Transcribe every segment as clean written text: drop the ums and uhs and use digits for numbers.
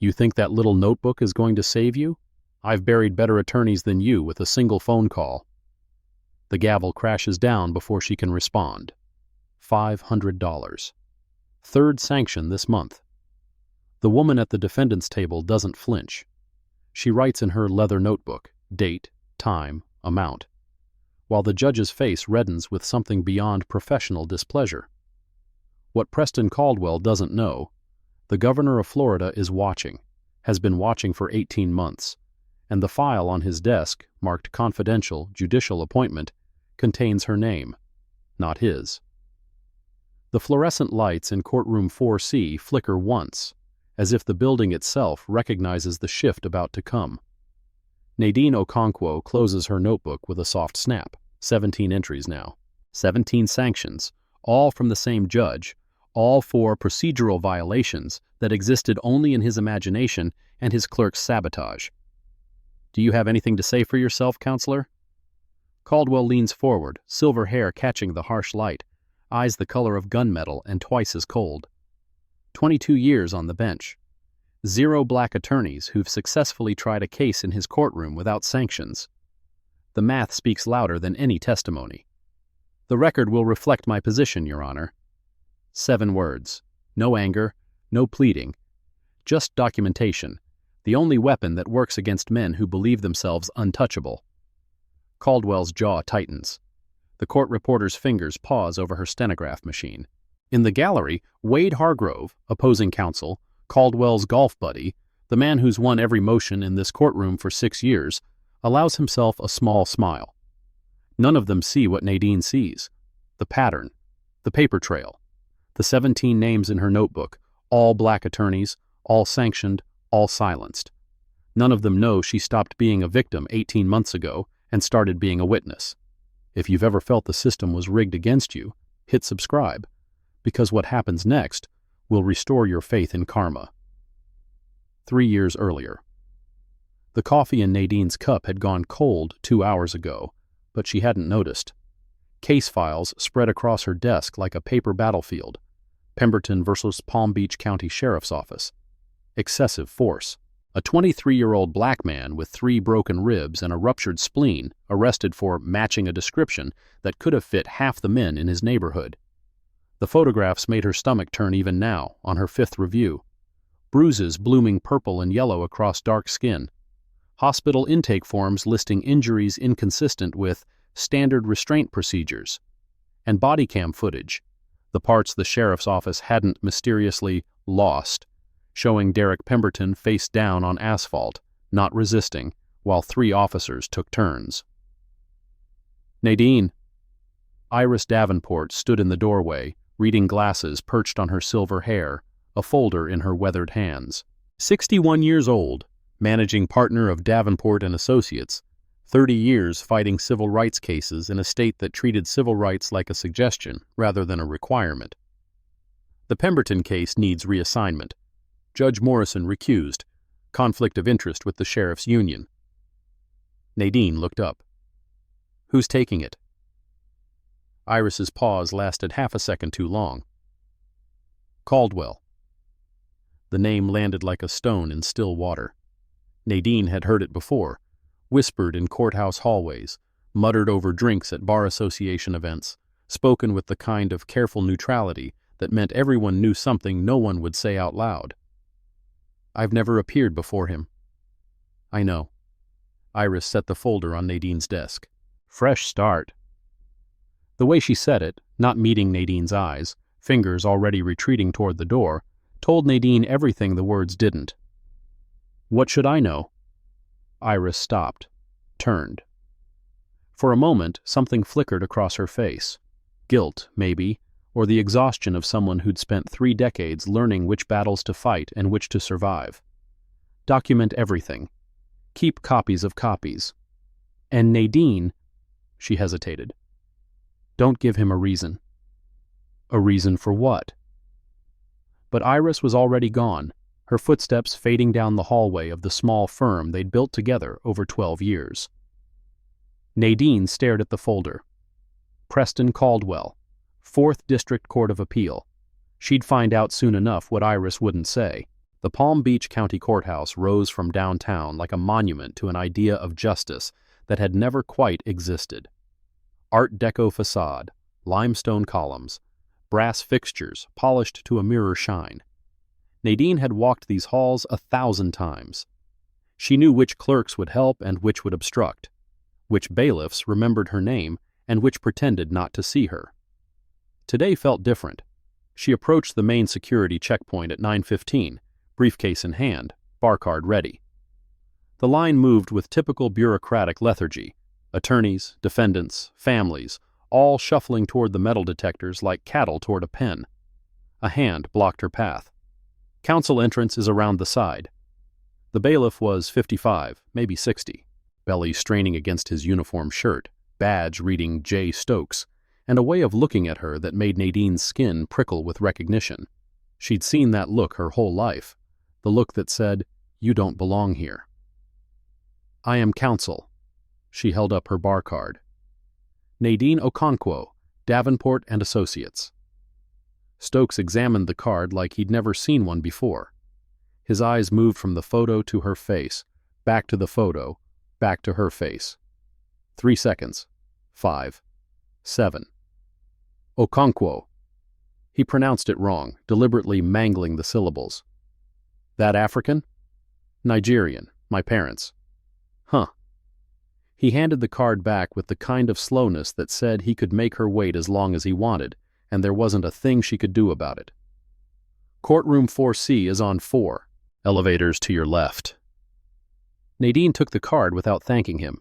You think that little notebook is going to save you? I've buried better attorneys than you with a single phone call. The gavel crashes down before she can respond. $500. Third sanction this month. The woman at the defendant's table doesn't flinch. She writes in her leather notebook, date, time, amount, while the judge's face reddens with something beyond professional displeasure. What Preston Caldwell doesn't know, the governor of Florida is watching, has been watching for 18 months, and the file on his desk, marked confidential judicial appointment, contains her name, not his. The fluorescent lights in courtroom 4C flicker once, as if the building itself recognizes the shift about to come. Nadine Okonkwo closes her notebook with a soft snap. 17 entries now. 17 sanctions, all from the same judge, all for procedural violations that existed only in his imagination and his clerk's sabotage. Do you have anything to say for yourself, counselor? Caldwell leans forward, silver hair catching the harsh light, eyes the color of gunmetal and twice as cold. 22 years on the bench. 0 black attorneys who've successfully tried a case in his courtroom without sanctions. The math speaks louder than any testimony. The record will reflect my position, Your Honor. 7 words. No anger, no pleading. Just documentation, the only weapon that works against men who believe themselves untouchable. Caldwell's jaw tightens. The court reporter's fingers pause over her stenograph machine. In the gallery, Wade Hargrove, opposing counsel, Caldwell's golf buddy, the man who's won every motion in this courtroom for 6 years, allows himself a small smile. None of them see what Nadine sees. The pattern, the paper trail, the 17 names in her notebook, all black attorneys, all sanctioned, all silenced. None of them know she stopped being a victim 18 months ago and started being a witness. If you've ever felt the system was rigged against you, hit subscribe, because what happens next will restore your faith in karma. 3 years earlier. The coffee in Nadine's cup had gone cold 2 hours ago, but she hadn't noticed. Case files spread across her desk like a paper battlefield. Pemberton versus Palm Beach County Sheriff's Office. Excessive force. A 23-year-old black man with 3 broken ribs and a ruptured spleen arrested for matching a description that could have fit half the men in his neighborhood. The photographs made her stomach turn even now, on her 5th review. Bruises blooming purple and yellow across dark skin. Hospital intake forms listing injuries inconsistent with standard restraint procedures. And body cam footage, the parts the sheriff's office hadn't mysteriously lost, showing Derek Pemberton face down on asphalt, not resisting, while 3 officers took turns. Nadine. Iris Davenport stood in the doorway, reading glasses perched on her silver hair, a folder in her weathered hands. 61 years old, managing partner of Davenport and Associates, 30 years fighting civil rights cases in a state that treated civil rights like a suggestion rather than a requirement. The Pemberton case needs reassignment. Judge Morrison recused. Conflict of interest with the sheriff's union. Nadine looked up. Who's taking it? Iris's pause lasted half a second too long. Caldwell. The name landed like a stone in still water. Nadine had heard it before, whispered in courthouse hallways, muttered over drinks at bar association events, spoken with the kind of careful neutrality that meant everyone knew something no one would say out loud. I've never appeared before him. I know. Iris set the folder on Nadine's desk. Fresh start. The way she said it, not meeting Nadine's eyes, fingers already retreating toward the door, told Nadine everything the words didn't. What should I know? Iris stopped, turned. For a moment, something flickered across her face. Guilt, maybe, or the exhaustion of someone who'd spent 3 decades learning which battles to fight and which to survive. Document everything. Keep copies of copies. And Nadine, she hesitated. Don't give him a reason. A reason for what? But Iris was already gone, her footsteps fading down the hallway of the small firm they'd built together over 12 years. Nadine stared at the folder. Preston Caldwell, 4th District Court of Appeal. She'd find out soon enough what Iris wouldn't say. The Palm Beach County Courthouse rose from downtown like a monument to an idea of justice that had never quite existed. Art Deco facade, limestone columns, brass fixtures polished to a mirror shine. Nadine had walked these halls 1,000 times. She knew which clerks would help and which would obstruct, which bailiffs remembered her name and which pretended not to see her. Today felt different. She approached the main security checkpoint at 9:15, briefcase in hand, bar card ready. The line moved with typical bureaucratic lethargy, attorneys, defendants, families, all shuffling toward the metal detectors like cattle toward a pen. A hand blocked her path. Counsel entrance is around the side. The bailiff was 55, maybe 60, belly straining against his uniform shirt, badge reading J. Stokes, and a way of looking at her that made Nadine's skin prickle with recognition. She'd seen that look her whole life, the look that said, "You don't belong here." "I am counsel." She held up her bar card. "Nadine Okonkwo, Davenport and Associates." Stokes examined the card like he'd never seen one before. His eyes moved from the photo to her face, back to the photo, back to her face. 3 seconds. 5. 7. Okonkwo. He pronounced it wrong, deliberately mangling the syllables. "That African?" "Nigerian. My parents." "Huh." He handed the card back with the kind of slowness that said he could make her wait as long as he wanted, and there wasn't a thing she could do about it. "Courtroom 4C is on 4. Elevators to your left." Nadine took the card without thanking him.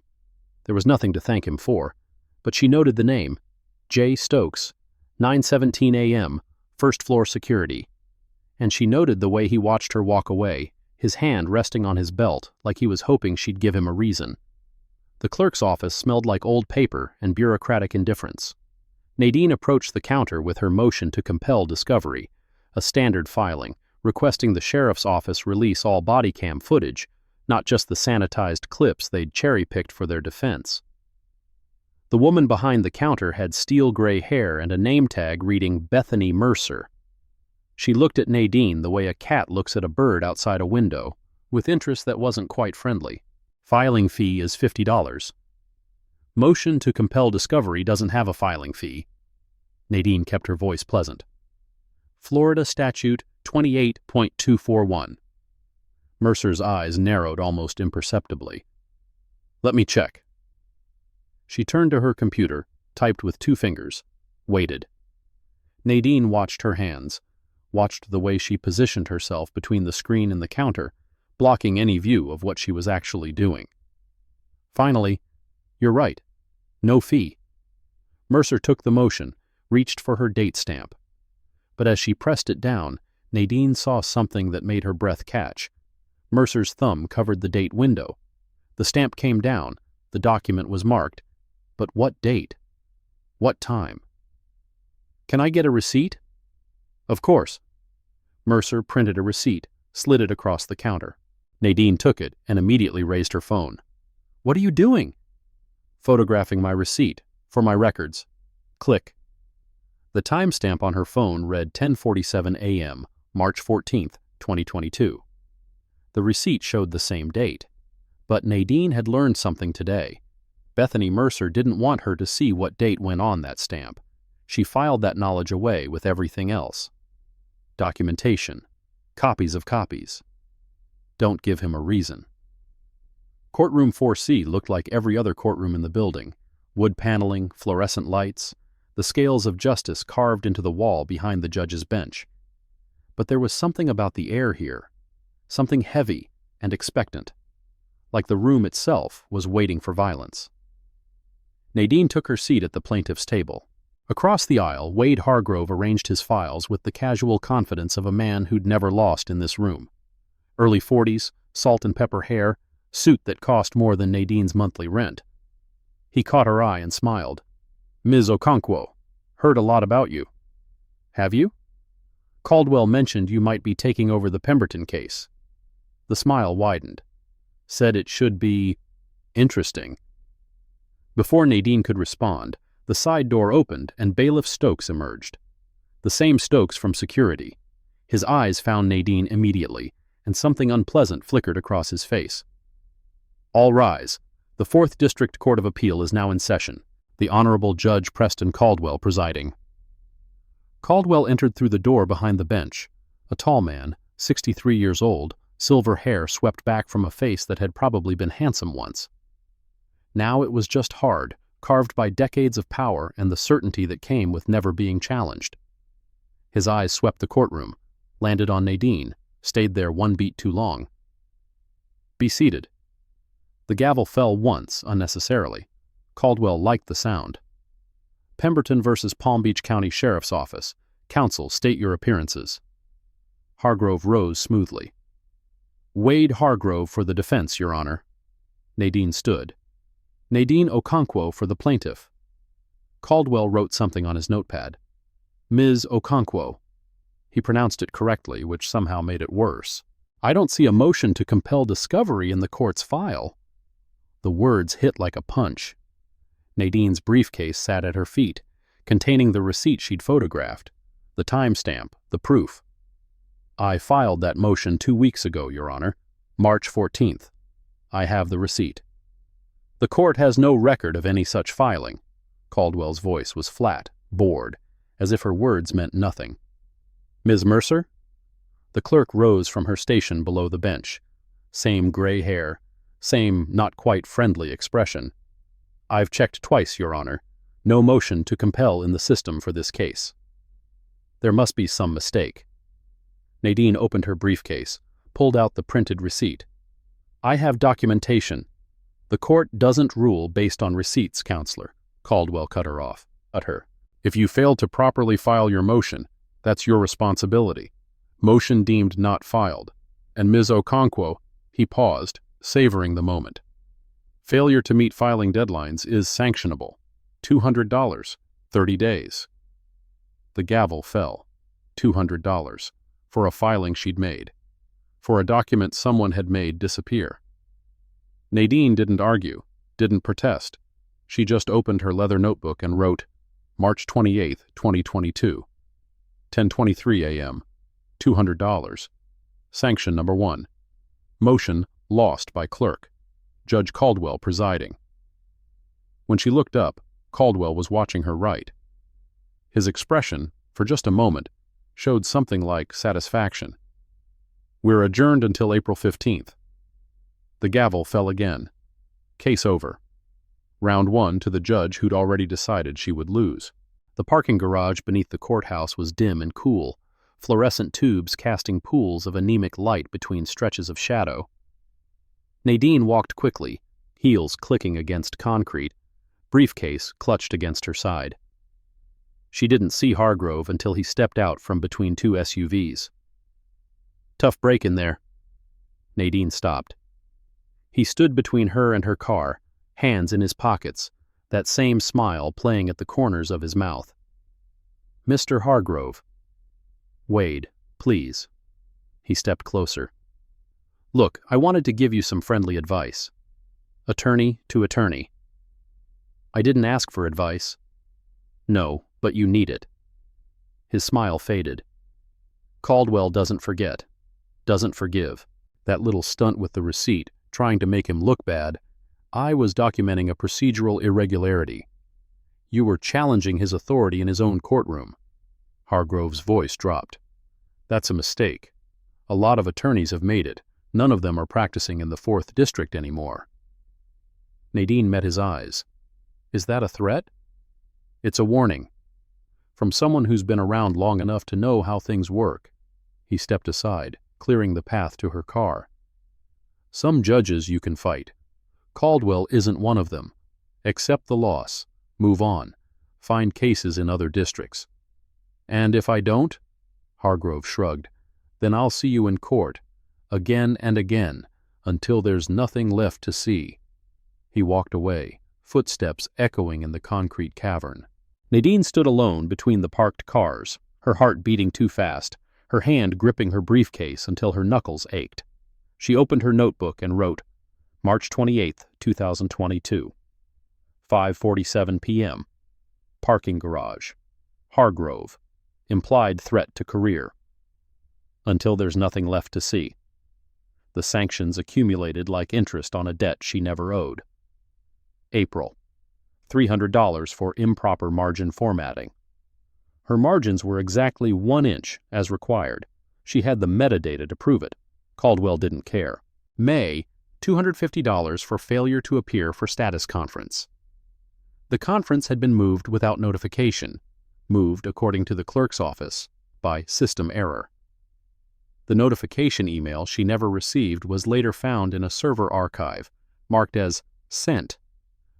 There was nothing to thank him for, but she noted the name, J. Stokes, 9:17 a.m., first floor security. And she noted the way he watched her walk away, his hand resting on his belt like he was hoping she'd give him a reason. The clerk's office smelled like old paper and bureaucratic indifference. Nadine approached the counter with her motion to compel discovery, a standard filing, requesting the sheriff's office release all body cam footage, not just the sanitized clips they'd cherry-picked for their defense. The woman behind the counter had steel gray hair and a name tag reading Bethany Mercer. She looked at Nadine the way a cat looks at a bird outside a window, with interest that wasn't quite friendly. "Filing fee is $50. "Motion to compel discovery doesn't have a filing fee." Nadine kept her voice pleasant. "Florida Statute 28.241. Mercer's eyes narrowed almost imperceptibly. "Let me check." She turned to her computer, typed with 2 fingers, waited. Nadine watched her hands, watched the way she positioned herself between the screen and the counter, blocking any view of what she was actually doing. Finally, "You're right. No fee." Mercer took the motion, reached for her date stamp. But as she pressed it down, Nadine saw something that made her breath catch. Mercer's thumb covered the date window. The stamp came down, the document was marked. But what date? What time? "Can I get a receipt?" "Of course." Mercer printed a receipt, slid it across the counter. Nadine took it and immediately raised her phone. "What are you doing?" "Photographing my receipt, for my records." Click. The timestamp on her phone read 10:47 a.m., March 14th, 2022. The receipt showed the same date. But Nadine had learned something today. Bethany Mercer didn't want her to see what date went on that stamp. She filed that knowledge away with everything else. Documentation. Copies of copies. Don't give him a reason. Courtroom 4C looked like every other courtroom in the building. Wood paneling, fluorescent lights, the scales of justice carved into the wall behind the judge's bench. But there was something about the air here, something heavy and expectant, like the room itself was waiting for violence. Nadine took her seat at the plaintiff's table. Across the aisle, Wade Hargrove arranged his files with the casual confidence of a man who'd never lost in this room. Early 40s, salt and pepper hair, suit that cost more than Nadine's monthly rent. He caught her eye and smiled. "Ms. Okonkwo, heard a lot about you." "Have you?" "Caldwell mentioned you might be taking over the Pemberton case." The smile widened. "Said it should be interesting." Before Nadine could respond, the side door opened and Bailiff Stokes emerged. The same Stokes from security. His eyes found Nadine immediately, and something unpleasant flickered across his face. All rise. The 4th District Court of Appeal is now in session. The Honorable Judge Preston Caldwell presiding. Caldwell entered through the door behind the bench. A tall man, 63 years old, silver hair swept back from a face that had probably been handsome once. Now it was just hard, carved by decades of power and the certainty that came with never being challenged. His eyes swept the courtroom, landed on Nadine, stayed there one beat too long. Be seated. The gavel fell once, unnecessarily. Caldwell liked the sound. Pemberton versus Palm Beach County Sheriff's Office. Counsel, state your appearances. Hargrove rose smoothly. Wade Hargrove for the defense, Your Honor. Nadine stood. Nadine Okonkwo for the plaintiff. Caldwell wrote something on his notepad. Ms. Okonkwo. He pronounced it correctly, which somehow made it worse. I don't see a motion to compel discovery in the court's file. The words hit like a punch. Nadine's briefcase sat at her feet, containing the receipt she'd photographed, the timestamp, the proof. I filed that motion 2 weeks ago, Your Honor, March 14th. I have the receipt. The court has no record of any such filing. Caldwell's voice was flat, bored, as if her words meant nothing. Ms. Mercer? The clerk rose from her station below the bench. Same gray hair, same not quite friendly expression. I've checked twice, Your Honor. No motion to compel in the system for this case. There must be some mistake. Nadine opened her briefcase, pulled out the printed receipt. I have documentation. The court doesn't rule based on receipts, Counselor. Caldwell cut her off. If you fail to properly file your motion, that's your responsibility. Motion deemed not filed. And Ms. Okonkwo, he paused, savoring the moment. Failure to meet filing deadlines is sanctionable. $200, 30 days. The gavel fell. $200. For a filing she'd made. For a document someone had made disappear. Nadine didn't argue, didn't protest. She just opened her leather notebook and wrote, March 28, 2022. 10:23 a.m. $200. Sanction number 1. Motion lost by clerk. Judge Caldwell presiding. When she looked up, Caldwell was watching her write. His expression, for just a moment, showed something like satisfaction. We're adjourned until April 15th. The gavel fell again. Case over. Round 1 to the judge who'd already decided she would lose. The parking garage beneath the courthouse was dim and cool, fluorescent tubes casting pools of anemic light between stretches of shadow. Nadine walked quickly, heels clicking against concrete, briefcase clutched against her side. She didn't see Hargrove until he stepped out from between 2 SUVs. Tough break in there. Nadine stopped. He stood between her and her car, hands in his pockets, that same smile playing at the corners of his mouth. Mr. Hargrove. Wade, please. He stepped closer. Look, I wanted to give you some friendly advice. Attorney to attorney. I didn't ask for advice. No, but you need it. His smile faded. Caldwell doesn't forget, doesn't forgive. That little stunt with the receipt, trying to make him look bad, I was documenting a procedural irregularity. You were challenging his authority in his own courtroom. Hargrove's voice dropped. That's a mistake. A lot of attorneys have made it. None of them are practicing in the 4th District anymore. Nadine met his eyes. Is that a threat? It's a warning. From someone who's been around long enough to know how things work. He stepped aside, clearing the path to her car. Some judges you can fight. Caldwell isn't one of them. Accept the loss. Move on. Find cases in other districts. And if I don't? Hargrove shrugged. Then I'll see you in court. Again and again, until there's nothing left to see. He walked away, footsteps echoing in the concrete cavern. Nadine stood alone between the parked cars, her heart beating too fast, her hand gripping her briefcase until her knuckles ached. She opened her notebook and wrote, March 28, 2022. 5:47 p.m. Parking garage. Hargrove. Implied threat to career. Until there's nothing left to see. The sanctions accumulated like interest on a debt she never owed. April. $300 for improper margin formatting. Her margins were exactly 1 inch, as required. She had the metadata to prove it. Caldwell didn't care. May. $250 for failure to appear for status conference. The conference had been moved without notification, moved, according to the clerk's office, by system error. The notification email she never received was later found in a server archive, marked as sent,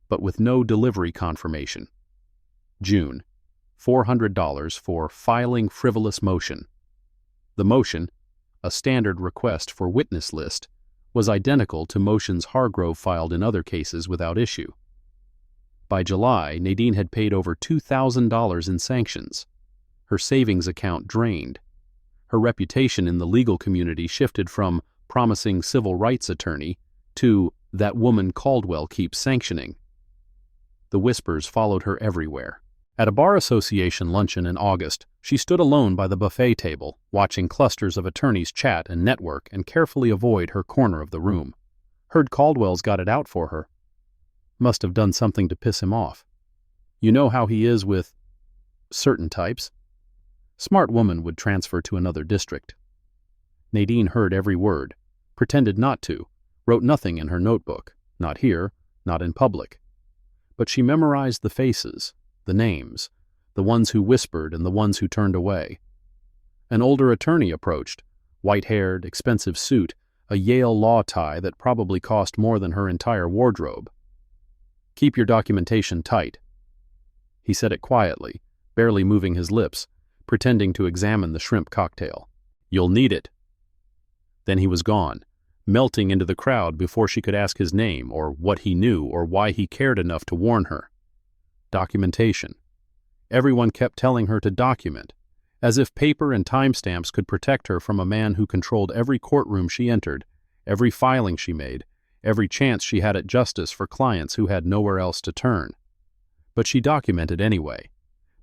but with no delivery confirmation. June. $400 for filing frivolous motion. The motion, a standard request for witness list, was identical to motions Hargrove filed in other cases without issue. By July, Nadine had paid over $2,000 in sanctions. Her savings account drained. Her reputation in the legal community shifted from promising civil rights attorney to that woman Caldwell keeps sanctioning. The whispers followed her everywhere. At a bar association luncheon in August, she stood alone by the buffet table, watching clusters of attorneys chat and network and carefully avoid her corner of the room. Heard Caldwell's got it out for her. Must have done something to piss him off. You know how he is with certain types. Smart woman would transfer to another district. Nadine heard every word, pretended not to, wrote nothing in her notebook, not here, not in public. But she memorized the faces, the names, the ones who whispered and the ones who turned away. An older attorney approached, white-haired, expensive suit, a Yale law tie that probably cost more than her entire wardrobe. "Keep your documentation tight." He said it quietly, barely moving his lips, pretending to examine the shrimp cocktail. "You'll need it." Then he was gone, melting into the crowd before she could ask his name or what he knew or why he cared enough to warn her. Documentation. Everyone kept telling her to document, as if paper and timestamps could protect her from a man who controlled every courtroom she entered, every filing she made, every chance she had at justice for clients who had nowhere else to turn. But she documented anyway,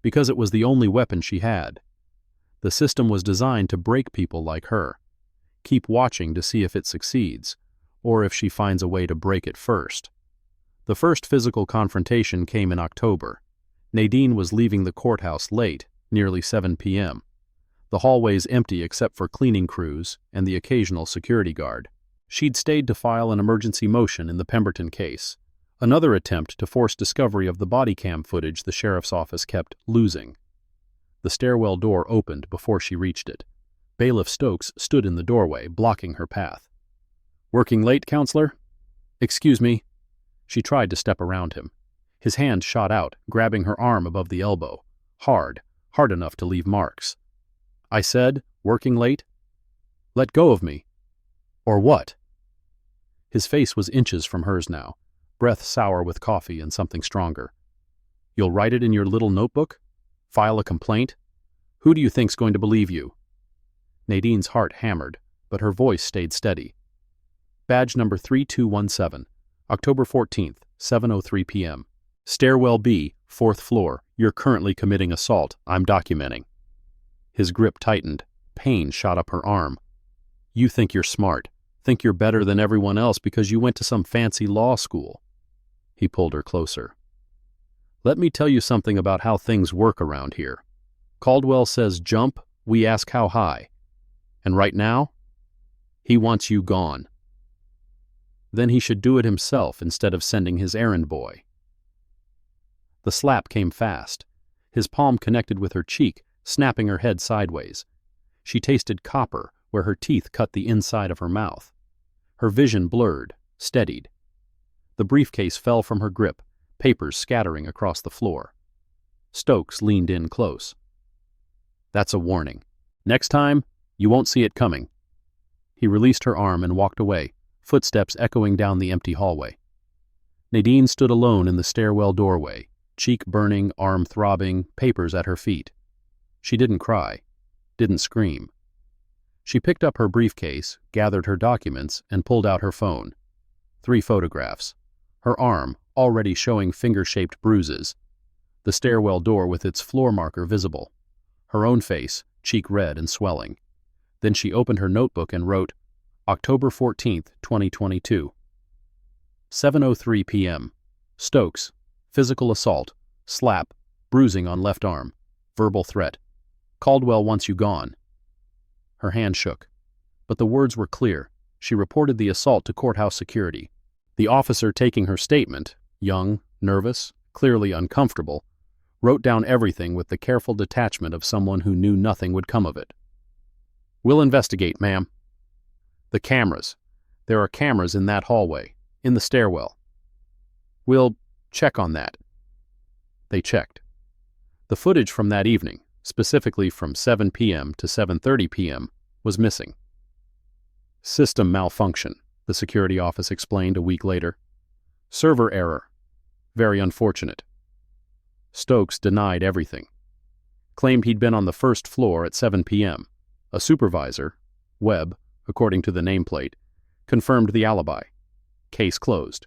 because it was the only weapon she had. The system was designed to break people like her. Keep watching to see if it succeeds, or if she finds a way to break it first. The first physical confrontation came in October. Nadine was leaving the courthouse late, nearly 7 p.m. The hallways empty except for cleaning crews and the occasional security guard. She'd stayed to file an emergency motion in the Pemberton case, another attempt to force discovery of the body cam footage the sheriff's office kept losing. The stairwell door opened before she reached it. Bailiff Stokes stood in the doorway, blocking her path. "Working late, counselor?" "Excuse me." She tried to step around him. His hand shot out, grabbing her arm above the elbow. Hard enough to leave marks. "I said, working late? Let go of me." "Or what?" His face was inches from hers now, breath sour with coffee and something stronger. "You'll write it in your little notebook? File a complaint? Who do you think's going to believe you?" Nadine's heart hammered, but her voice stayed steady. "Badge number 3217, October 14th, 7:03 p.m. Stairwell B, 4th floor. You're currently committing assault. I'm documenting." His grip tightened. Pain shot up her arm. "You think you're smart. Think you're better than everyone else because you went to some fancy law school." He pulled her closer. "Let me tell you something about how things work around here. Caldwell says jump, we ask how high. And right now, he wants you gone. Then he should do it himself instead of sending his errand boy." The slap came fast. His palm connected with her cheek, snapping her head sideways. She tasted copper where her teeth cut the inside of her mouth. Her vision blurred, steadied. The briefcase fell from her grip, papers scattering across the floor. Stokes leaned in close. "That's a warning. Next time, you won't see it coming." He released her arm and walked away, footsteps echoing down the empty hallway. Nadine stood alone in the stairwell doorway, cheek burning, arm throbbing, papers at her feet. She didn't cry, didn't scream. She picked up her briefcase, gathered her documents, and pulled out her phone. 3 photographs. Her arm, already showing finger-shaped bruises. The stairwell door with its floor marker visible. Her own face, cheek red and swelling. Then she opened her notebook and wrote, October 14, 2022. 7:03 p.m. Stokes. Physical assault. Slap. Bruising on left arm. Verbal threat. Caldwell wants you gone. Her hand shook. But the words were clear. She reported the assault to courthouse security. The officer taking her statement, young, nervous, clearly uncomfortable, wrote down everything with the careful detachment of someone who knew nothing would come of it. "We'll investigate, ma'am." "The cameras. There are cameras in that hallway, in the stairwell." "We'll check on that." They checked. The footage from that evening, specifically from 7 p.m. to 7:30 p.m., was missing. "System malfunction," the security office explained a week later. "Server error. Very unfortunate." Stokes denied everything. Claimed he'd been on the first floor at 7 p.m. A supervisor, Webb, according to the nameplate, confirmed the alibi. Case closed.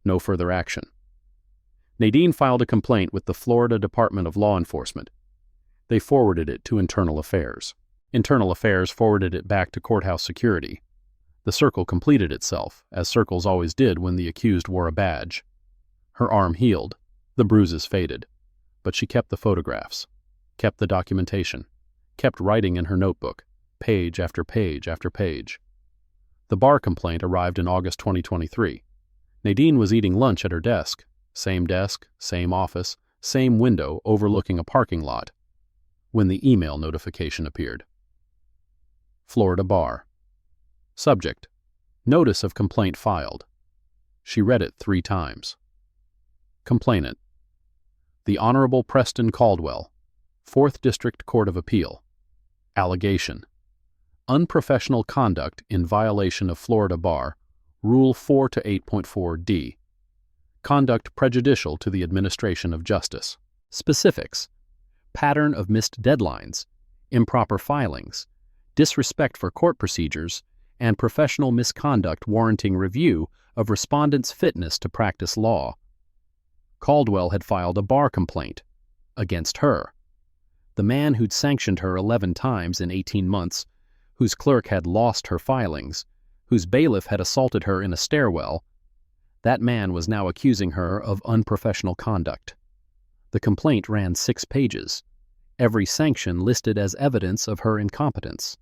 No further action. Nadine filed a complaint with the Florida Department of Law Enforcement. They forwarded it to Internal Affairs. Internal Affairs forwarded it back to courthouse security. The circle completed itself, as circles always did when the accused wore a badge. Her arm healed, the bruises faded, but she kept the photographs, kept the documentation, kept writing in her notebook, page after page after page. The bar complaint arrived in August 2023. Nadine was eating lunch at her desk, same office, same window overlooking a parking lot, when the email notification appeared. Florida Bar. Subject: Notice of complaint filed. She read it 3 times. Complainant: The Honorable Preston Caldwell, 4th District Court of Appeal. Allegation: Unprofessional conduct in violation of Florida Bar, Rule 4 to 8.4d. Conduct prejudicial to the administration of justice. Specifics: Pattern of missed deadlines, improper filings, disrespect for court procedures, and professional misconduct warranting review of respondent's fitness to practice law. Caldwell had filed a bar complaint against her. The man who'd sanctioned her 11 times in 18 months, whose clerk had lost her filings, whose bailiff had assaulted her in a stairwell, that man was now accusing her of unprofessional conduct. The complaint ran 6 pages. Every sanction listed as evidence of her incompetence.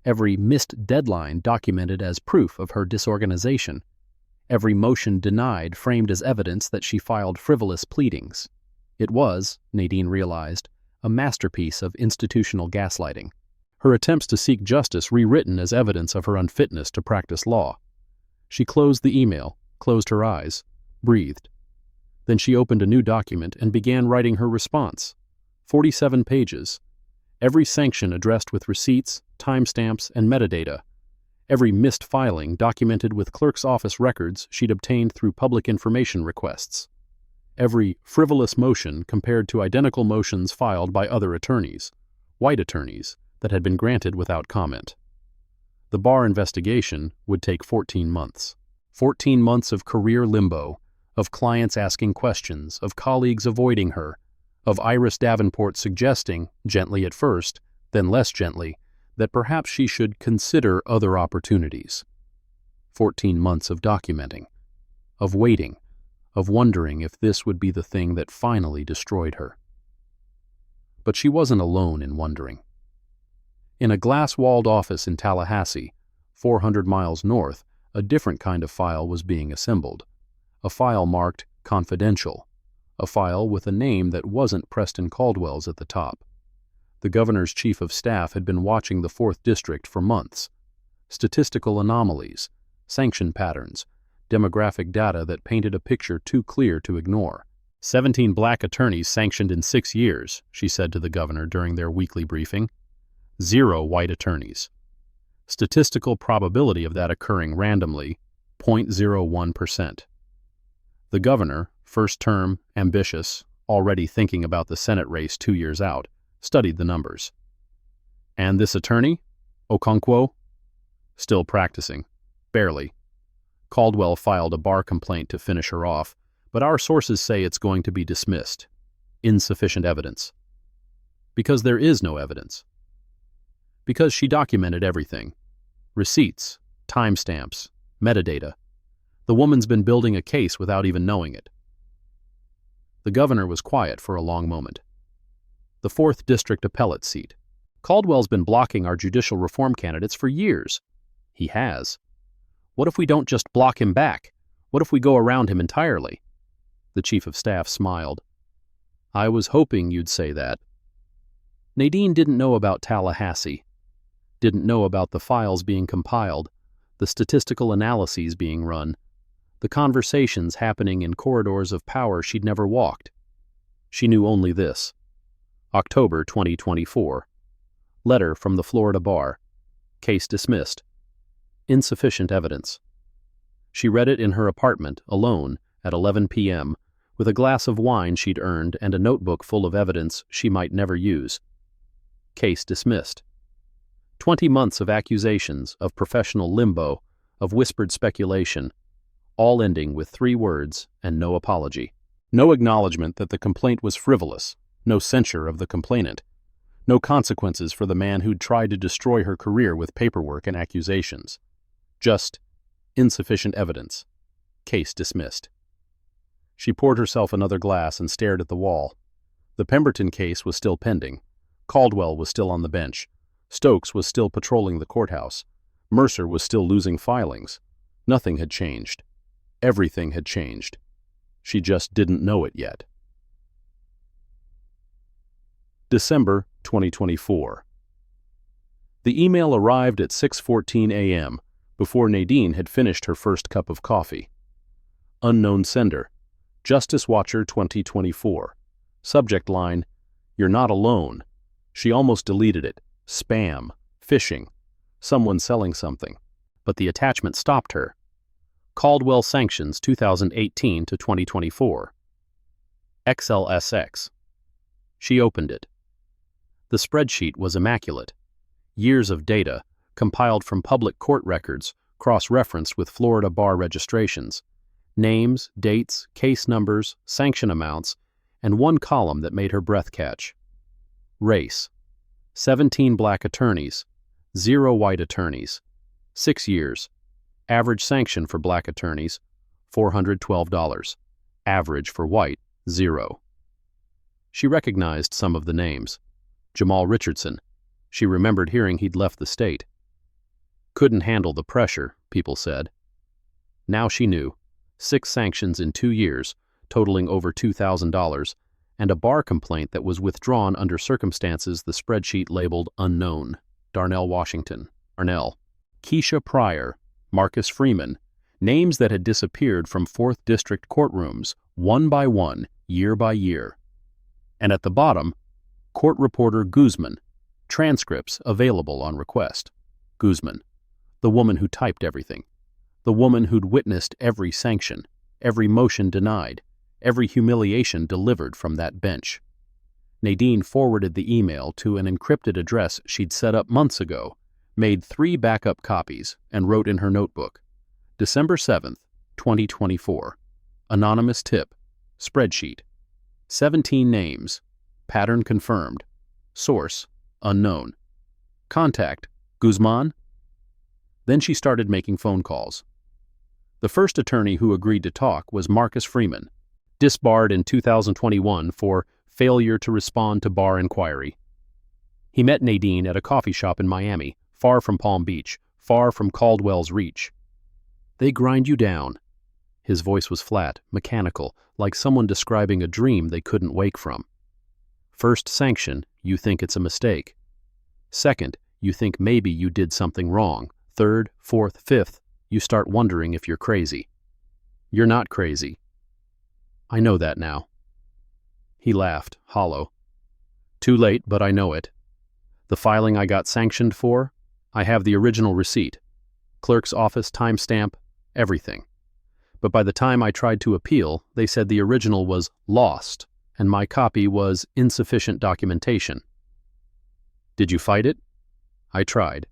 Every missed deadline documented as proof of her disorganization. Every motion denied framed as evidence that she filed frivolous pleadings. It was, Nadine realized, a masterpiece of institutional gaslighting. Her attempts to seek justice rewritten as evidence of her unfitness to practice law. She closed the email, closed her eyes, breathed. Then she opened a new document and began writing her response. 47 pages. Every sanction addressed with receipts, timestamps, and metadata. Every missed filing documented with clerk's office records she'd obtained through public information requests. Every frivolous motion compared to identical motions filed by other attorneys, white attorneys, that had been granted without comment. The bar investigation would take 14 months. 14 months of career limbo, of clients asking questions, of colleagues avoiding her, of Iris Davenport suggesting, gently at first, then less gently, that perhaps she should consider other opportunities. 14 months of documenting, of waiting, of wondering if this would be the thing that finally destroyed her. But she wasn't alone in wondering. In a glass-walled office in Tallahassee, 400 miles north, a different kind of file was being assembled. A file marked confidential. A file with a name that wasn't Preston Caldwell's at the top. The governor's chief of staff had been watching the 4th District for months. Statistical anomalies, sanction patterns, demographic data that painted a picture too clear to ignore. 17 black attorneys sanctioned in 6 years, she said to the governor during their weekly briefing. 0 white attorneys. Statistical probability of that occurring randomly, 0.01%. The governor, first term, ambitious, already thinking about the Senate race 2 years out, studied the numbers. And this attorney, Okonkwo? Still practicing. Barely. Caldwell filed a bar complaint to finish her off, but our sources say it's going to be dismissed. Insufficient evidence. Because there is no evidence. Because she documented everything. Receipts, timestamps, metadata. The woman's been building a case without even knowing it. The governor was quiet for a long moment. The 4th District Appellate seat. Caldwell's been blocking our judicial reform candidates for years. He has. What if we don't just block him back? What if we go around him entirely? The Chief of Staff smiled. I was hoping you'd say that. Nadine didn't know about Tallahassee. Didn't know about the files being compiled, the statistical analyses being run, the conversations happening in corridors of power she'd never walked. She knew only this. October 2024. Letter from the Florida Bar. Case dismissed. Insufficient evidence. She read it in her apartment, alone, at 11 p.m., with a glass of wine she'd earned and a notebook full of evidence she might never use. Case dismissed. 20 months of accusations, of professional limbo, of whispered speculation, all ending with 3 words and no apology. No acknowledgement that the complaint was frivolous, no censure of the complainant, no consequences for the man who'd tried to destroy her career with paperwork and accusations. Just insufficient evidence. Case dismissed. She poured herself another glass and stared at the wall. The Pemberton case was still pending. Caldwell was still on the bench. Stokes was still patrolling the courthouse. Mercer was still losing filings. Nothing had changed. Everything had changed. She just didn't know it yet. December 2024. The email arrived at 6:14 a.m., before Nadine had finished her first cup of coffee. Unknown sender. Justice Watcher 2024. Subject line, You're not alone. She almost deleted it. Spam. Phishing. Someone selling something. But the attachment stopped her. Caldwell Sanctions 2018 to 2024. XLSX. She opened it. The spreadsheet was immaculate. Years of data, compiled from public court records, cross-referenced with Florida bar registrations. Names, dates, case numbers, sanction amounts, and one column that made her breath catch. Race. 17 black attorneys, 0 white attorneys. 6 years. Average sanction for black attorneys, $412. Average for white, 0. She recognized some of the names. Jamal Richardson. She remembered hearing he'd left the state. Couldn't handle the pressure, people said. Now she knew. 6 sanctions in 2 years, totaling over $2,000, and a bar complaint that was withdrawn under circumstances the spreadsheet labeled unknown. Darnell Washington. Darnell. Keisha Pryor. Marcus Freeman. Names that had disappeared from 4th District courtrooms, one by one, year by year. And at the bottom, Court Reporter Guzman. Transcripts available on request. Guzman. The woman who typed everything. The woman who'd witnessed every sanction, every motion denied, every humiliation delivered from that bench. Nadine forwarded the email to an encrypted address she'd set up months ago, made 3 backup copies, and wrote in her notebook. December 7th, 2024. Anonymous tip. Spreadsheet. 17 names. Pattern confirmed. Source, unknown. Contact, Guzman? Then she started making phone calls. The first attorney who agreed to talk was Marcus Freeman, disbarred in 2021 for failure to respond to bar inquiry. He met Nadine at a coffee shop in Miami, far from Palm Beach, far from Caldwell's reach. They grind you down. His voice was flat, mechanical, like someone describing a dream they couldn't wake from. First sanction, you think it's a mistake. Second, you think maybe you did something wrong. Third, fourth, fifth, you start wondering if you're crazy. You're not crazy. I know that now. He laughed, hollow. Too late, but I know it. The filing I got sanctioned for, I have the original receipt. Clerk's office timestamp, everything. But by the time I tried to appeal, they said the original was lost, and my copy was insufficient documentation. Did you fight it? I tried.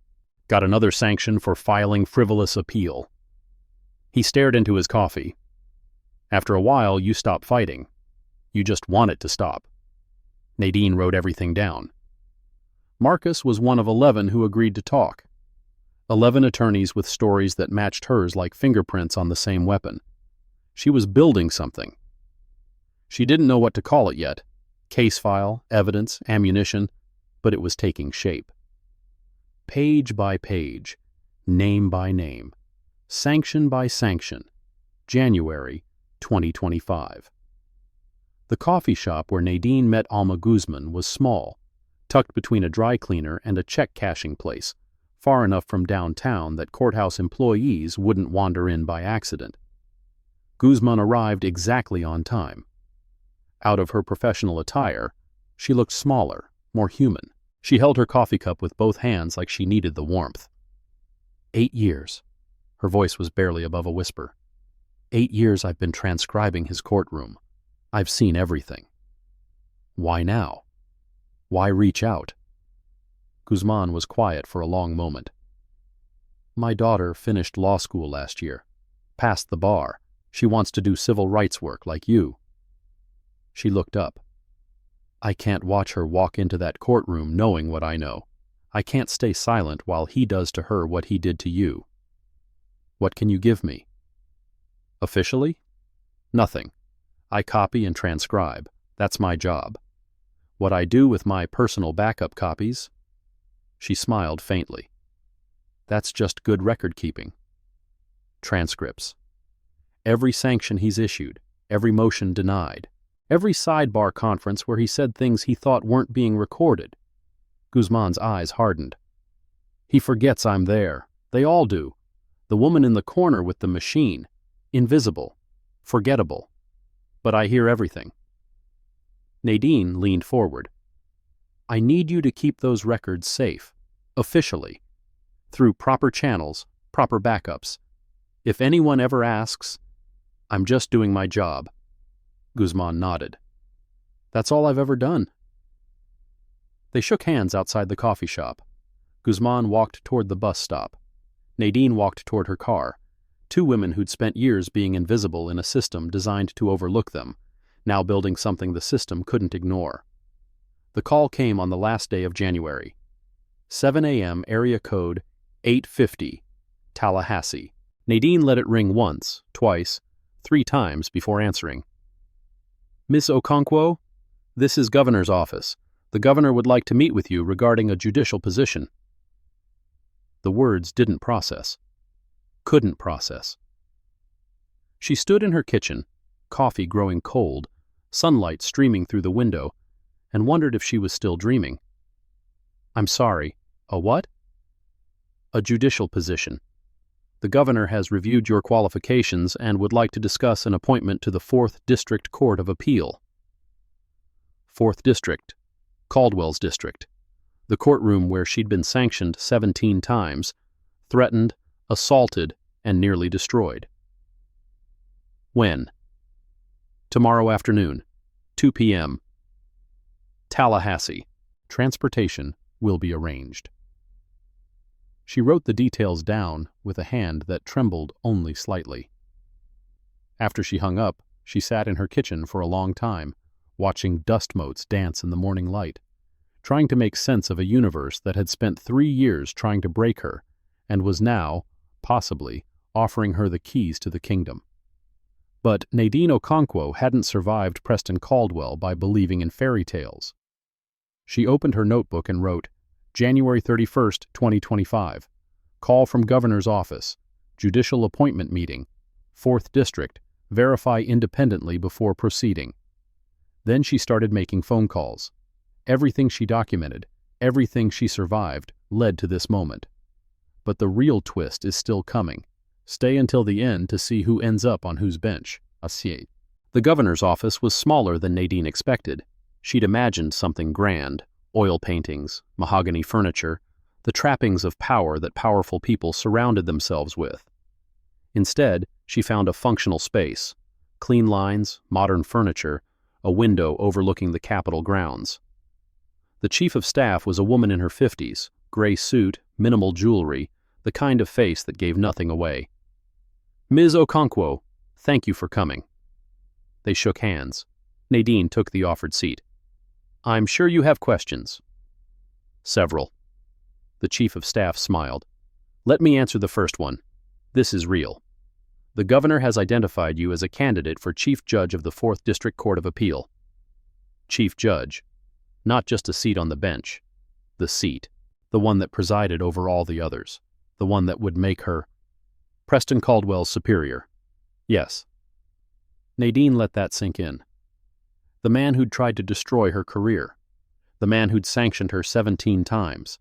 Got another sanction for filing frivolous appeal. He stared into his coffee. After a while, you stop fighting. You just want it to stop. Nadine wrote everything down. Marcus was one of 11 who agreed to talk. 11 attorneys with stories that matched hers like fingerprints on the same weapon. She was building something. She didn't know what to call it yet. Case file, evidence, ammunition, but it was taking shape. Page by page, name by name, sanction by sanction, January 2025. The coffee shop where Nadine met Alma Guzman was small, tucked between a dry cleaner and a check cashing place, far enough from downtown that courthouse employees wouldn't wander in by accident. Guzman arrived exactly on time. Out of her professional attire, she looked smaller, more human. She held her coffee cup with both hands like she needed the warmth. 8 years. Her voice was barely above a whisper. 8 years I've been transcribing his courtroom. I've seen everything. Why now? Why reach out? Guzman was quiet for a long moment. My daughter finished law school last year. Passed the bar. She wants to do civil rights work like you. She looked up. I can't watch her walk into that courtroom knowing what I know. I can't stay silent while he does to her what he did to you. What can you give me? Officially? Nothing. I copy and transcribe. That's my job. What I do with my personal backup copies? She smiled faintly. That's just good record keeping. Transcripts. Every sanction he's issued, every motion denied, every sidebar conference where he said things he thought weren't being recorded. Guzman's eyes hardened. He forgets I'm there. They all do. The woman in the corner with the machine. Invisible. Forgettable. But I hear everything. Nadine leaned forward. I need you to keep those records safe. Officially. Through proper channels, proper backups. If anyone ever asks, I'm just doing my job. Guzman nodded. That's all I've ever done. They shook hands outside the coffee shop. Guzman walked toward the bus stop. Nadine walked toward her car. Two women who'd spent years being invisible in a system designed to overlook them, now building something the system couldn't ignore. The call came on the last day of January. 7 a.m. area code 850, Tallahassee. Nadine let it ring once, twice, 3 times before answering. Miss Okonkwo, this is Governor's office. The governor would like to meet with you regarding a judicial position. The words didn't process. Couldn't process. She stood in her kitchen, coffee growing cold, sunlight streaming through the window, and wondered if she was still dreaming. I'm sorry, a what? A judicial position. The governor has reviewed your qualifications and would like to discuss an appointment to the 4th District Court of Appeal. 4th District, Caldwell's district, the courtroom where she'd been sanctioned 17 times, threatened, assaulted, and nearly destroyed. When? Tomorrow afternoon, 2 p.m. Tallahassee. Transportation will be arranged. She wrote the details down with a hand that trembled only slightly. After she hung up, she sat in her kitchen for a long time, watching dust motes dance in the morning light, trying to make sense of a universe that had spent 3 years trying to break her and was now, possibly, offering her the keys to the kingdom. But Nadine Okonkwo hadn't survived Preston Caldwell by believing in fairy tales. She opened her notebook and wrote, January 31st, 2025. Call from Governor's Office. Judicial Appointment Meeting. 4th District. Verify independently before proceeding. Then she started making phone calls. Everything she documented, everything she survived, led to this moment. But the real twist is still coming. Stay until the end to see who ends up on whose bench. The governor's office was smaller than Nadine expected. She'd imagined something grand, oil paintings, mahogany furniture, the trappings of power that powerful people surrounded themselves with. Instead, she found a functional space, clean lines, modern furniture, a window overlooking the Capitol grounds. The chief of staff was a woman in her 50s, gray suit, minimal jewelry, the kind of face that gave nothing away. Ms. Okonkwo, thank you for coming. They shook hands. Nadine took the offered seat. I'm sure you have questions. Several. The chief of staff smiled. Let me answer the first one. This is real. The governor has identified you as a candidate for Chief Judge of the 4th District Court of Appeal. Chief Judge. Not just a seat on the bench. The seat. The one that presided over all the others. The one that would make her Preston Caldwell's superior. Yes. Nadine let that sink in. The man who'd tried to destroy her career. The man who'd sanctioned her 17 times.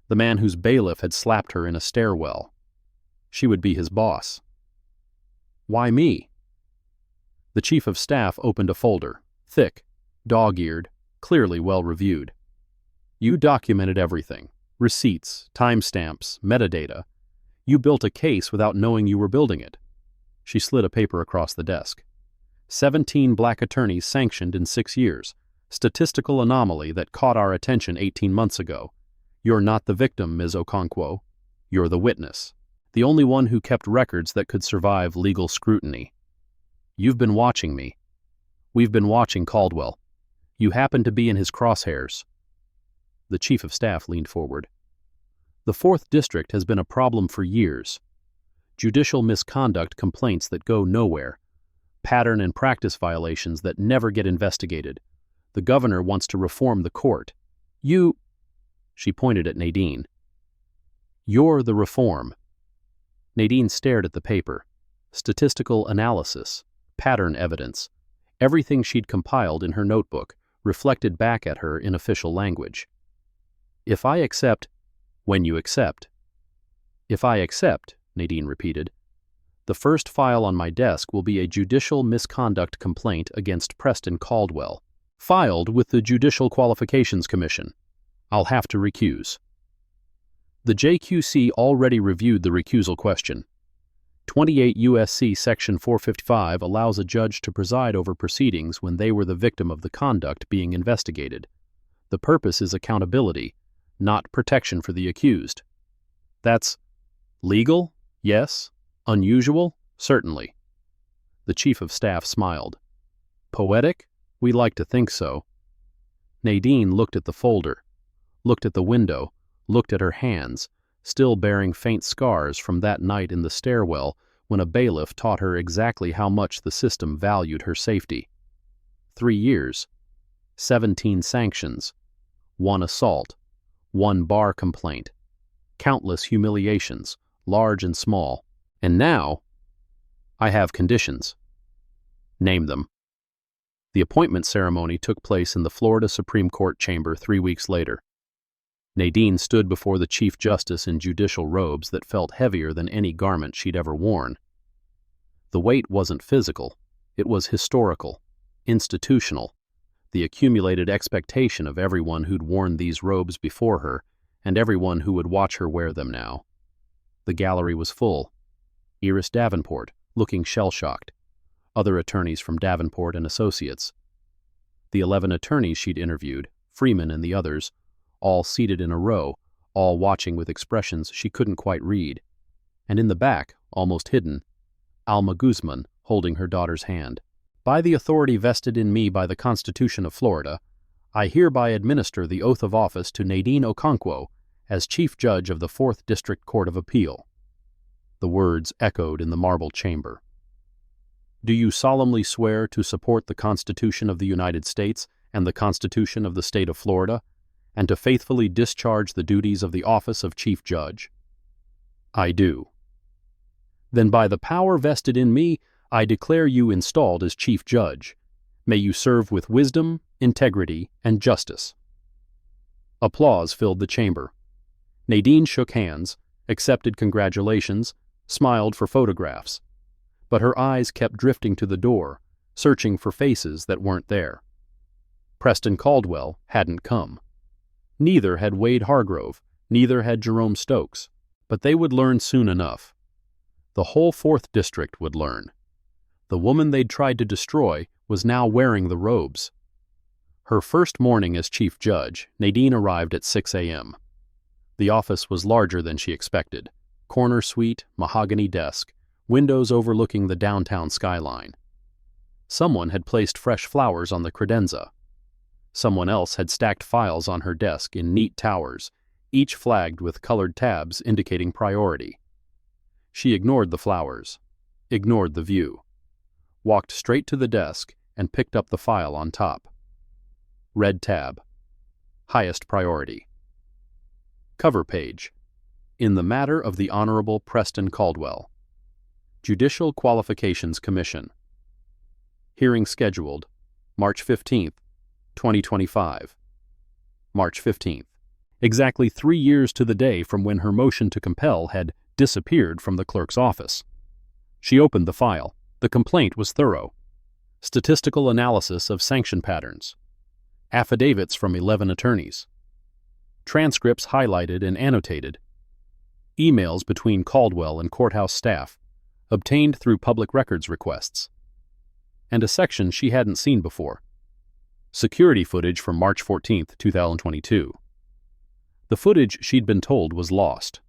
The man whose bailiff had slapped her in a stairwell. She would be his boss. Why me? The chief of staff opened a folder, thick, dog-eared, clearly well-reviewed. You documented everything. Receipts, timestamps, metadata. You built a case without knowing you were building it. She slid a paper across the desk. 17 black attorneys sanctioned in 6 years. Statistical anomaly that caught our attention 18 months ago. You're not the victim, Ms. Okonkwo. You're the witness. The only one who kept records that could survive legal scrutiny. You've been watching me. We've been watching Caldwell. You happen to be in his crosshairs. The chief of staff leaned forward. The 4th District has been a problem for years. Judicial misconduct complaints that go nowhere. Pattern and practice violations that never get investigated. The governor wants to reform the court. You... She pointed at Nadine. You're the reform. Nadine stared at the paper. Statistical analysis, pattern evidence, everything she'd compiled in her notebook reflected back at her in official language. If I accept, when you accept. If I accept, Nadine repeated, the first file on my desk will be a judicial misconduct complaint against Preston Caldwell, filed with the Judicial Qualifications Commission. I'll have to recuse. The JQC already reviewed the recusal question. 28 U.S.C. Section 455 allows a judge to preside over proceedings when they were the victim of the conduct being investigated. The purpose is accountability, not protection for the accused. That's legal? Yes. Unusual? Certainly. The chief of staff smiled. Poetic? We like to think so. Nadine looked at the folder, looked at the window, looked at her hands, still bearing faint scars from that night in the stairwell when a bailiff taught her exactly how much the system valued her safety. 3 years, 17 sanctions, 1 assault, 1 bar complaint, countless humiliations, large and small. And now, I have conditions. Name them. The appointment ceremony took place in the Florida Supreme Court chamber 3 weeks later. Nadine stood before the Chief Justice in judicial robes that felt heavier than any garment she'd ever worn. The weight wasn't physical, it was historical, institutional, the accumulated expectation of everyone who'd worn these robes before her and everyone who would watch her wear them now. The gallery was full. Iris Davenport, looking shell-shocked. Other attorneys from Davenport and Associates. The 11 attorneys she'd interviewed, Freeman and the others, all seated in a row, all watching with expressions she couldn't quite read. And in the back, almost hidden, Alma Guzman holding her daughter's hand. By the authority vested in me by the Constitution of Florida, I hereby administer the oath of office to Nadine Okonkwo as Chief Judge of the 4th District Court of Appeal. The words echoed in the marble chamber. Do you solemnly swear to support the Constitution of the United States and the Constitution of the State of Florida, and to faithfully discharge the duties of the office of Chief Judge? I do. Then by the power vested in me, I declare you installed as Chief Judge. May you serve with wisdom, integrity, and justice. Applause filled the chamber. Nadine shook hands, accepted congratulations, smiled for photographs. But her eyes kept drifting to the door, searching for faces that weren't there. Preston Caldwell hadn't come. Neither had Wade Hargrove, neither had Jerome Stokes, but they would learn soon enough. The whole 4th District would learn. The woman they'd tried to destroy was now wearing the robes. Her first morning as Chief Judge, Nadine arrived at 6 a.m. The office was larger than she expected. Corner suite, mahogany desk, windows overlooking the downtown skyline. Someone had placed fresh flowers on the credenza. Someone else had stacked files on her desk in neat towers, each flagged with colored tabs indicating priority. She ignored the flowers, ignored the view, walked straight to the desk and picked up the file on top. Red tab. Highest priority. Cover page. In the matter of the Honorable Preston Caldwell. Judicial Qualifications Commission. Hearing scheduled, March 15th, 2025. March 15th. Exactly 3 years to the day from when her motion to compel had disappeared from the clerk's office. She opened the file. The complaint was thorough. Statistical analysis of sanction patterns. Affidavits from 11 attorneys. Transcripts highlighted and annotated. Emails between Caldwell and courthouse staff, obtained through public records requests. And a section she hadn't seen before. Security footage from March 14, 2022. The footage she'd been told was lost.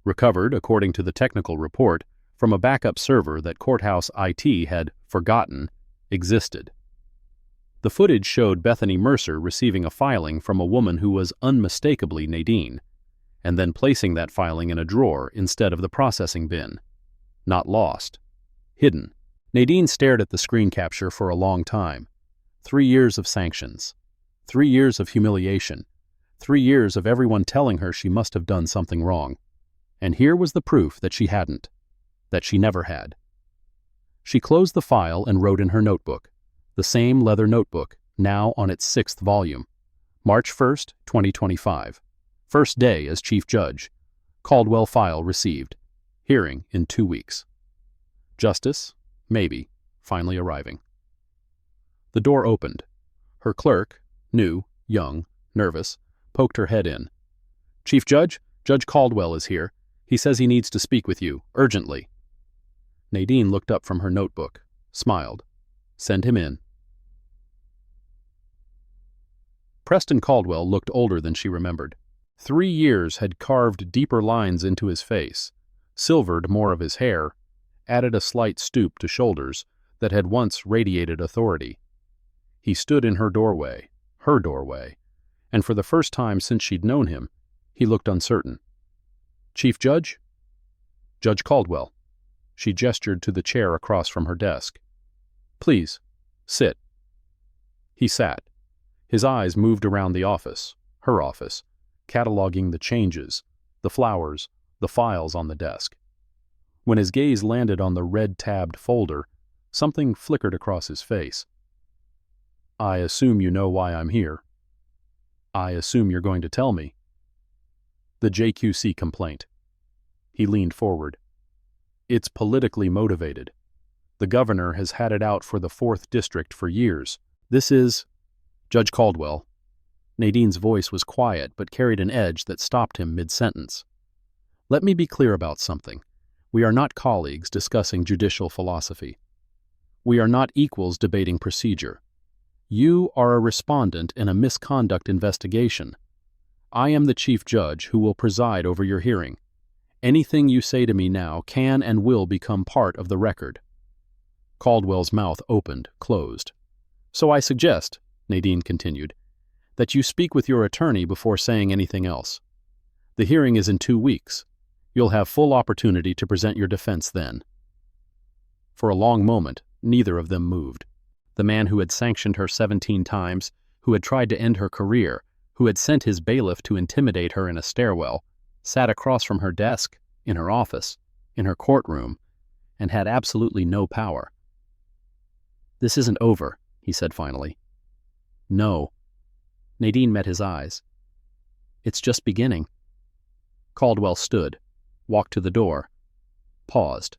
Recovered, according to the technical report, from a backup server that courthouse IT had forgotten existed. The footage showed Bethany Mercer receiving a filing from a woman who was unmistakably Nadine, and then placing that filing in a drawer instead of the processing bin. Not lost. Hidden. Nadine stared at the screen capture for a long time. 3 years of sanctions. 3 years of humiliation. 3 years of everyone telling her she must have done something wrong. And here was the proof that she hadn't. That she never had. She closed the file and wrote in her notebook. The same leather notebook, now on its 6th volume. March 1st, 2025. First day as Chief Judge. Caldwell file received. Hearing in 2 weeks. Justice, maybe, finally arriving. The door opened. Her clerk, new, young, nervous, poked her head in. Chief Judge, Judge Caldwell is here. He says he needs to speak with you, urgently. Nadine looked up from her notebook, smiled. Send him in. Preston Caldwell looked older than she remembered. 3 years had carved deeper lines into his face, silvered more of his hair, added a slight stoop to shoulders that had once radiated authority. He stood in her doorway, and for the first time since she'd known him, he looked uncertain. Chief Judge? Judge Caldwell. She gestured to the chair across from her desk. Please, sit. He sat. His eyes moved around the office, her office, cataloging the changes, the flowers, the files on the desk. When his gaze landed on the red-tabbed folder, something flickered across his face. I assume you know why I'm here. I assume you're going to tell me. The JQC complaint. He leaned forward. It's politically motivated. The governor has had it out for the 4th District for years. This is... Judge Caldwell. Nadine's voice was quiet but carried an edge that stopped him mid-sentence. Let me be clear about something. We are not colleagues discussing judicial philosophy. We are not equals debating procedure. You are a respondent in a misconduct investigation. I am the Chief Judge who will preside over your hearing. Anything you say to me now can and will become part of the record. Caldwell's mouth opened, closed. So I suggest, Nadine continued, that you speak with your attorney before saying anything else. The hearing is in 2 weeks. You'll have full opportunity to present your defense then. For a long moment, neither of them moved. The man who had sanctioned her 17 times, who had tried to end her career, who had sent his bailiff to intimidate her in a stairwell, sat across from her desk, in her office, in her courtroom, and had absolutely no power. This isn't over, he said finally. No. Nadine met his eyes. It's just beginning. Caldwell stood, walked to the door, paused.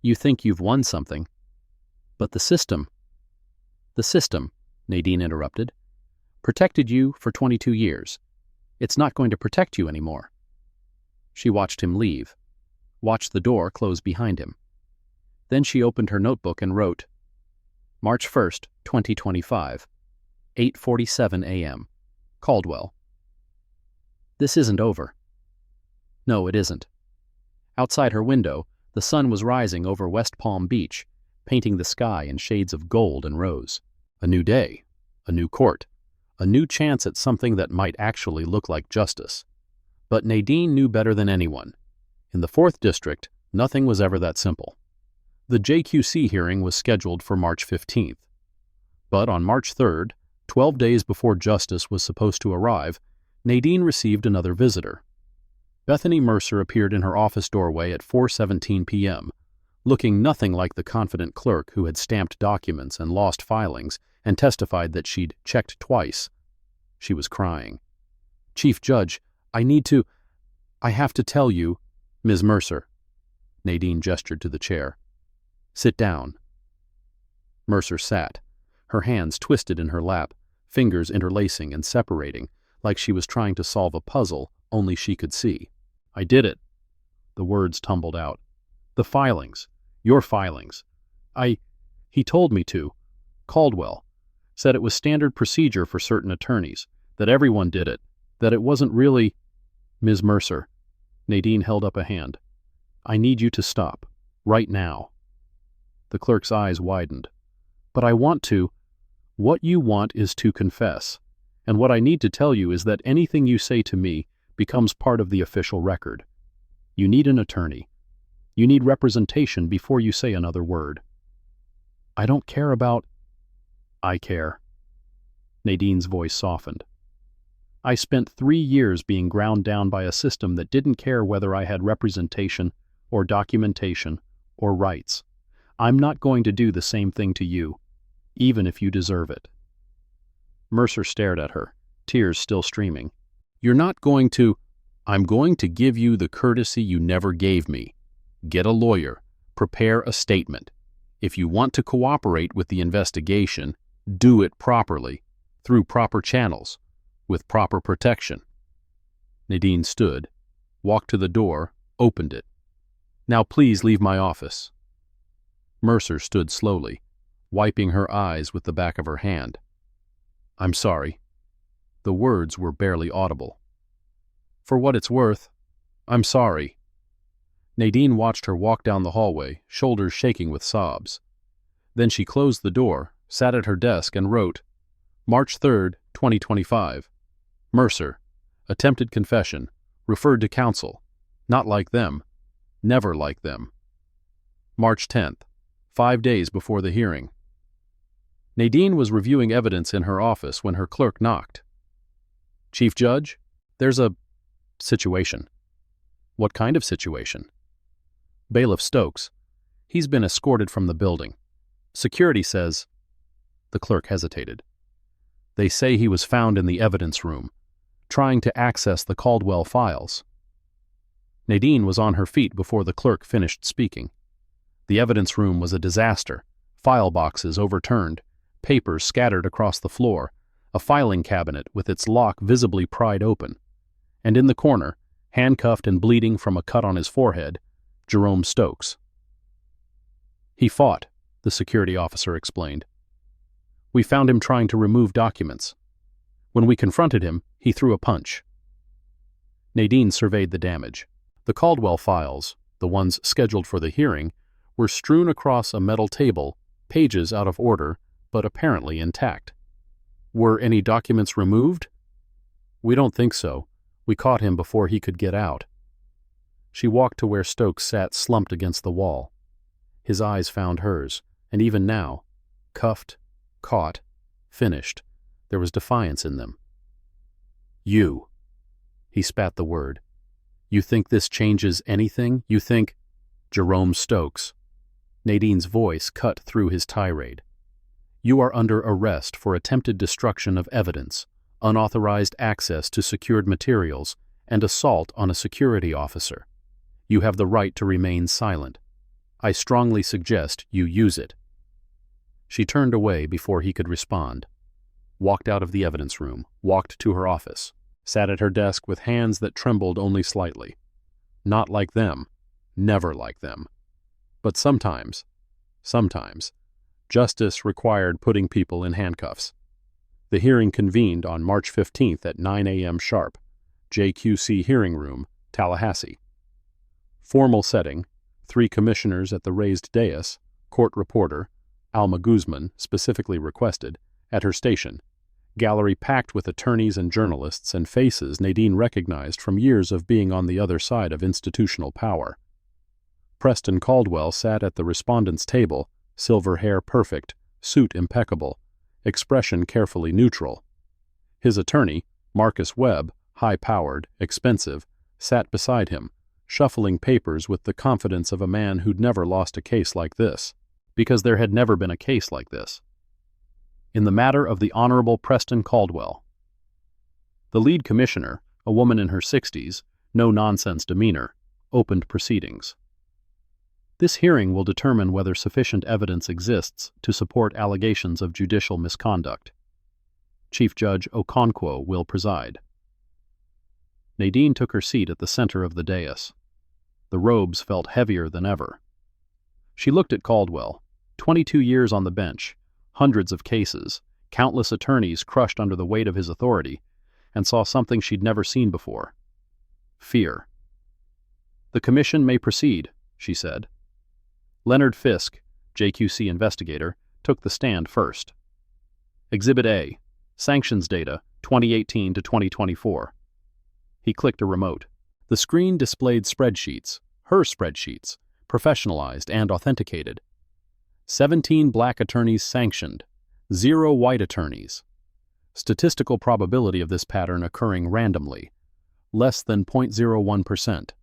You think you've won something, but the system, Nadine interrupted, protected you for 22 years. It's not going to protect you anymore. She watched him leave, watched the door close behind him. Then she opened her notebook and wrote, March 1st, 2025, 8:47 a.m. Caldwell. This isn't over. No, it isn't. Outside her window, the sun was rising over West Palm Beach, painting the sky in shades of gold and rose. A new day, a new court, a new chance at something that might actually look like justice. But Nadine knew better than anyone. In the 4th District, nothing was ever that simple. The JQC hearing was scheduled for March 15th. But on March 3rd, 12 days before justice was supposed to arrive, Nadine received another visitor. Bethany Mercer appeared in her office doorway at 4:17 p.m., looking nothing like the confident clerk who had stamped documents and lost filings and testified that she'd checked twice. She was crying. "Chief Judge, I have to tell you, Ms. Mercer." Nadine gestured to the chair. "Sit down." Mercer sat, her hands twisted in her lap, fingers interlacing and separating, like she was trying to solve a puzzle only she could see. "I did it." The words tumbled out. "The filings. Your filings. He told me to. Caldwell. Said it was standard procedure for certain attorneys, that everyone did it, that it wasn't really—" "Ms. Mercer." Nadine held up a hand. "I need you to stop. Right now." The clerk's eyes widened. "But I want to—" "What you want is to confess. And what I need to tell you is that anything you say to me becomes part of the official record. You need an attorney. You need representation before you say another word." "I don't care about—" "I care." Nadine's voice softened. "I spent 3 years being ground down by a system that didn't care whether I had representation or documentation or rights. I'm not going to do the same thing to you, even if you deserve it." Mercer stared at her, tears still streaming. "You're not going to—" "I'm going to give you the courtesy you never gave me. Get a lawyer. Prepare a statement. If you want to cooperate with the investigation, do it properly, through proper channels, with proper protection." Nadine stood, walked to the door, opened it. "Now please leave my office." Mercer stood slowly, wiping her eyes with the back of her hand. "I'm sorry." The words were barely audible. "For what it's worth, I'm sorry." Nadine watched her walk down the hallway, shoulders shaking with sobs. Then she closed the door, sat at her desk and wrote, "March 3rd, 2025. Mercer. Attempted confession. Referred to counsel. Not like them. Never like them. March 10th. 5 days before the hearing." Nadine was reviewing evidence in her office when her clerk knocked. "Chief Judge, there's a situation." "What kind of situation?" "Bailiff Stokes. He's been escorted from the building. Security says—" The clerk hesitated. "They say he was found in the evidence room, trying to access the Caldwell files." Nadine was on her feet before the clerk finished speaking. The evidence room was a disaster. File boxes overturned, papers scattered across the floor, a filing cabinet with its lock visibly pried open. And in the corner, handcuffed and bleeding from a cut on his forehead, Jerome Stokes. "He fought," the security officer explained. "We found him trying to remove documents. When we confronted him, he threw a punch." Nadine surveyed the damage. The Caldwell files, the ones scheduled for the hearing, were strewn across a metal table, pages out of order, but apparently intact. "Were any documents removed?" "We don't think so. We caught him before he could get out." She walked to where Stokes sat slumped against the wall. His eyes found hers, and even now, cuffed, caught, finished, there was defiance in them. "You." He spat the word. "You think this changes anything? You think—" "Jerome Stokes." Nadine's voice cut through his tirade. "You are under arrest for attempted destruction of evidence, unauthorized access to secured materials, and assault on a security officer. You have the right to remain silent. I strongly suggest you use it." She turned away before he could respond, walked out of the evidence room, walked to her office, sat at her desk with hands that trembled only slightly. Not like them, never like them. But sometimes, justice required putting people in handcuffs. The hearing convened on March 15th at 9 a.m. sharp, JQC Hearing Room, Tallahassee. Formal setting, 3 commissioners at the raised dais, court reporter, Alma Guzman, specifically requested, at her station, Gallery packed with attorneys and journalists and faces Nadine recognized from years of being on the other side of institutional power. Preston Caldwell sat at the respondent's table, silver hair perfect, suit impeccable, expression carefully neutral. His attorney, Marcus Webb, high-powered, expensive, sat beside him, shuffling papers with the confidence of a man who'd never lost a case like this, because there had never been a case like this. In the matter of the Honorable Preston Caldwell. The lead commissioner, a woman in her 60s, no-nonsense demeanor, opened proceedings. This hearing will determine whether sufficient evidence exists to support allegations of judicial misconduct. Chief Judge Okonkwo will preside. Nadine took her seat at the center of the dais. The robes felt heavier than ever. She looked at Caldwell, 22 years on the bench, hundreds of cases, countless attorneys crushed under the weight of his authority, and saw something she'd never seen before. Fear. "The commission may proceed," she said. Leonard Fisk, JQC investigator, took the stand first. Exhibit A, Sanctions data, 2018 to 2024. He clicked a remote. The screen displayed spreadsheets, her spreadsheets, professionalized and authenticated. 17 black attorneys sanctioned, 0 white attorneys. Statistical probability of this pattern occurring randomly, less than 0.01%.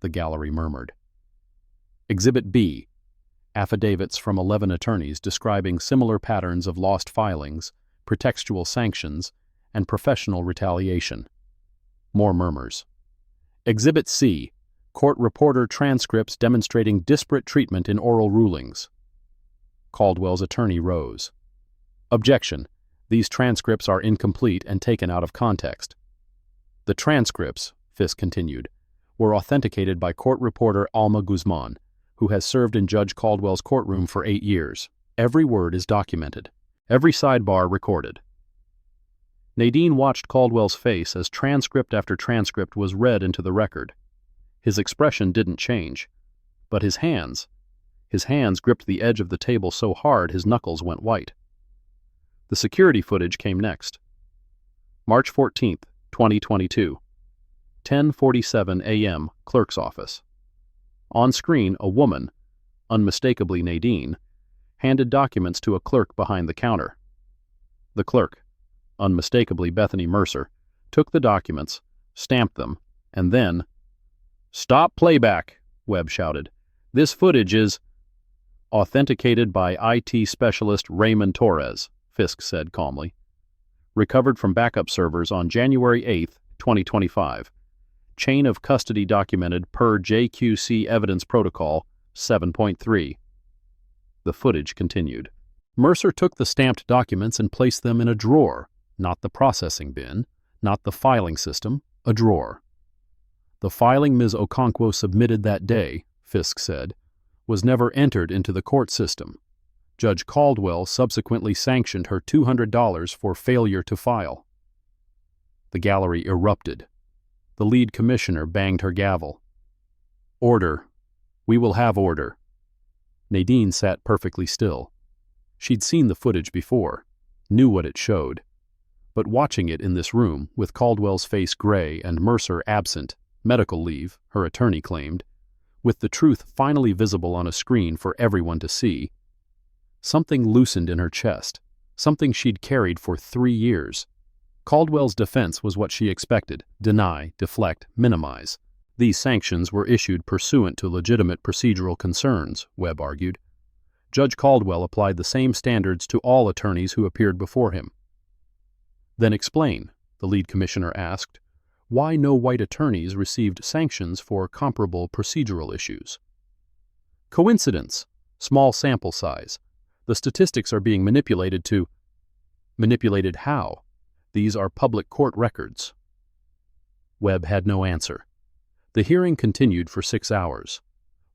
The gallery murmured. Exhibit B, affidavits from 11 attorneys describing similar patterns of lost filings, pretextual sanctions, and professional retaliation. More murmurs. Exhibit C, court reporter transcripts demonstrating disparate treatment in oral rulings. Caldwell's attorney rose. Objection. These transcripts are incomplete and taken out of context. The transcripts, Fisk continued, were authenticated by court reporter Alma Guzman, who has served in Judge Caldwell's courtroom for 8 years. Every word is documented. Every sidebar recorded. Nadine watched Caldwell's face as transcript after transcript was read into the record. His expression didn't change, but his hands gripped the edge of the table so hard his knuckles went white. The security footage came next. March 14, 2022. 10:47 a.m., clerk's office. On screen, a woman, unmistakably Nadine, handed documents to a clerk behind the counter. The clerk, unmistakably Bethany Mercer, took the documents, stamped them, and then, "Stop playback," Webb shouted. "This footage is..." "Authenticated by IT specialist Raymond Torres," Fisk said calmly. "Recovered from backup servers on January 8, 2025. Chain of custody documented per JQC Evidence Protocol 7.3. The footage continued. Mercer took the stamped documents and placed them in a drawer, not the processing bin, not the filing system, a drawer. The filing Ms. Okonkwo submitted that day, Fisk said, was never entered into the court system. Judge Caldwell subsequently sanctioned her $200 for failure to file. The gallery erupted. The lead commissioner banged her gavel. "Order. We will have order." Nadine sat perfectly still. She'd seen the footage before, knew what it showed. But watching it in this room, with Caldwell's face gray and Mercer absent, medical leave, her attorney claimed, with the truth finally visible on a screen for everyone to see, something loosened in her chest, something she'd carried for 3 years. Caldwell's defense was what she expected: deny, deflect, minimize. These sanctions were issued pursuant to legitimate procedural concerns, Webb argued. Judge Caldwell applied the same standards to all attorneys who appeared before him. "Then explain," the lead commissioner asked, "why no white attorneys received sanctions for comparable procedural issues." "Coincidence. Small sample size. The statistics are being manipulated to..." "Manipulated how? These are public court records." Webb had no answer. The hearing continued for 6 hours.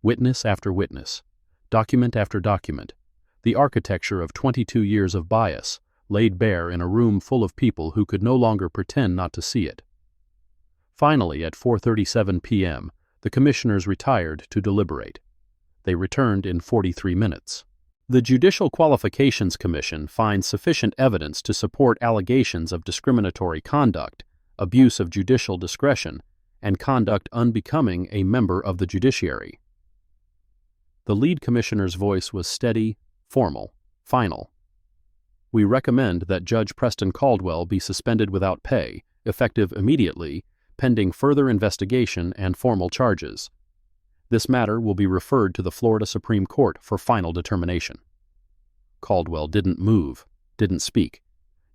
Witness after witness, document after document, the architecture of 22 years of bias, laid bare in a room full of people who could no longer pretend not to see it. Finally, at 4:37 p.m., the commissioners retired to deliberate. They returned in 43 minutes. The Judicial Qualifications Commission finds sufficient evidence to support allegations of discriminatory conduct, abuse of judicial discretion, and conduct unbecoming a member of the judiciary. The lead commissioner's voice was steady, formal, final. We recommend that Judge Preston Caldwell be suspended without pay, effective immediately, pending further investigation and formal charges. This matter will be referred to the Florida Supreme Court for final determination. Caldwell didn't move, didn't speak,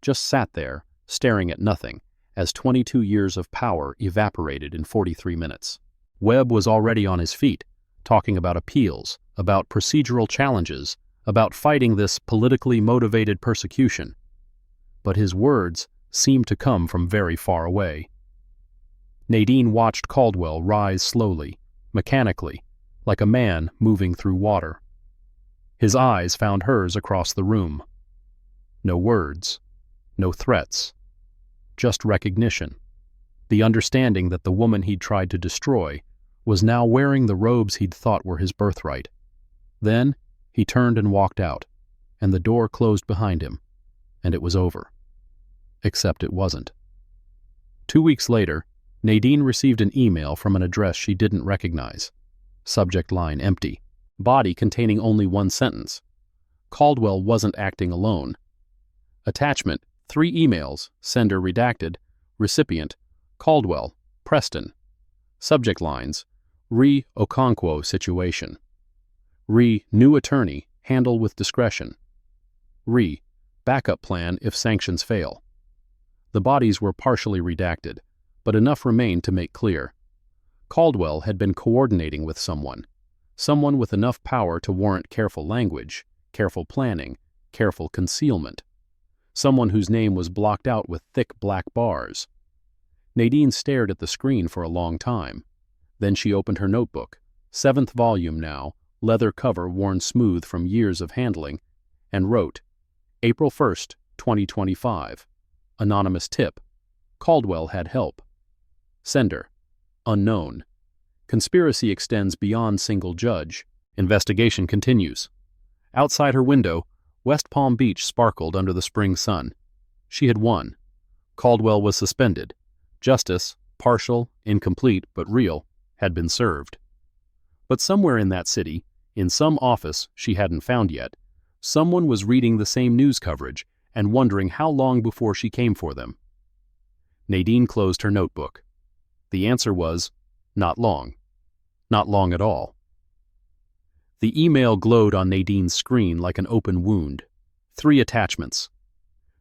just sat there, staring at nothing, as 22 years of power evaporated in 43 minutes. Webb was already on his feet, talking about appeals, about procedural challenges, about fighting this politically motivated persecution. But his words seemed to come from very far away. Nadine watched Caldwell rise slowly, mechanically, like a man moving through water. His eyes found hers across the room. No words, no threats, just recognition, the understanding that the woman he'd tried to destroy was now wearing the robes he'd thought were his birthright. Then he turned and walked out, and the door closed behind him, and it was over. Except it wasn't. 2 weeks later, Nadine received an email from an address she didn't recognize. Subject line empty. Body containing only one sentence. Caldwell wasn't acting alone. Attachment: 3 emails, sender redacted, recipient: Caldwell, Preston. Subject lines: Re Okonkwo situation. Re new attorney, handle with discretion. Re backup plan if sanctions fail. The bodies were partially redacted, but enough remained to make clear. Caldwell had been coordinating with someone with enough power to warrant careful language, careful planning, careful concealment. Someone whose name was blocked out with thick black bars. Nadine stared at the screen for a long time. Then she opened her notebook, 7th volume now, leather cover worn smooth from years of handling, and wrote, April 1st, 2025. Anonymous tip. Caldwell had help. Sender: unknown. Conspiracy extends beyond single judge. Investigation continues. Outside her window, West Palm Beach sparkled under the spring sun. She had won. Caldwell was suspended. Justice, partial, incomplete, but real, had been served. But somewhere in that city, in some office she hadn't found yet, someone was reading the same news coverage and wondering how long before she came for them. Nadine closed her notebook. The answer was, not long. Not long at all. The email glowed on Nadine's screen like an open wound. 3 attachments.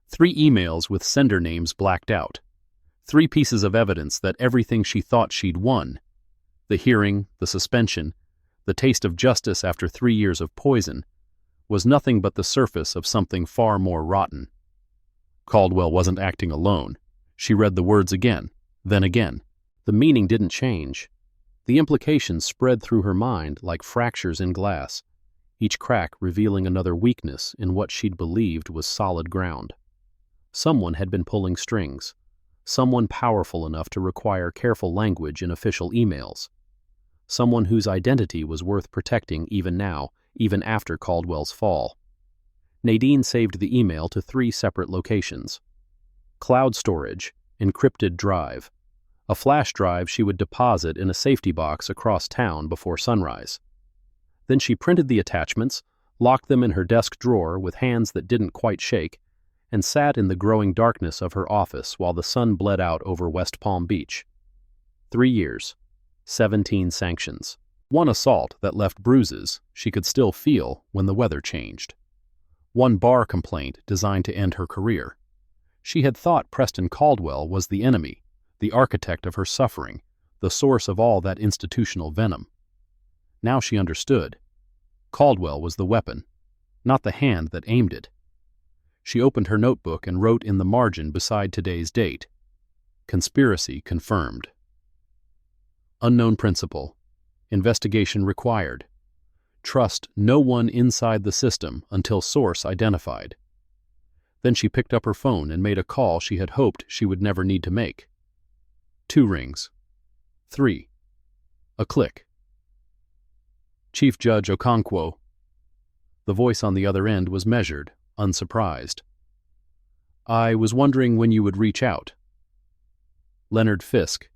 3 emails with sender names blacked out. 3 pieces of evidence that everything she thought she'd won, the hearing, the suspension, the taste of justice after 3 years of poison, was nothing but the surface of something far more rotten. Caldwell wasn't acting alone. She read the words again, then again. The meaning didn't change. The implications spread through her mind like fractures in glass, each crack revealing another weakness in what she'd believed was solid ground. Someone had been pulling strings. Someone powerful enough to require careful language in official emails. Someone whose identity was worth protecting even now, even after Caldwell's fall. Nadine saved the email to 3 separate locations. Cloud storage, encrypted drive. A flash drive she would deposit in a safety box across town before sunrise. Then she printed the attachments, locked them in her desk drawer with hands that didn't quite shake, and sat in the growing darkness of her office while the sun bled out over West Palm Beach. 3 years, 17 sanctions. 1 assault that left bruises she could still feel when the weather changed. 1 bar complaint designed to end her career. She had thought Preston Caldwell was the enemy, the architect of her suffering, the source of all that institutional venom. Now she understood. Caldwell was the weapon, not the hand that aimed it. She opened her notebook and wrote in the margin beside today's date, Conspiracy confirmed. Unknown principal. Investigation required. Trust no one inside the system until source identified. Then she picked up her phone and made a call she had hoped she would never need to make. 2 rings. 3. A click. Chief Judge Okonkwo. The voice on the other end was measured, unsurprised. "I was wondering when you would reach out." Leonard Fisk,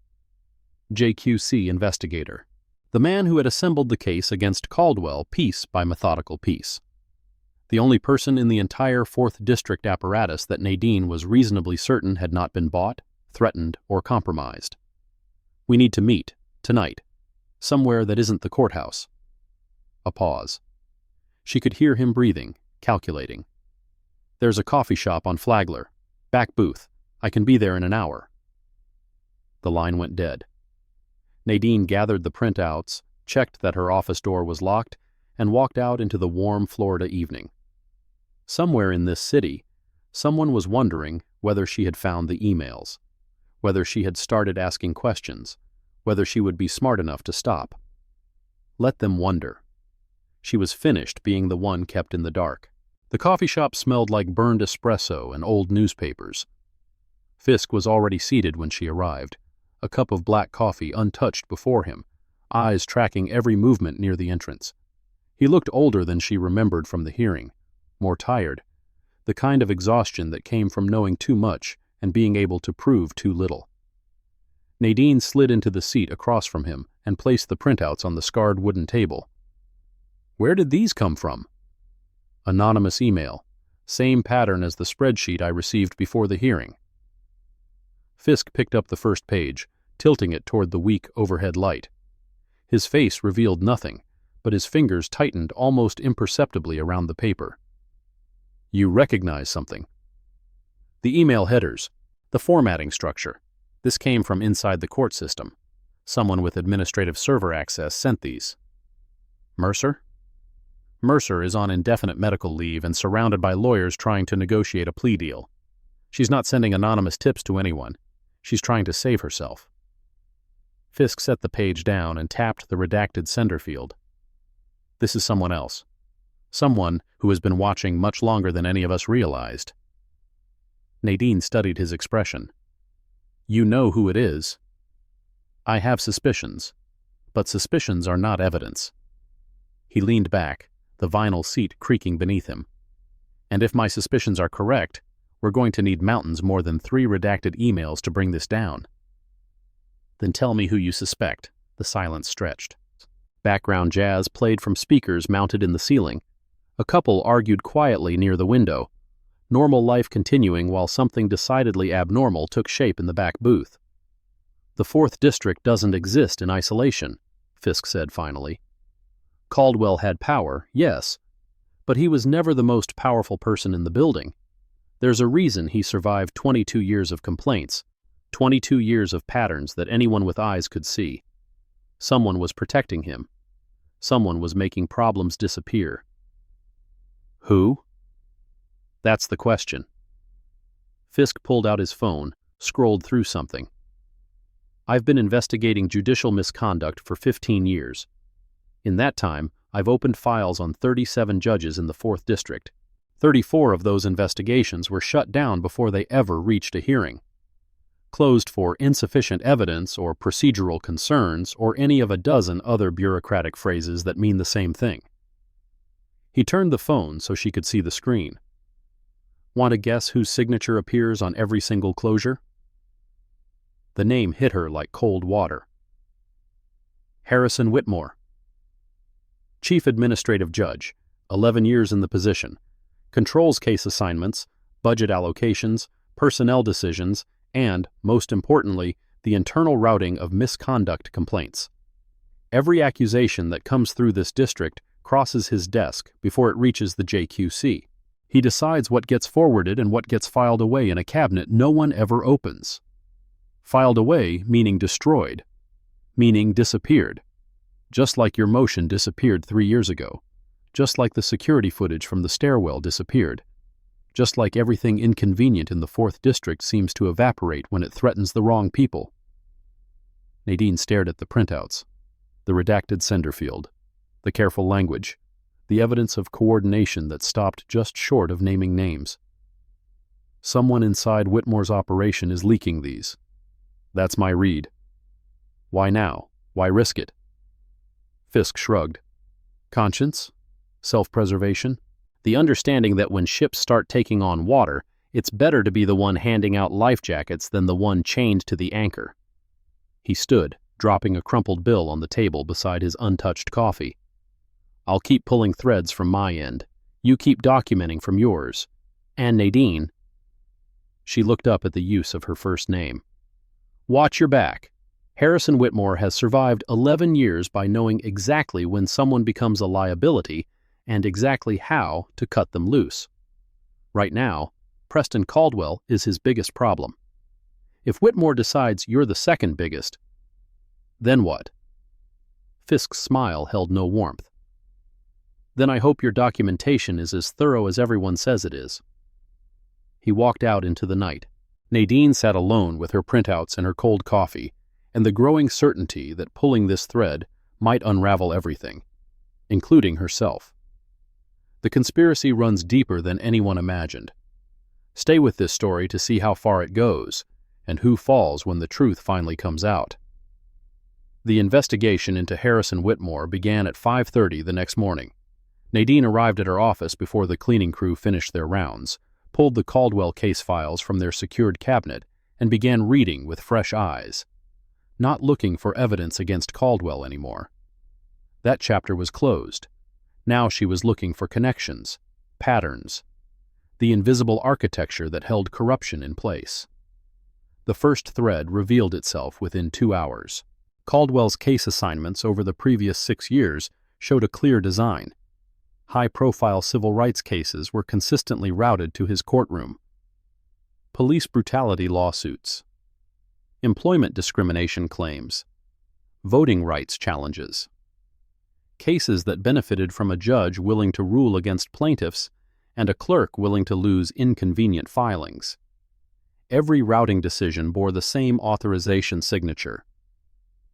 JQC investigator. The man who had assembled the case against Caldwell piece by methodical piece. The only person in the entire 4th District apparatus that Nadine was reasonably certain had not been bought, threatened, or compromised. "We need to meet, tonight, somewhere that isn't the courthouse." A pause. She could hear him breathing, calculating. "There's a coffee shop on Flagler. Back booth. I can be there in an hour." The line went dead. Nadine gathered the printouts, checked that her office door was locked, and walked out into the warm Florida evening. Somewhere in this city, someone was wondering whether she had found the emails, whether she had started asking questions, whether she would be smart enough to stop. Let them wonder. She was finished being the one kept in the dark. The coffee shop smelled like burned espresso and old newspapers. Fisk was already seated when she arrived, a cup of black coffee untouched before him, eyes tracking every movement near the entrance. He looked older than she remembered from the hearing, more tired, the kind of exhaustion that came from knowing too much and being able to prove too little. Nadine slid into the seat across from him and placed the printouts on the scarred wooden table. "Where did these come from?" "Anonymous email. Same pattern as the spreadsheet I received before the hearing." Fisk picked up the first page, tilting it toward the weak overhead light. His face revealed nothing, but his fingers tightened almost imperceptibly around the paper. "You recognize something." "The email headers. The formatting structure. This came from inside the court system. Someone with administrative server access sent these." "Mercer?" "Mercer is on indefinite medical leave and surrounded by lawyers trying to negotiate a plea deal. She's not sending anonymous tips to anyone. She's trying to save herself." Fisk set the page down and tapped the redacted sender field. "This is someone else. Someone who has been watching much longer than any of us realized." Nadine studied his expression. "You know who it is." "I have suspicions, but suspicions are not evidence." He leaned back, the vinyl seat creaking beneath him. "And if my suspicions are correct, we're going to need mountains more than 3 redacted emails to bring this down." "Then tell me who you suspect." The silence stretched. Background jazz played from speakers mounted in the ceiling. A couple argued quietly near the window, normal life continuing while something decidedly abnormal took shape in the back booth. "The 4th District doesn't exist in isolation," Fisk said finally. "Caldwell had power, yes, but he was never the most powerful person in the building. There's a reason he survived 22 years of complaints, 22 years of patterns that anyone with eyes could see. Someone was protecting him. Someone was making problems disappear." "Who?" "That's the question." Fisk pulled out his phone, scrolled through something. "I've been investigating judicial misconduct for 15 years. In that time, I've opened files on 37 judges in the 4th District. 34 of those investigations were shut down before they ever reached a hearing. Closed for insufficient evidence or procedural concerns or any of a dozen other bureaucratic phrases that mean the same thing." He turned the phone so she could see the screen. "Want to guess whose signature appears on every single closure?" The name hit her like cold water. "Harrison Whitmore. Chief Administrative Judge, 11 years in the position. Controls case assignments, budget allocations, personnel decisions, and, most importantly, the internal routing of misconduct complaints. Every accusation that comes through this district crosses his desk before it reaches the JQC. He decides what gets forwarded and what gets filed away in a cabinet no one ever opens. Filed away meaning destroyed, meaning disappeared. Just like your motion disappeared 3 years ago. Just like the security footage from the stairwell disappeared. Just like everything inconvenient in the 4th District seems to evaporate when it threatens the wrong people." Nadine stared at the printouts, the redacted sender field, the careful language, the evidence of coordination that stopped just short of naming names. "Someone inside Whitmore's operation is leaking these. That's my read." "Why now? Why risk it?" Fisk shrugged. "Conscience? Self-preservation? The understanding that when ships start taking on water, it's better to be the one handing out life jackets than the one chained to the anchor. He stood, dropping a crumpled bill on the table beside his untouched coffee. I'll keep pulling threads from my end. You keep documenting from yours. And Nadine. She looked up at the use of her first name. Watch your back. Harrison Whitmore has survived 11 years by knowing exactly when someone becomes a liability and exactly how to cut them loose. Right now, Preston Caldwell is his biggest problem. If Whitmore decides you're the second biggest, then what? Fisk's smile held no warmth. Then I hope your documentation is as thorough as everyone says it is. He walked out into the night. Nadine sat alone with her printouts and her cold coffee, and the growing certainty that pulling this thread might unravel everything, including herself. The conspiracy runs deeper than anyone imagined. Stay with this story to see how far it goes, and who falls when the truth finally comes out. The investigation into Harrison Whitmore began at 5:30 the next morning. Nadine arrived at her office before the cleaning crew finished their rounds, pulled the Caldwell case files from their secured cabinet, and began reading with fresh eyes. Not looking for evidence against Caldwell anymore. That chapter was closed. Now she was looking for connections, patterns, the invisible architecture that held corruption in place. The first thread revealed itself within 2 hours. Caldwell's case assignments over the previous 6 years showed a clear design. High-profile civil rights cases were consistently routed to his courtroom. Police brutality lawsuits, employment discrimination claims, voting rights challenges, cases that benefited from a judge willing to rule against plaintiffs and a clerk willing to lose inconvenient filings. Every routing decision bore the same authorization signature.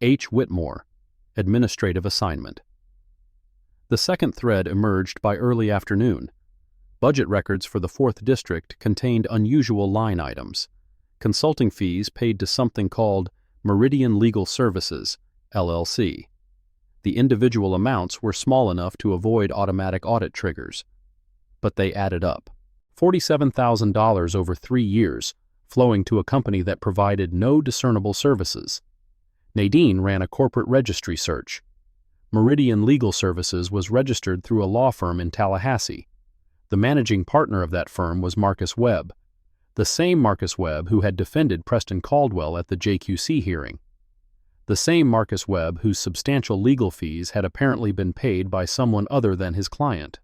H. Whitmore, Administrative Assignment. The second thread emerged by early afternoon. Budget records for the 4th District contained unusual line items. Consulting fees paid to something called Meridian Legal Services, LLC. The individual amounts were small enough to avoid automatic audit triggers. But they added up. $47,000 over 3 years, flowing to a company that provided no discernible services. Nadine ran a corporate registry search. Meridian Legal Services was registered through a law firm in Tallahassee. The managing partner of that firm was Marcus Webb, the same Marcus Webb who had defended Preston Caldwell at the JQC hearing. The same Marcus Webb whose substantial legal fees had apparently been paid by someone other than his client.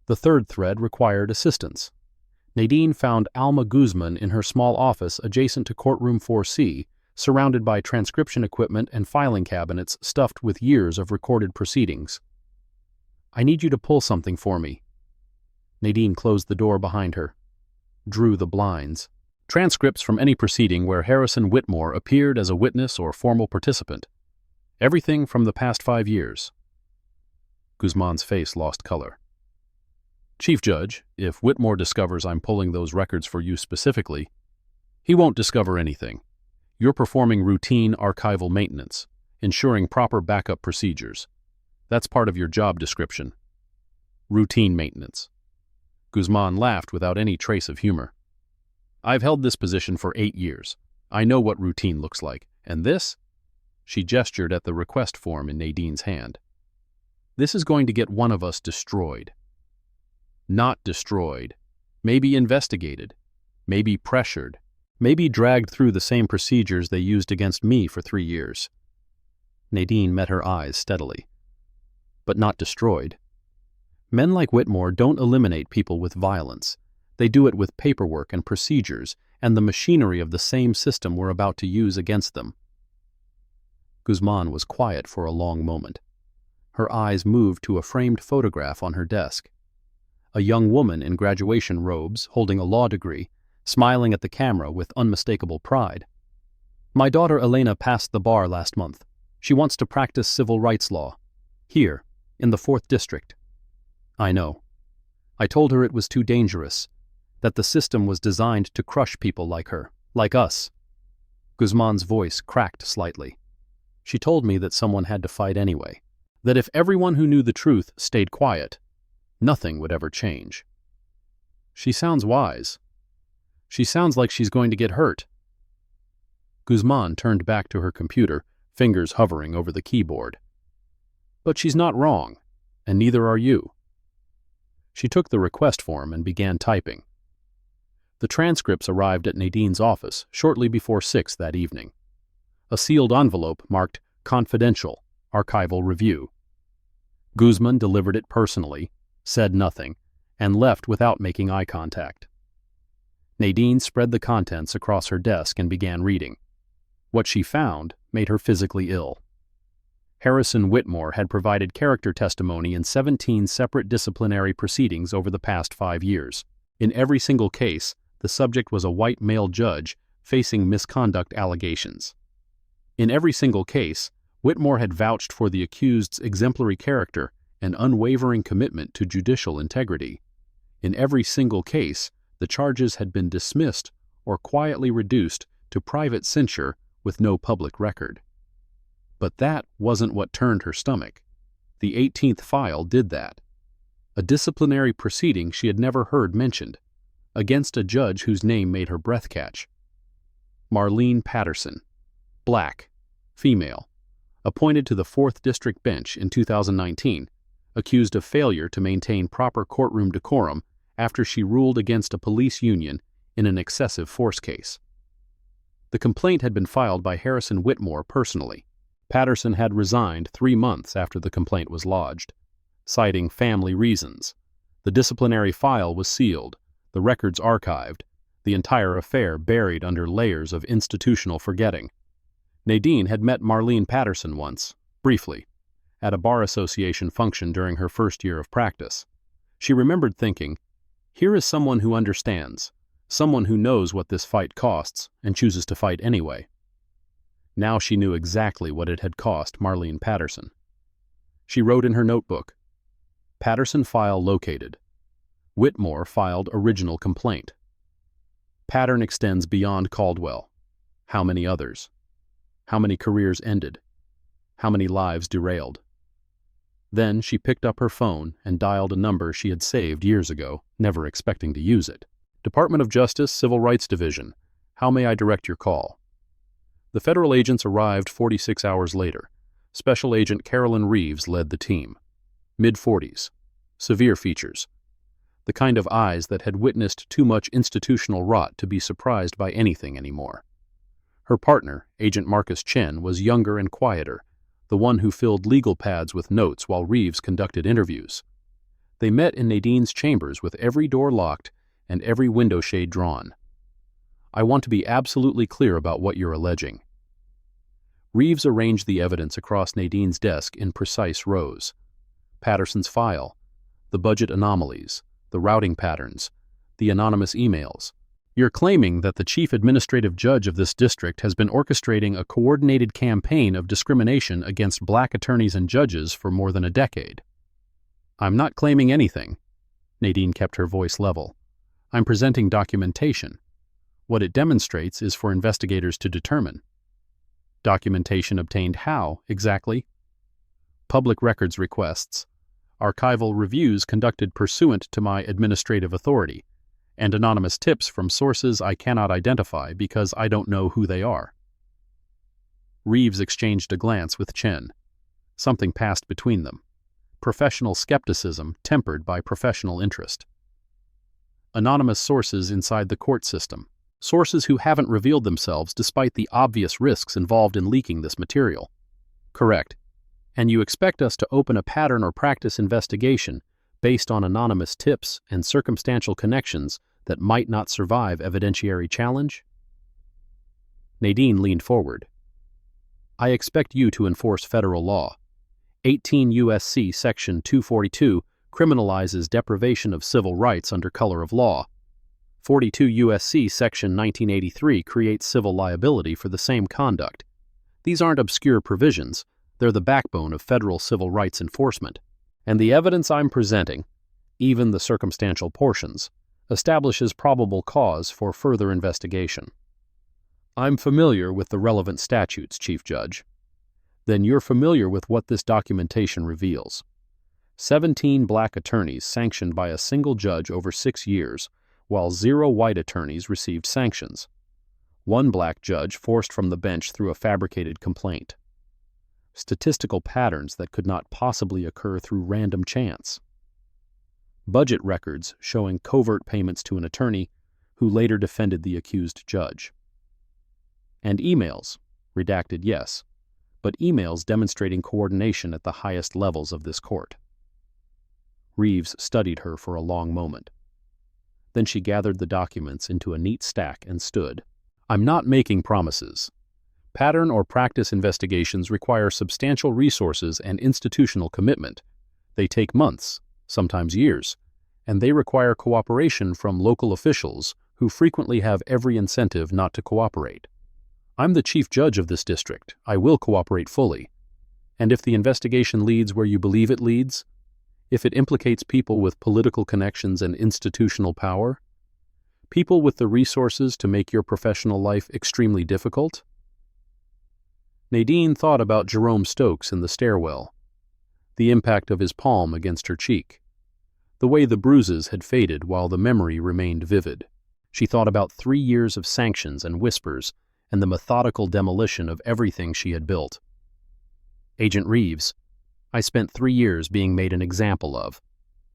The third thread required assistance. Nadine found Alma Guzman in her small office adjacent to courtroom 4C, surrounded by transcription equipment and filing cabinets stuffed with years of recorded proceedings. I need you to pull something for me. Nadine closed the door behind her, drew the blinds. Transcripts from any proceeding where Harrison Whitmore appeared as a witness or formal participant. Everything from the past 5 years. Guzman's face lost color. Chief Judge, if Whitmore discovers I'm pulling those records for you specifically, he won't discover anything. You're performing routine archival maintenance, ensuring proper backup procedures. That's part of your job description. Routine maintenance. Guzman laughed without any trace of humor. I've held this position for 8 years. I know what routine looks like. And this? She gestured at the request form in Nadine's hand. This is going to get one of us destroyed. Not destroyed. Maybe investigated. Maybe pressured. Maybe dragged through the same procedures they used against me for 3 years. Nadine met her eyes steadily. But not destroyed. Men like Whitmore don't eliminate people with violence. They do it with paperwork and procedures and the machinery of the same system we're about to use against them. Guzman was quiet for a long moment. Her eyes moved to a framed photograph on her desk. A young woman in graduation robes, holding a law degree, smiling at the camera with unmistakable pride. My daughter Elena passed the bar last month. She wants to practice civil rights law. Here, in the 4th District. I know. I told her it was too dangerous, that the system was designed to crush people like her, like us. Guzman's voice cracked slightly. She told me that someone had to fight anyway. That if everyone who knew the truth stayed quiet, nothing would ever change. She sounds wise. She sounds like she's going to get hurt. Guzman turned back to her computer, fingers hovering over the keyboard. But she's not wrong, and neither are you. She took the request form and began typing. The transcripts arrived at Nadine's office shortly before 6 that evening. A sealed envelope marked Confidential, Archival Review. Guzman delivered it personally, said nothing, and left without making eye contact. Nadine spread the contents across her desk and began reading. What she found made her physically ill. Harrison Whitmore had provided character testimony in 17 separate disciplinary proceedings over the past 5 years. In every single case, the subject was a white male judge facing misconduct allegations. In every single case, Whitmore had vouched for the accused's exemplary character and unwavering commitment to judicial integrity. In every single case, the charges had been dismissed or quietly reduced to private censure with no public record. But that wasn't what turned her stomach. The 18th file did that. A disciplinary proceeding she had never heard mentioned, against a judge whose name made her breath catch. Marlene Patterson, black, female, appointed to the 4th District Bench in 2019, accused of failure to maintain proper courtroom decorum after she ruled against a police union in an excessive force case. The complaint had been filed by Harrison Whitmore personally. Patterson had resigned 3 months after the complaint was lodged, citing family reasons. The disciplinary file was sealed, the records archived, the entire affair buried under layers of institutional forgetting. Nadine had met Marlene Patterson once, briefly, at a bar association function during her first year of practice. She remembered thinking, here is someone who understands, someone who knows what this fight costs and chooses to fight anyway. Now she knew exactly what it had cost Marlene Patterson. She wrote in her notebook, Patterson file located. Whitmore filed original complaint. Pattern extends beyond Caldwell. How many others? How many careers ended? How many lives derailed? Then she picked up her phone and dialed a number she had saved years ago, never expecting to use it. Department of Justice, Civil Rights Division. How may I direct your call? The federal agents arrived 46 hours later. Special Agent Carolyn Reeves led the team. Mid-40s. Severe features. The kind of eyes that had witnessed too much institutional rot to be surprised by anything anymore. Her partner, Agent Marcus Chen, was younger and quieter, the one who filled legal pads with notes while Reeves conducted interviews. They met in Nadine's chambers with every door locked and every window shade drawn. I want to be absolutely clear about what you're alleging. Reeves arranged the evidence across Nadine's desk in precise rows. Patterson's file, the budget anomalies, the routing patterns, the anonymous emails. You're claiming that the chief administrative judge of this district has been orchestrating a coordinated campaign of discrimination against black attorneys and judges for more than a decade. I'm not claiming anything. Nadine kept her voice level. I'm presenting documentation. What it demonstrates is for investigators to determine. Documentation obtained how, exactly? Public records requests, archival reviews conducted pursuant to my administrative authority, and anonymous tips from sources I cannot identify because I don't know who they are. Reeves exchanged a glance with Chen. Something passed between them. Professional skepticism tempered by professional interest. Anonymous sources inside the court system. Sources who haven't revealed themselves despite the obvious risks involved in leaking this material. Correct. And you expect us to open a pattern or practice investigation based on anonymous tips and circumstantial connections that might not survive evidentiary challenge? Nadine leaned forward. I expect you to enforce federal law. 18 U.S.C. Section 242 criminalizes deprivation of civil rights under color of law. 42 U.S.C. Section 1983 creates civil liability for the same conduct. These aren't obscure provisions, they're the backbone of federal civil rights enforcement. And the evidence I'm presenting, even the circumstantial portions, establishes probable cause for further investigation. I'm familiar with the relevant statutes, Chief Judge. Then you're familiar with what this documentation reveals. 17 black attorneys sanctioned by a single judge over 6 years, while 0 white attorneys received sanctions. 1 black judge forced from the bench through a fabricated complaint. Statistical patterns that could not possibly occur through random chance. Budget records showing covert payments to an attorney who later defended the accused judge. And emails, redacted yes, but emails demonstrating coordination at the highest levels of this court. Reeves studied her for a long moment. Then she gathered the documents into a neat stack and stood. I'm not making promises. Pattern or practice investigations require substantial resources and institutional commitment. They take months, sometimes years, and they require cooperation from local officials who frequently have every incentive not to cooperate. I'm the chief judge of this district. I will cooperate fully. And if the investigation leads where you believe it leads, if it implicates people with political connections and institutional power, people with the resources to make your professional life extremely difficult? Nadine thought about Jerome Stokes in the stairwell, the impact of his palm against her cheek, the way the bruises had faded while the memory remained vivid. She thought about 3 years of sanctions and whispers and the methodical demolition of everything she had built. Agent Reeves, I spent 3 years being made an example of,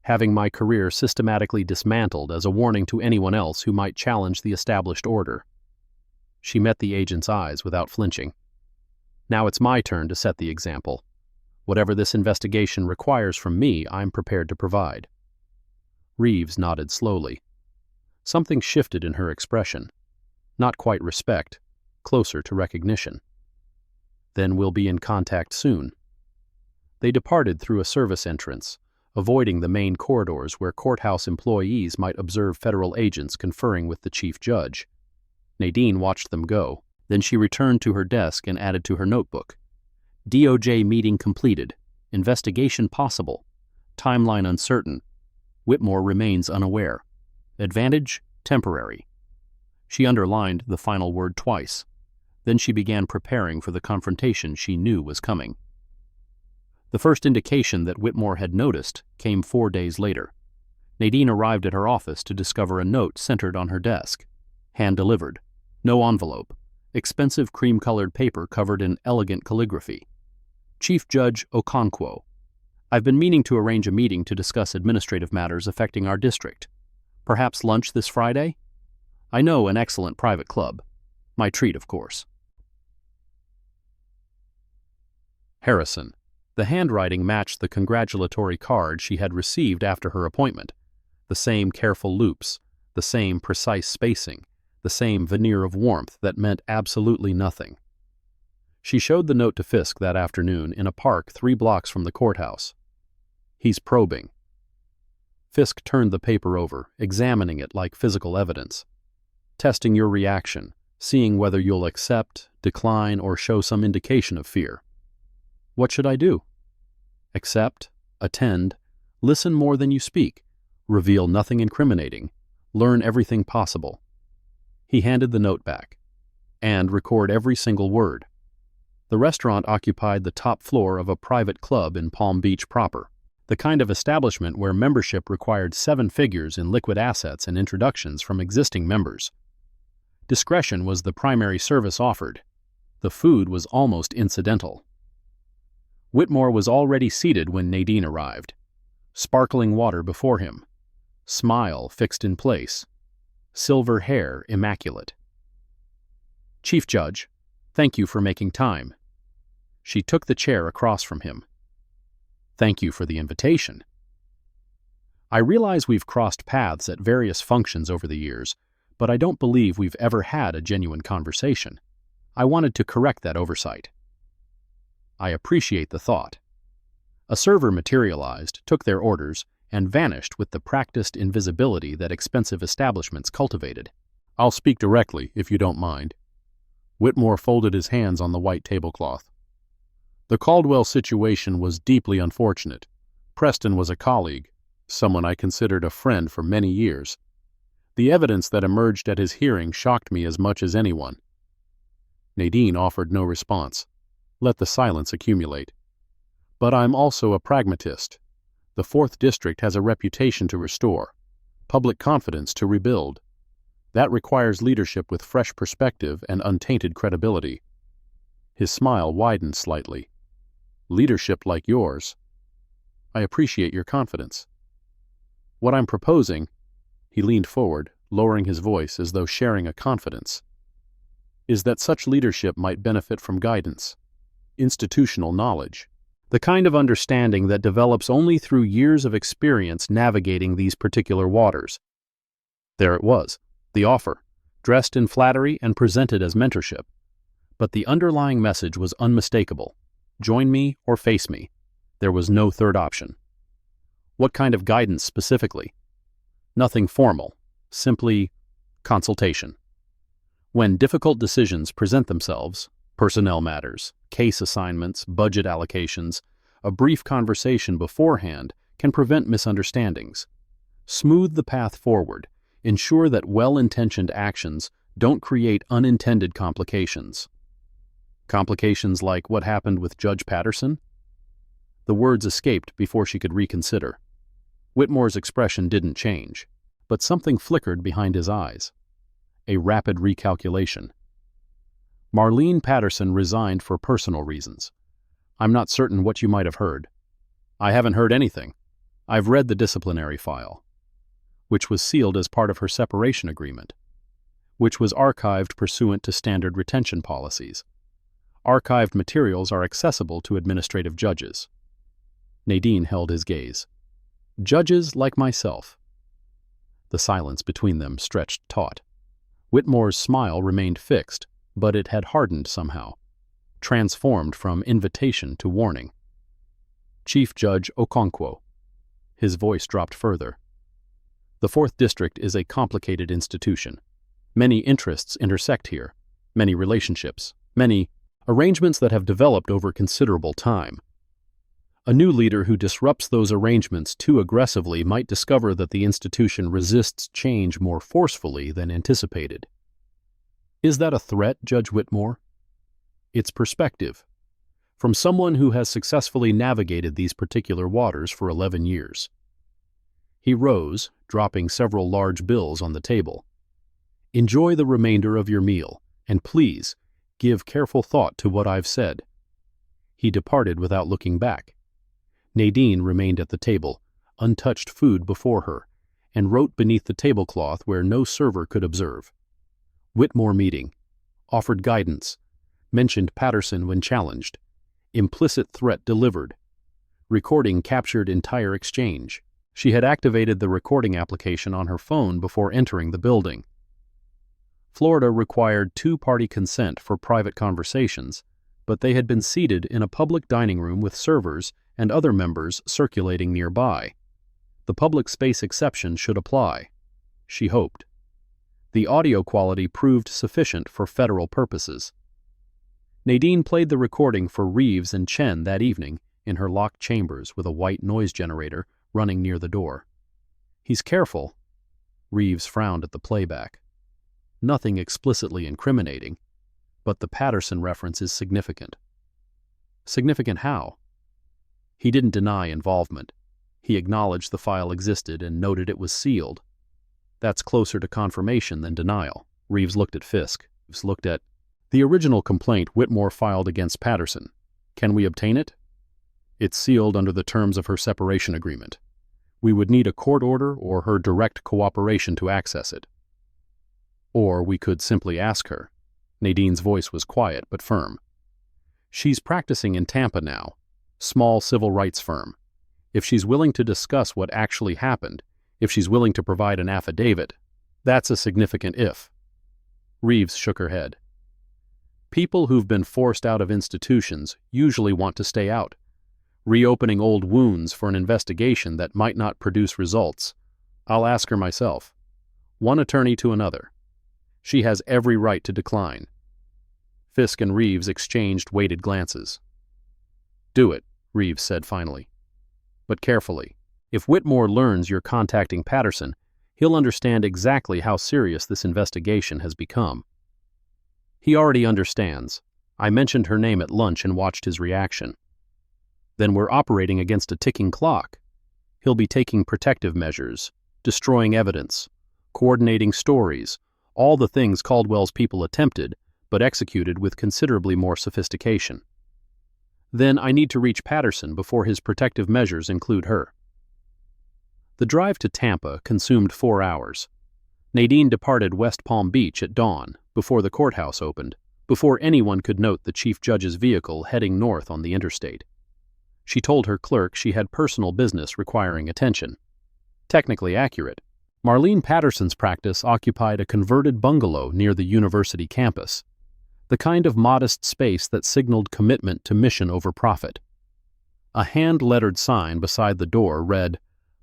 having my career systematically dismantled as a warning to anyone else who might challenge the established order. She met the agent's eyes without flinching. Now it's my turn to set the example. Whatever this investigation requires from me, I'm prepared to provide. Reeves nodded slowly. Something shifted in her expression. Not quite respect, closer to recognition. Then we'll be in contact soon. They departed through a service entrance, avoiding the main corridors where courthouse employees might observe federal agents conferring with the chief judge. Nadine watched them go. Then she returned to her desk and added to her notebook. DOJ meeting completed. Investigation possible. Timeline uncertain. Whitmore remains unaware. Advantage temporary. She underlined the final word twice. Then she began preparing for the confrontation she knew was coming. The first indication that Whitmore had noticed came 4 days later. Nadine arrived at her office to discover a note centered on her desk. Hand-delivered. No envelope. Expensive cream-colored paper covered in elegant calligraphy. Chief Judge Okonkwo. I've been meaning to arrange a meeting to discuss administrative matters affecting our district. Perhaps lunch this Friday? I know an excellent private club. My treat, of course. Harrison. The handwriting matched the congratulatory card she had received after her appointment. The same careful loops, the same precise spacing, the same veneer of warmth that meant absolutely nothing. She showed the note to Fisk that afternoon in a park 3 blocks from the courthouse. He's probing. Fisk turned the paper over, examining it like physical evidence. Testing your reaction, seeing whether you'll accept, decline, or show some indication of fear. What should I do? Accept, attend, listen more than you speak, reveal nothing incriminating, learn everything possible. He handed the note back. And record every single word. The restaurant occupied the top floor of a private club in Palm Beach proper, the kind of establishment where membership required 7 figures in liquid assets and introductions from existing members. Discretion was the primary service offered. The food was almost incidental. Whitmore was already seated when Nadine arrived. Sparkling water before him. Smile fixed in place. Silver hair immaculate. Chief Judge, thank you for making time. She took the chair across from him. Thank you for the invitation. I realize we've crossed paths at various functions over the years, but I don't believe we've ever had a genuine conversation. I wanted to correct that oversight. I appreciate the thought. A server materialized, took their orders, and vanished with the practiced invisibility that expensive establishments cultivated. I'll speak directly, if you don't mind. Whitmore folded his hands on the white tablecloth. The Caldwell situation was deeply unfortunate. Preston was a colleague, someone I considered a friend for many years. The evidence that emerged at his hearing shocked me as much as anyone. Nadine offered no response. Let the silence accumulate. But I'm also a pragmatist. The 4th District has a reputation to restore, public confidence to rebuild. That requires leadership with fresh perspective and untainted credibility. His smile widened slightly. Leadership like yours. I appreciate your confidence. What I'm proposing, he leaned forward, lowering his voice as though sharing a confidence, is that such leadership might benefit from guidance, institutional knowledge, the kind of understanding that develops only through years of experience navigating these particular waters. There it was, the offer, dressed in flattery and presented as mentorship. But the underlying message was unmistakable. Join me or face me. There was no third option. What kind of guidance specifically? Nothing formal, simply consultation. When difficult decisions present themselves, personnel matters, case assignments, budget allocations, a brief conversation beforehand can prevent misunderstandings. Smooth the path forward. Ensure that well-intentioned actions don't create unintended complications. Complications like what happened with Judge Patterson? The words escaped before she could reconsider. Whitmore's expression didn't change, but something flickered behind his eyes. A rapid recalculation. Marlene Patterson resigned for personal reasons. I'm not certain what you might have heard. I haven't heard anything. I've read the disciplinary file, which was sealed as part of her separation agreement, which was archived pursuant to standard retention policies. Archived materials are accessible to administrative judges. Nadine held his gaze. Judges like myself. The silence between them stretched taut. Whitmore's smile remained fixed, but it had hardened somehow, transformed from invitation to warning. Chief Judge Okonkwo. His voice dropped further. The 4th District is a complicated institution. Many interests intersect here, many relationships, many arrangements that have developed over considerable time. A new leader who disrupts those arrangements too aggressively might discover that the institution resists change more forcefully than anticipated. Is that a threat, Judge Whitmore? It's perspective. From someone who has successfully navigated these particular waters for 11 years. He rose, dropping several large bills on the table. Enjoy the remainder of your meal, and please, give careful thought to what I've said. He departed without looking back. Nadine remained at the table, untouched food before her, and wrote beneath the tablecloth where no server could observe. Whitmore meeting. Offered guidance. Mentioned Patterson when challenged. Implicit threat delivered. Recording captured entire exchange. She had activated the recording application on her phone before entering the building. Florida required 2-party consent for private conversations, but they had been seated in a public dining room with servers and other members circulating nearby. The public space exception should apply, she hoped. The audio quality proved sufficient for federal purposes. Nadine played the recording for Reeves and Chen that evening in her locked chambers with a white noise generator running near the door. He's careful. Reeves frowned at the playback. Nothing explicitly incriminating, but the Patterson reference is significant. Significant how? He didn't deny involvement. He acknowledged the file existed and noted it was sealed. That's closer to confirmation than denial. Reeves looked at Fisk. Reeves looked at the original complaint Whitmore filed against Patterson. Can we obtain it? It's sealed under the terms of her separation agreement. We would need a court order or her direct cooperation to access it. Or we could simply ask her. Nadine's voice was quiet but firm. She's practicing in Tampa now. Small civil rights firm. If she's willing to discuss what actually happened, if she's willing to provide an affidavit, that's a significant if. Reeves shook her head. People who've been forced out of institutions usually want to stay out, reopening old wounds for an investigation that might not produce results. I'll ask her myself. One attorney to another. She has every right to decline. Fisk and Reeves exchanged weighted glances. Do it, Reeves said finally. But carefully. If Whitmore learns you're contacting Patterson, he'll understand exactly how serious this investigation has become. He already understands. I mentioned her name at lunch and watched his reaction. Then we're operating against a ticking clock. He'll be taking protective measures, destroying evidence, coordinating stories, all the things Caldwell's people attempted, but executed with considerably more sophistication. Then I need to reach Patterson before his protective measures include her. The drive to Tampa consumed 4 hours. Nadine departed West Palm Beach at dawn, before the courthouse opened, before anyone could note the chief judge's vehicle heading north on the interstate. She told her clerk she had personal business requiring attention. Technically accurate. Marlene Patterson's practice occupied a converted bungalow near the university campus, the kind of modest space that signaled commitment to mission over profit. A hand-lettered sign beside the door read,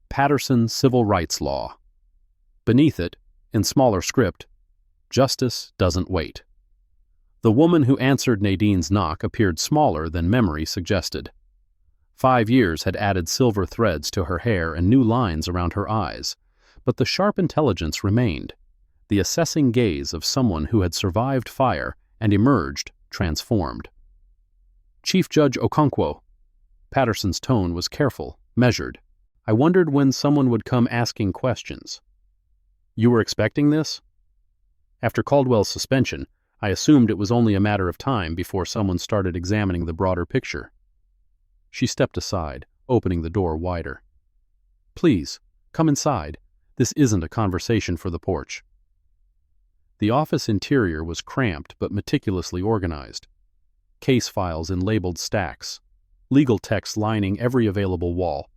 Patterson Civil Rights Law. Beneath it, in smaller script, Justice doesn't wait. The woman who answered Nadine's knock appeared smaller than memory suggested. 5 years had added silver threads to her hair and new lines around her eyes, but the sharp intelligence remained, the assessing gaze of someone who had survived fire and emerged transformed. Chief Judge Okonkwo. Patterson's tone was careful, measured. I wondered when someone would come asking questions. You were expecting this? After Caldwell's suspension, I assumed it was only a matter of time before someone started examining the broader picture. She stepped aside, opening the door wider. Please, come inside. This isn't a conversation for the porch. The office interior was cramped but meticulously organized. Case files in labeled stacks, legal text lining every available wall,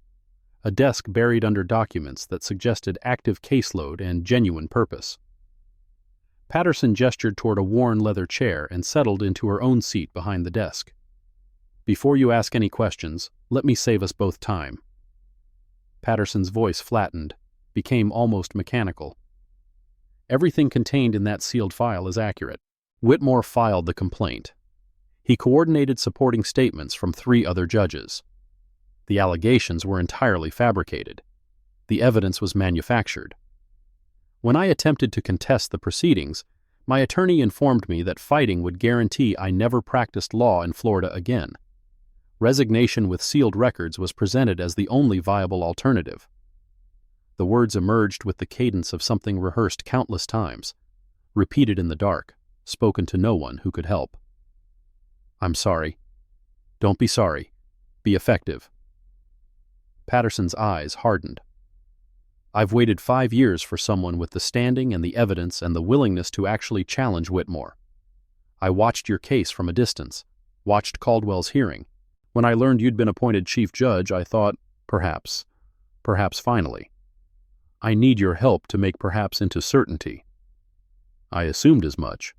a desk buried under documents that suggested active caseload and genuine purpose. Patterson gestured toward a worn leather chair and settled into her own seat behind the desk. Before you ask any questions, let me save us both time. Patterson's voice flattened, became almost mechanical. Everything contained in that sealed file is accurate. Whitmore filed the complaint. He coordinated supporting statements from 3 other judges. The allegations were entirely fabricated. The evidence was manufactured. When I attempted to contest the proceedings, my attorney informed me that fighting would guarantee I never practiced law in Florida again. Resignation with sealed records was presented as the only viable alternative. The words emerged with the cadence of something rehearsed countless times, repeated in the dark, spoken to no one who could help. I'm sorry. Don't be sorry. Be effective. Patterson's eyes hardened. I've waited 5 years for someone with the standing and the evidence and the willingness to actually challenge Whitmore. I watched your case from a distance, watched Caldwell's hearing. When I learned you'd been appointed chief judge, I thought, perhaps finally. I need your help to make perhaps into certainty. I assumed as much.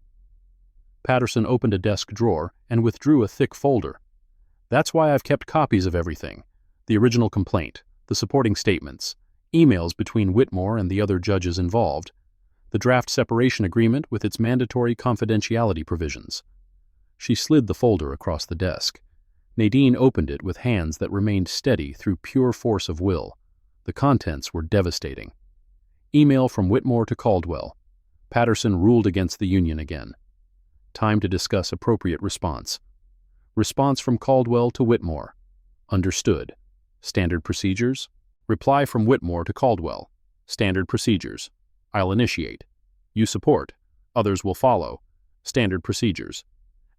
Patterson opened a desk drawer and withdrew a thick folder. That's why I've kept copies of everything. The original complaint, the supporting statements, emails between Whitmore and the other judges involved, the draft separation agreement with its mandatory confidentiality provisions. She slid the folder across the desk. Nadine opened it with hands that remained steady through pure force of will. The contents were devastating. Email from Whitmore to Caldwell. Patterson ruled against the union again. Time to discuss appropriate response. Response from Caldwell to Whitmore. Understood. Standard procedures. Reply from Whitmore to Caldwell. Standard procedures. I'll initiate. You support. Others will follow. Standard procedures.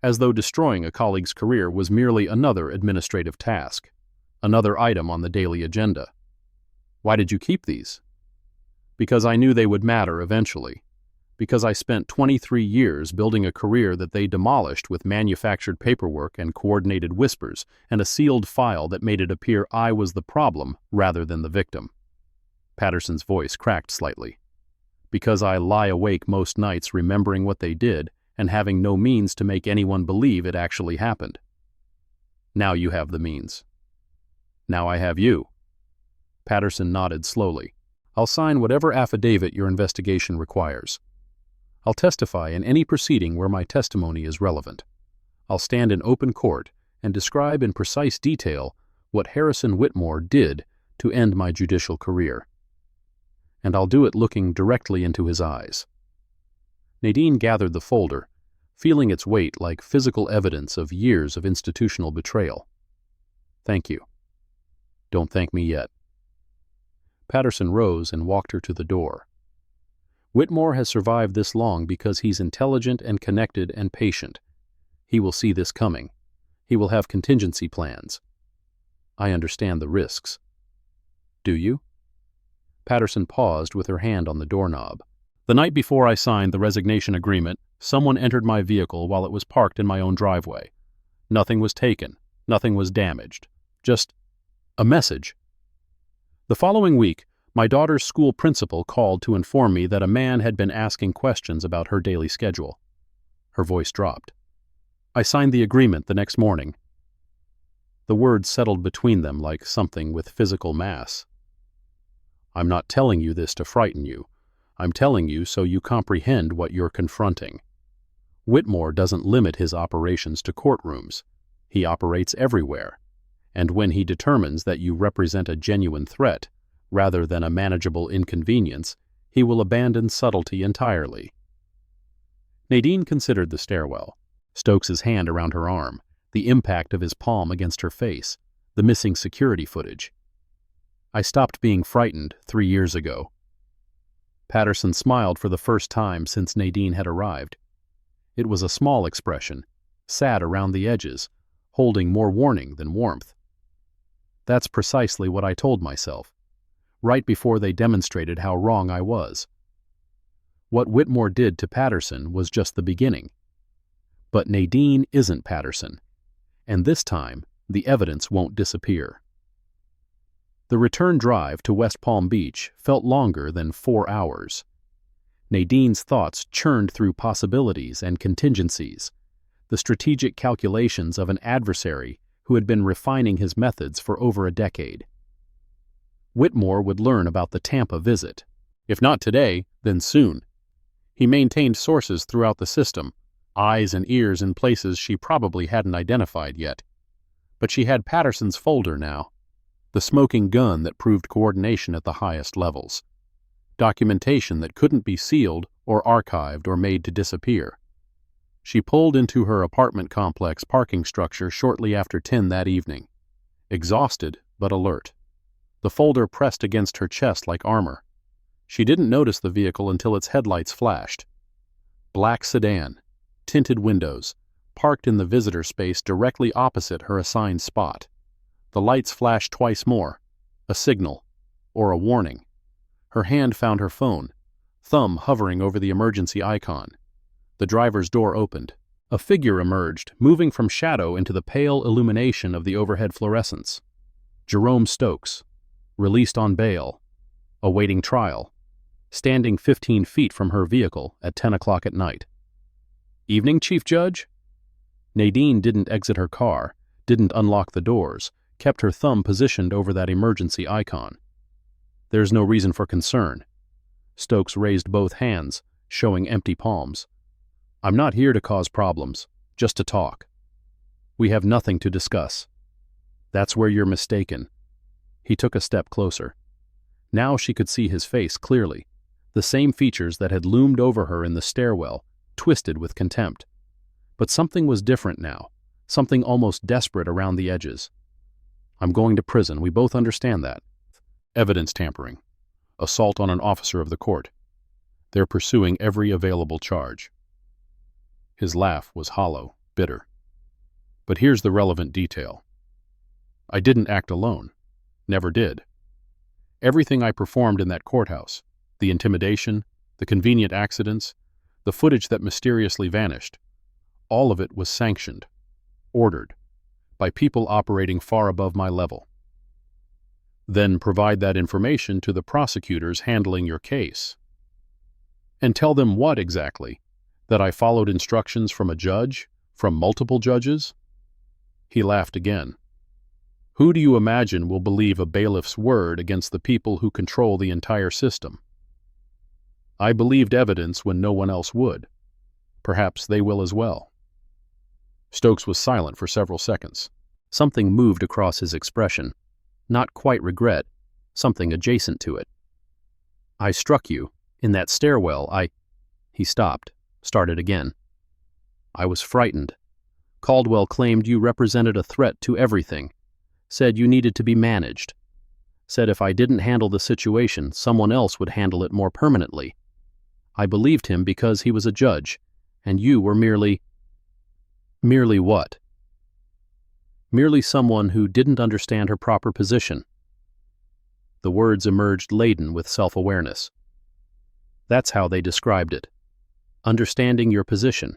As though destroying a colleague's career was merely another administrative task, another item on the daily agenda. Why did you keep these? Because I knew they would matter eventually. Because I spent 23 years building a career that they demolished with manufactured paperwork and coordinated whispers and a sealed file that made it appear I was the problem rather than the victim. Patterson's voice cracked slightly. Because I lie awake most nights remembering what they did and having no means to make anyone believe it actually happened. Now you have the means. Now I have you. Patterson nodded slowly. I'll sign whatever affidavit your investigation requires. I'll testify in any proceeding where my testimony is relevant. I'll stand in open court and describe in precise detail what Harrison Whitmore did to end my judicial career. And I'll do it looking directly into his eyes. Nadine gathered the folder, feeling its weight like physical evidence of years of institutional betrayal. "Thank you." "Don't thank me yet." Patterson rose and walked her to the door. "Whitmore has survived this long because he's intelligent and connected and patient. He will see this coming. He will have contingency plans. I understand the risks." "Do you?" Patterson paused with her hand on the doorknob. "The night before I signed the resignation agreement, someone entered my vehicle while it was parked in my own driveway. Nothing was taken. Nothing was damaged. Just a message. The following week, my daughter's school principal called to inform me that a man had been asking questions about her daily schedule." Her voice dropped. "I signed the agreement the next morning." The words settled between them like something with physical mass. "I'm not telling you this to frighten you. I'm telling you so you comprehend what you're confronting. Whitmore doesn't limit his operations to courtrooms. He operates everywhere. And when he determines that you represent a genuine threat, rather than a manageable inconvenience, he will abandon subtlety entirely." Nadine considered the stairwell, Stokes's hand around her arm, the impact of his palm against her face, the missing security footage. "I stopped being frightened 3 years ago." Patterson smiled for the first time since Nadine had arrived. It was a small expression, sad around the edges, holding more warning than warmth. "That's precisely what I told myself, right before they demonstrated how wrong I was. What Whitmore did to Patterson was just the beginning. But Nadine isn't Patterson, and this time the evidence won't disappear." The return drive to West Palm Beach felt longer than 4 hours. Nadine's thoughts churned through possibilities and contingencies, the strategic calculations of an adversary who had been refining his methods for over a decade. Whitmore would learn about the Tampa visit. If not today, then soon. He maintained sources throughout the system, eyes and ears in places she probably hadn't identified yet. But she had Patterson's folder now, the smoking gun that proved coordination at the highest levels, documentation that couldn't be sealed or archived or made to disappear. She pulled into her apartment complex parking structure shortly after 10 that evening, exhausted but alert, the folder pressed against her chest like armor. She didn't notice the vehicle until its headlights flashed. Black sedan, tinted windows, parked in the visitor space directly opposite her assigned spot. The lights flashed twice more, a signal, or a warning. Her hand found her phone, thumb hovering over the emergency icon. The driver's door opened. A figure emerged, moving from shadow into the pale illumination of the overhead fluorescence. Jerome Stokes, released on bail, awaiting trial, standing 15 feet from her vehicle at 10 o'clock at night. "Evening, Chief Judge?" Nadine didn't exit her car, didn't unlock the doors, kept her thumb positioned over that emergency icon. "There's no reason for concern." Stokes raised both hands, showing empty palms. "I'm not here to cause problems, just to talk. We have nothing to discuss." "That's where you're mistaken." He took a step closer. Now she could see his face clearly, the same features that had loomed over her in the stairwell, twisted with contempt. But something was different now, something almost desperate around the edges. "I'm going to prison, we both understand that. Evidence tampering. Assault on an officer of the court. They're pursuing every available charge." His laugh was hollow, bitter. "But here's the relevant detail. I didn't act alone. Never did. Everything I performed in that courthouse, the intimidation, the convenient accidents, the footage that mysteriously vanished, all of it was sanctioned, ordered, by people operating far above my level. Then provide that information to the prosecutors handling your case. And tell them what exactly? That I followed instructions from a judge? From multiple judges?" He laughed again. "Who do you imagine will believe a bailiff's word against the people who control the entire system? I believed evidence when no one else would. Perhaps they will as well." Stokes was silent for several seconds. Something moved across his expression. Not quite regret, something adjacent to it. "I struck you. In that stairwell, He stopped, started again. I was frightened. Caldwell claimed you represented a threat to everything, said you needed to be managed, said if I didn't handle the situation, someone else would handle it more permanently. I believed him because he was a judge, and you were merely... Merely what? Merely someone who didn't understand her proper position. The words emerged laden with self-awareness. That's how they described it. Understanding your position,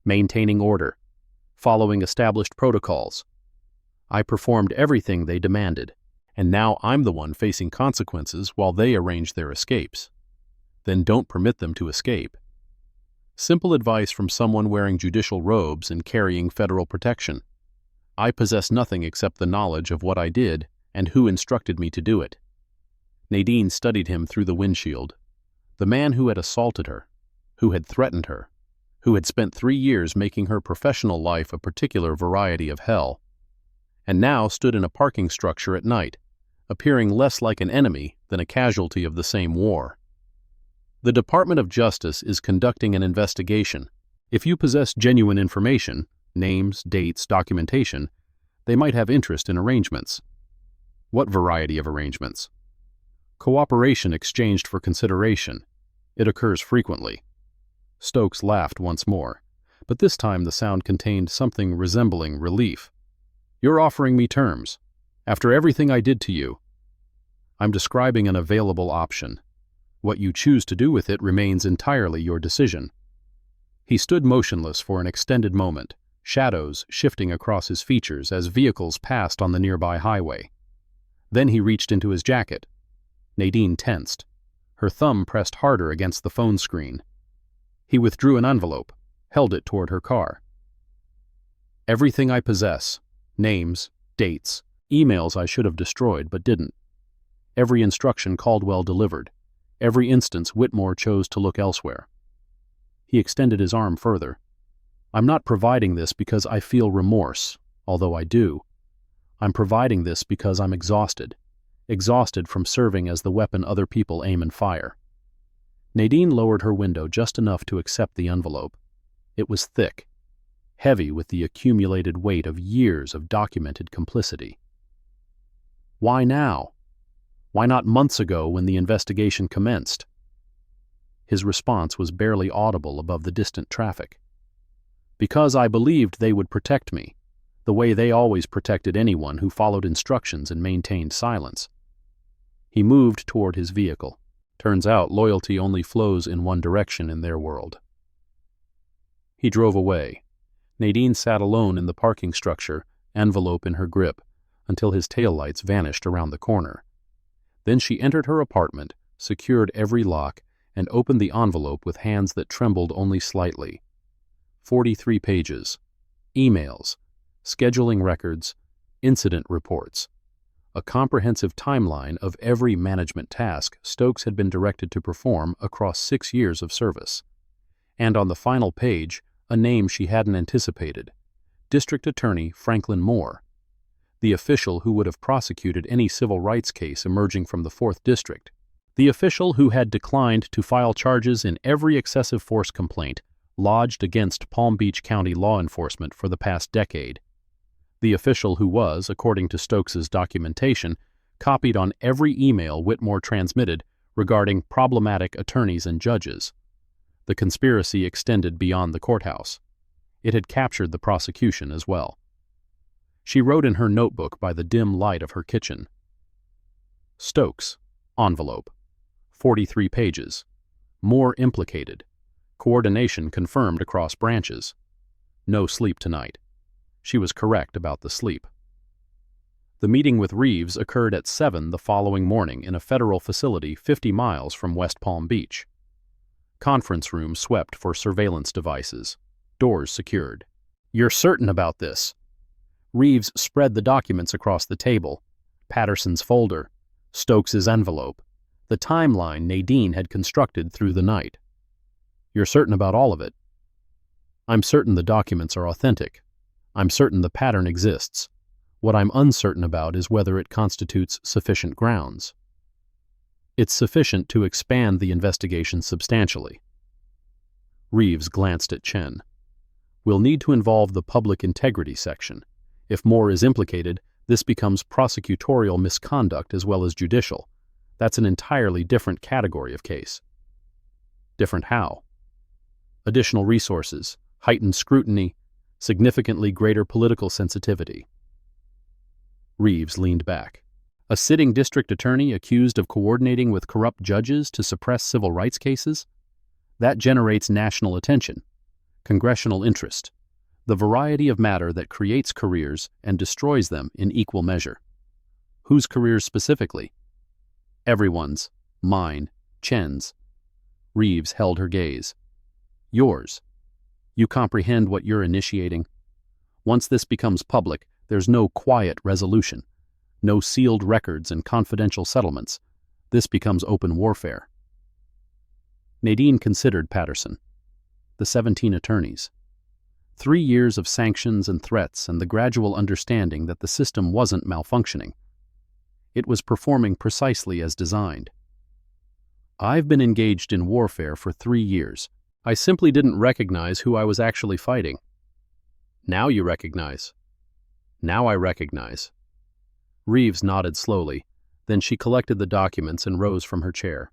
maintaining order, following established protocols. I performed everything they demanded, and now I'm the one facing consequences while they arrange their escapes. Then don't permit them to escape. Simple advice from someone wearing judicial robes and carrying federal protection. I possess nothing except the knowledge of what I did and who instructed me to do it. Nadine studied him through the windshield. The man who had assaulted her, who had threatened her, who had spent 3 years making her professional life a particular variety of hell, and now stood in a parking structure at night, appearing less like an enemy than a casualty of the same war. The Department of Justice is conducting an investigation. If you possess genuine information, names, dates, documentation, they might have interest in arrangements. What variety of arrangements? Cooperation exchanged for consideration. It occurs frequently. Stokes laughed once more, but this time the sound contained something resembling relief. You're offering me terms. After everything I did to you. I'm describing an available option. What you choose to do with it remains entirely your decision. He stood motionless for an extended moment, shadows shifting across his features as vehicles passed on the nearby highway. Then he reached into his jacket. Nadine tensed. Her thumb pressed harder against the phone screen. He withdrew an envelope, held it toward her car. Everything I possess, names, dates, emails I should have destroyed but didn't. Every instruction Caldwell delivered. Every instance Whitmore chose to look elsewhere. He extended his arm further. I'm not providing this because I feel remorse, although I do. I'm providing this because I'm exhausted from serving as the weapon other people aim and fire. Nadine lowered her window just enough to accept the envelope. It was thick, heavy with the accumulated weight of years of documented complicity. Why now? Why not months ago when the investigation commenced? His response was barely audible above the distant traffic. Because I believed they would protect me, the way they always protected anyone who followed instructions and maintained silence. He moved toward his vehicle. Turns out loyalty only flows in one direction in their world. He drove away. Nadine sat alone in the parking structure, envelope in her grip, until his taillights vanished around the corner. Then she entered her apartment, secured every lock, and opened the envelope with hands that trembled only slightly. 43 pages. Emails, scheduling records, incident reports. A comprehensive timeline of every management task Stokes had been directed to perform across 6 years of service. And on the final page, a name she hadn't anticipated. District Attorney Franklin Moore. The official who would have prosecuted any civil rights case emerging from the 4th District. The official who had declined to file charges in every excessive force complaint lodged against Palm Beach County law enforcement for the past decade. The official who was, according to Stokes's documentation, copied on every email Whitmore transmitted regarding problematic attorneys and judges. The conspiracy extended beyond the courthouse. It had captured the prosecution as well. She wrote in her notebook by the dim light of her kitchen. Stokes, envelope, 43 pages. Moore implicated. Coordination confirmed across branches. No sleep tonight. She was correct about the sleep. The meeting with Reeves occurred at 7 the following morning in a federal facility 50 miles from West Palm Beach. Conference room swept for surveillance devices. Doors secured. You're certain about this? Reeves spread the documents across the table. Patterson's folder. Stokes's envelope. The timeline Nadine had constructed through the night. You're certain about all of it? I'm certain the documents are authentic. I'm certain the pattern exists. What I'm uncertain about is whether it constitutes sufficient grounds. It's sufficient to expand the investigation substantially. Reeves glanced at Chen. We'll need to involve the public integrity section. If Moore is implicated, this becomes prosecutorial misconduct as well as judicial. That's an entirely different category of case. Different how? Additional resources, heightened scrutiny, significantly greater political sensitivity. Reeves leaned back. A sitting district attorney accused of coordinating with corrupt judges to suppress civil rights cases? That generates national attention, congressional interest, the variety of matter that creates careers and destroys them in equal measure. Whose careers specifically? Everyone's. Mine. Chen's. Reeves held her gaze. Yours. You comprehend what you're initiating? Once this becomes public, there's no quiet resolution, no sealed records and confidential settlements. This becomes open warfare. Nadine considered Patterson. The 17 attorneys. 3 years of sanctions and threats and the gradual understanding that the system wasn't malfunctioning. It was performing precisely as designed. I've been engaged in warfare for 3 years. I simply didn't recognize who I was actually fighting. Now you recognize. Now I recognize. Reeves nodded slowly, then she collected the documents and rose from her chair.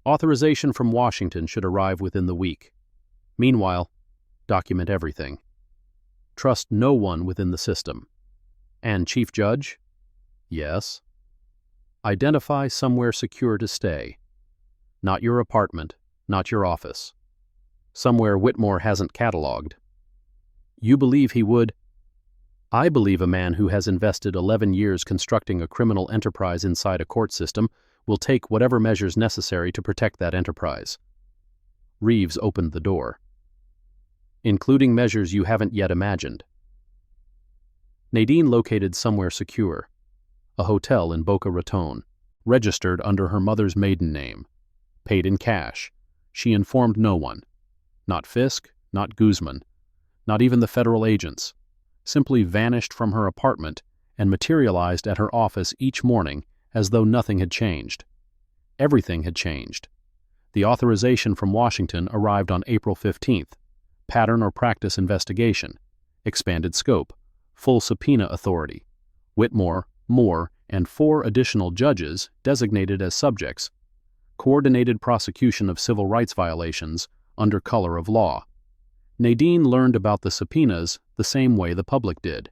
Authorization from Washington should arrive within the week. Meanwhile, document everything. Trust no one within the system. And Chief Judge? Yes. Identify somewhere secure to stay. Not your apartment, not your office. Somewhere Whitmore hasn't cataloged. You believe he would? I believe a man who has invested 11 years constructing a criminal enterprise inside a court system will take whatever measures necessary to protect that enterprise. Reeves opened the door. Including measures you haven't yet imagined. Nadine located somewhere secure. A hotel in Boca Raton, registered under her mother's maiden name. Paid in cash. She informed no one. Not Fisk, not Guzman, not even the federal agents. Simply vanished from her apartment and materialized at her office each morning as though nothing had changed. Everything had changed. The authorization from Washington arrived on April 15th. Pattern or practice investigation. Expanded scope. Full subpoena authority. Whitmore, Moore, and 4 additional judges designated as subjects. Coordinated prosecution of civil rights violations under color of law. Nadine learned about the subpoenas the same way the public did.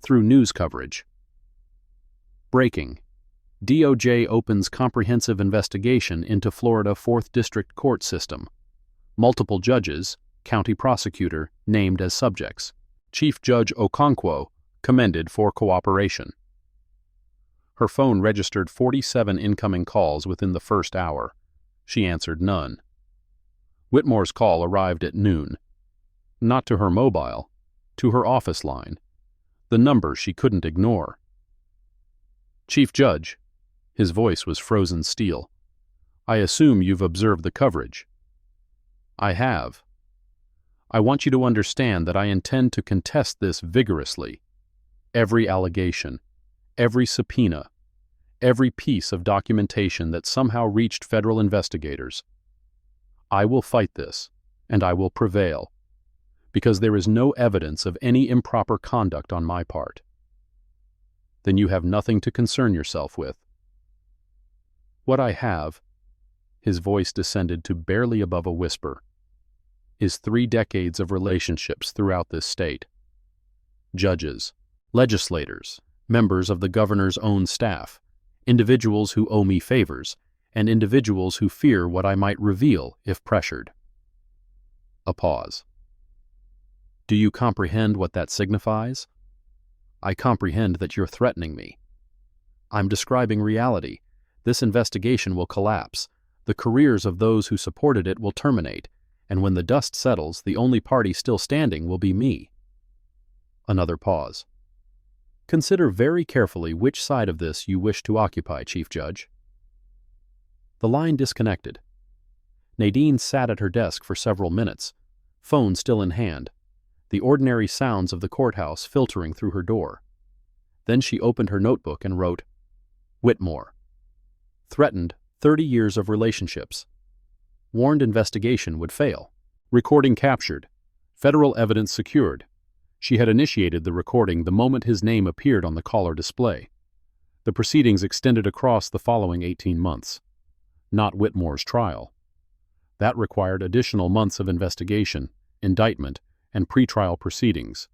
Through news coverage. Breaking. DOJ opens comprehensive investigation into Florida 4th District Court system. Multiple judges, county prosecutor, named as subjects. Chief Judge Okonkwo commended for cooperation. Her phone registered 47 incoming calls within the first hour. She answered none. Whitmore's call arrived at noon. Not to her mobile, to her office line. The number she couldn't ignore. Chief Judge. His voice was frozen steel. I assume you've observed the coverage. I have. I want you to understand that I intend to contest this vigorously. Every allegation, every subpoena, every piece of documentation that somehow reached federal investigators. I will fight this, and I will prevail, because there is no evidence of any improper conduct on my part. Then you have nothing to concern yourself with. What I have, his voice descended to barely above a whisper, is 3 decades of relationships throughout this state. Judges, legislators, members of the governor's own staff, individuals who owe me favors, and individuals who fear what I might reveal if pressured. A pause. Do you comprehend what that signifies? I comprehend that you're threatening me. I'm describing reality. This investigation will collapse. The careers of those who supported it will terminate, and when the dust settles, the only party still standing will be me. Another pause. Consider very carefully which side of this you wish to occupy, Chief Judge. The line disconnected. Nadine sat at her desk for several minutes, phone still in hand, the ordinary sounds of the courthouse filtering through her door. Then she opened her notebook and wrote, Whitmore. Threatened 30 years of relationships. Warned investigation would fail. Recording captured. Federal evidence secured. She had initiated the recording the moment his name appeared on the caller display. The proceedings extended across the following 18 months. Not Whitmore's trial. That required additional months of investigation, indictment, and pretrial proceedings.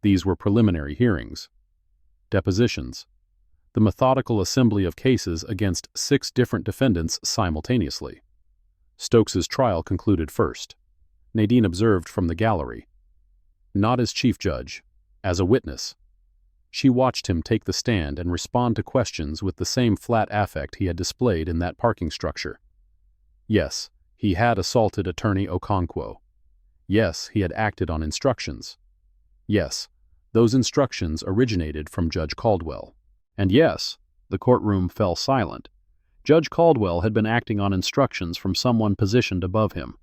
These were preliminary hearings. Depositions. The methodical assembly of cases against 6 different defendants simultaneously. Stokes's trial concluded first. Nadine observed from the gallery. Not as chief judge, as a witness. She watched him take the stand and respond to questions with the same flat affect he had displayed in that parking structure. Yes, he had assaulted attorney Okonkwo. Yes, he had acted on instructions. Yes, those instructions originated from Judge Caldwell. And yes, the courtroom fell silent. Judge Caldwell had been acting on instructions from someone positioned above him.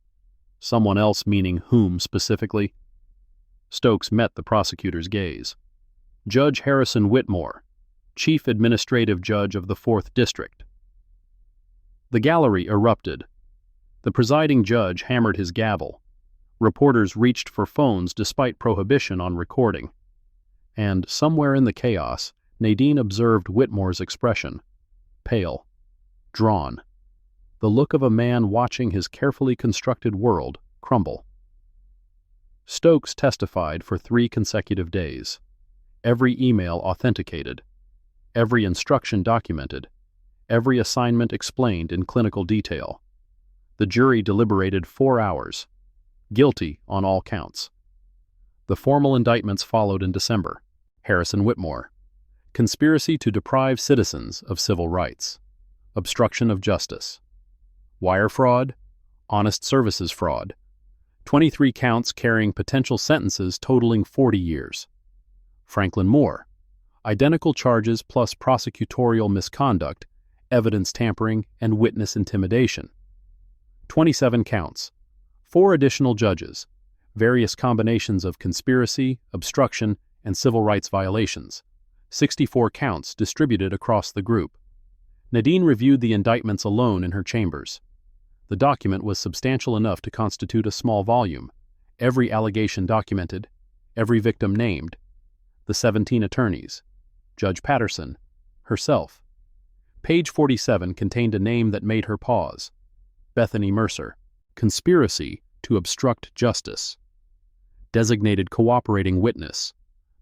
Someone else meaning whom specifically? Stokes met the prosecutor's gaze. Judge Harrison Whitmore, Chief Administrative Judge of the 4th District. The gallery erupted. The presiding judge hammered his gavel. Reporters reached for phones despite prohibition on recording. And somewhere in the chaos, Nadine observed Whitmore's expression. Pale. Drawn. The look of a man watching his carefully constructed world crumble. Stokes testified for 3 consecutive days. Every email authenticated. Every instruction documented. Every assignment explained in clinical detail. The jury deliberated 4 hours. Guilty on all counts. The formal indictments followed in December. Harrison Whitmore. Conspiracy to deprive citizens of civil rights. Obstruction of justice. Wire fraud. Honest services fraud. 23 counts carrying potential sentences totaling 40 years. Franklin Moore. Identical charges plus prosecutorial misconduct, evidence tampering, and witness intimidation. 27 counts. 4 additional judges. Various combinations of conspiracy, obstruction, and civil rights violations. 64 counts distributed across the group. Nadine reviewed the indictments alone in her chambers. The document was substantial enough to constitute a small volume. Every allegation documented. Every victim named. The 17 attorneys. Judge Patterson. Herself. Page 47 contained a name that made her pause. Bethany Mercer. Conspiracy to obstruct justice. Designated cooperating witness.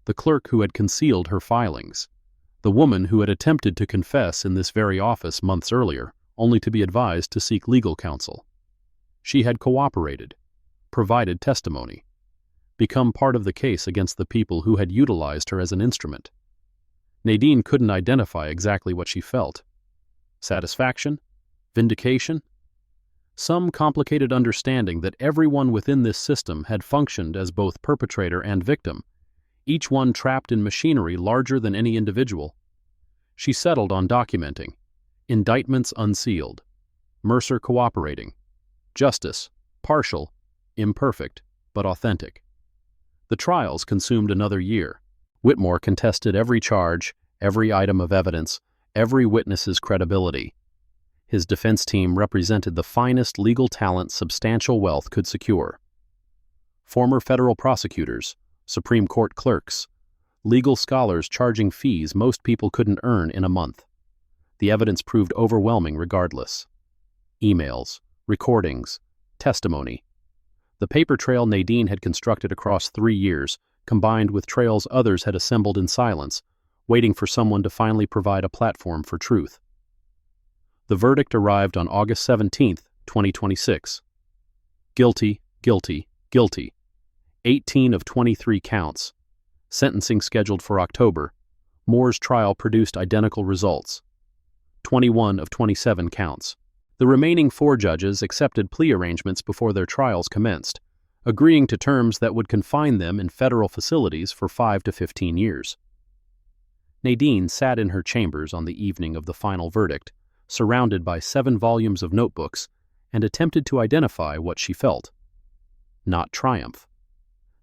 The clerk who had concealed her filings. The woman who had attempted to confess in this very office months earlier, only to be advised to seek legal counsel. She had cooperated, provided testimony, become part of the case against the people who had utilized her as an instrument. Nadine couldn't identify exactly what she felt. Satisfaction? Vindication? Some complicated understanding that everyone within this system had functioned as both perpetrator and victim, each one trapped in machinery larger than any individual. She settled on documenting. Indictments unsealed. Mercer cooperating. Justice, partial, imperfect, but authentic. The trials consumed another year. Whitmore contested every charge, every item of evidence, every witness's credibility. His defense team represented the finest legal talent substantial wealth could secure. Former federal prosecutors, Supreme Court clerks, legal scholars charging fees most people couldn't earn in a month. The evidence proved overwhelming regardless. Emails, recordings, testimony. The paper trail Nadine had constructed across 3 years, combined with trails others had assembled in silence, waiting for someone to finally provide a platform for truth. The verdict arrived on August 17, 2026. Guilty, guilty, guilty. 18 of 23 counts. Sentencing scheduled for October. Moore's trial produced identical results. 21 of 27 counts. The remaining 4 judges accepted plea arrangements before their trials commenced, agreeing to terms that would confine them in federal facilities for 5 to 15 years. Nadine sat in her chambers on the evening of the final verdict, surrounded by 7 volumes of notebooks, and attempted to identify what she felt. Not triumph.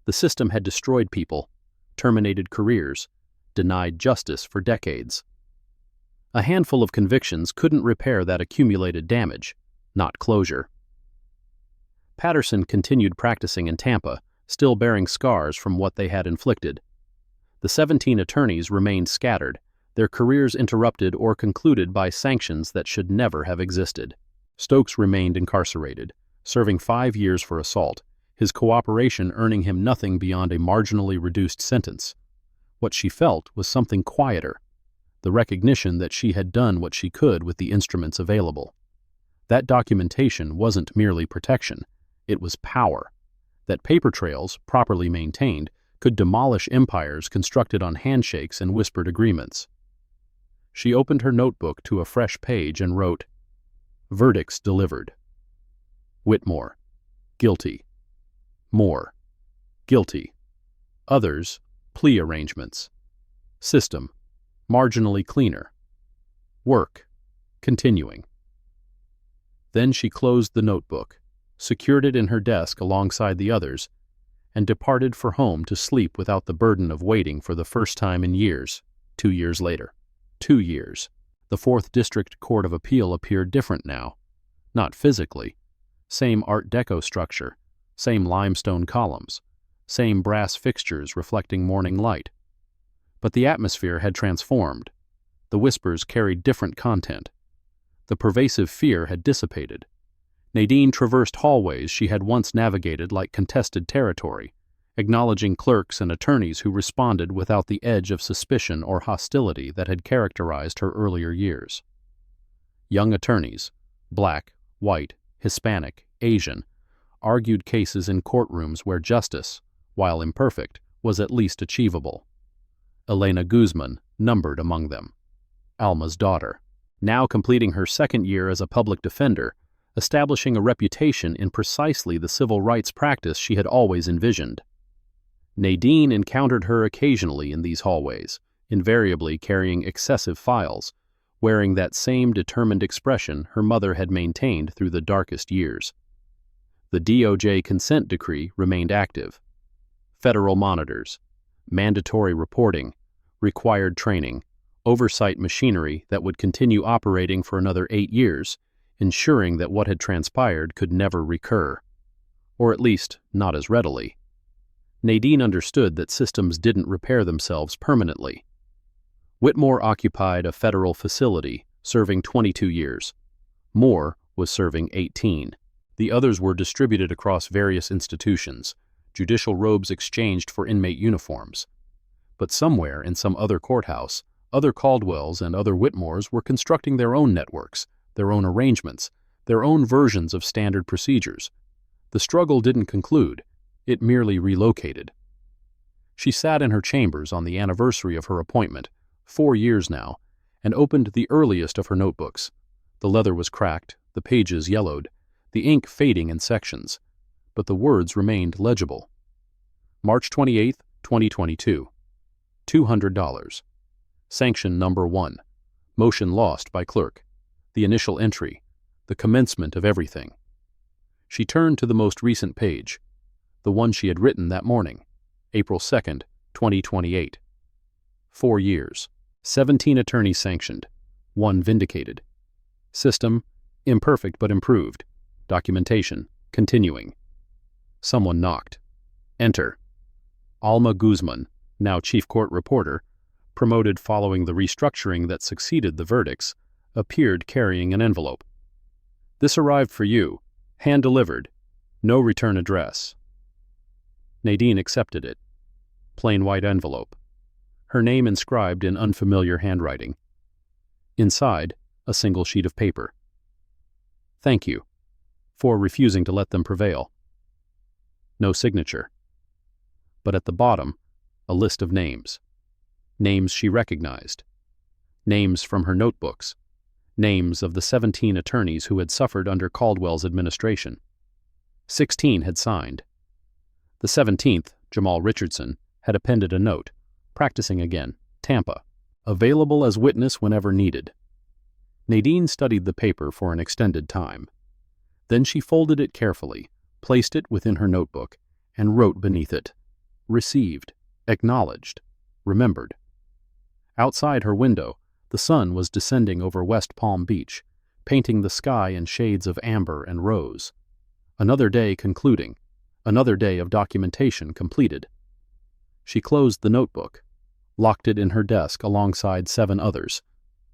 The system had destroyed people, terminated careers, denied justice for decades. A handful of convictions couldn't repair that accumulated damage, not closure. Patterson continued practicing in Tampa, still bearing scars from what they had inflicted. The 17 attorneys remained scattered, their careers interrupted or concluded by sanctions that should never have existed. Stokes remained incarcerated, serving 5 years for assault, his cooperation earning him nothing beyond a marginally reduced sentence. What she felt was something quieter, the recognition that she had done what she could with the instruments available. That documentation wasn't merely protection, it was power. That paper trails, properly maintained, could demolish empires constructed on handshakes and whispered agreements. She opened her notebook to a fresh page and wrote, "Verdicts delivered. Whitmore, guilty. Moore, guilty. Others, plea arrangements. System, marginally cleaner. Work, continuing." Then she closed the notebook, secured it in her desk alongside the others, and departed for home to sleep without the burden of waiting for the first time in years, 2 years later. 2 years. The 4th District Court of Appeal appeared different now. Not physically. Same Art Deco structure, same limestone columns, same brass fixtures reflecting morning light. But the atmosphere had transformed. The whispers carried different content. The pervasive fear had dissipated. Nadine traversed hallways she had once navigated like contested territory, acknowledging clerks and attorneys who responded without the edge of suspicion or hostility that had characterized her earlier years. Young attorneys, black, white, Hispanic, Asian, argued cases in courtrooms where justice, while imperfect, was at least achievable. Elena Guzman numbered among them. Alma's daughter, now completing her 2nd year as a public defender, establishing a reputation in precisely the civil rights practice she had always envisioned. Nadine encountered her occasionally in these hallways, invariably carrying excessive files, wearing that same determined expression her mother had maintained through the darkest years. The DOJ consent decree remained active. Federal monitors, mandatory reporting, required training, oversight machinery that would continue operating for another 8 years, ensuring that what had transpired could never recur, or at least not as readily. Nadine understood that systems didn't repair themselves permanently. Whitmore occupied a federal facility, serving 22 years. Moore was serving 18. The others were distributed across various institutions, judicial robes exchanged for inmate uniforms. But somewhere in some other courthouse, other Caldwells and other Whitmores were constructing their own networks, their own arrangements, their own versions of standard procedures. The struggle didn't conclude, it merely relocated. She sat in her chambers on the anniversary of her appointment, 4 years now, and opened the earliest of her notebooks. The leather was cracked, the pages yellowed, the ink fading in sections, but the words remained legible. March 28, 2022. $200. Sanction number 1. Motion lost by clerk. The initial entry. The commencement of everything. She turned to the most recent page, the one she had written that morning, April 2nd, 2028. 4 years. 17 attorneys sanctioned. 1 vindicated. System, imperfect but improved. Documentation, continuing. Someone knocked. Enter. Alma Guzman, now chief court reporter, promoted following the restructuring that succeeded the verdicts, appeared carrying an envelope. This arrived for you, hand-delivered, no return address. Nadine accepted it. Plain white envelope. Her name inscribed in unfamiliar handwriting. Inside, a single sheet of paper. Thank you for refusing to let them prevail. No signature. But at the bottom, a list of names. Names she recognized. Names from her notebooks. Names of the 17 attorneys who had suffered under Caldwell's administration. 16 had signed. The 17th, Jamal Richardson, had appended a note, practicing again, Tampa, available as witness whenever needed. Nadine studied the paper for an extended time. Then she folded it carefully, placed it within her notebook, and wrote beneath it, received, acknowledged, remembered. Outside her window, the sun was descending over West Palm Beach, painting the sky in shades of amber and rose. Another day concluding, Another day of documentation completed. She closed the notebook, locked it in her desk alongside 7 others,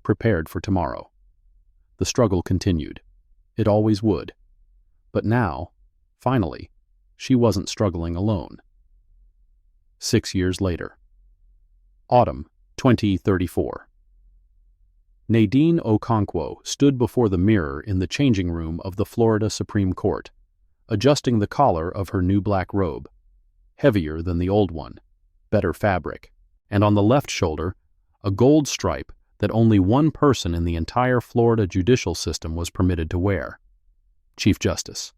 prepared for tomorrow. The struggle continued. It always would. But now, finally, she wasn't struggling alone. 6 years later. Autumn 2034. Nadine Okonkwo stood before the mirror in the changing room of the Florida Supreme Court, adjusting the collar of her new black robe, heavier than the old one, better fabric, and on the left shoulder, a gold stripe that only one person in the entire Florida judicial system was permitted to wear: Chief Justice.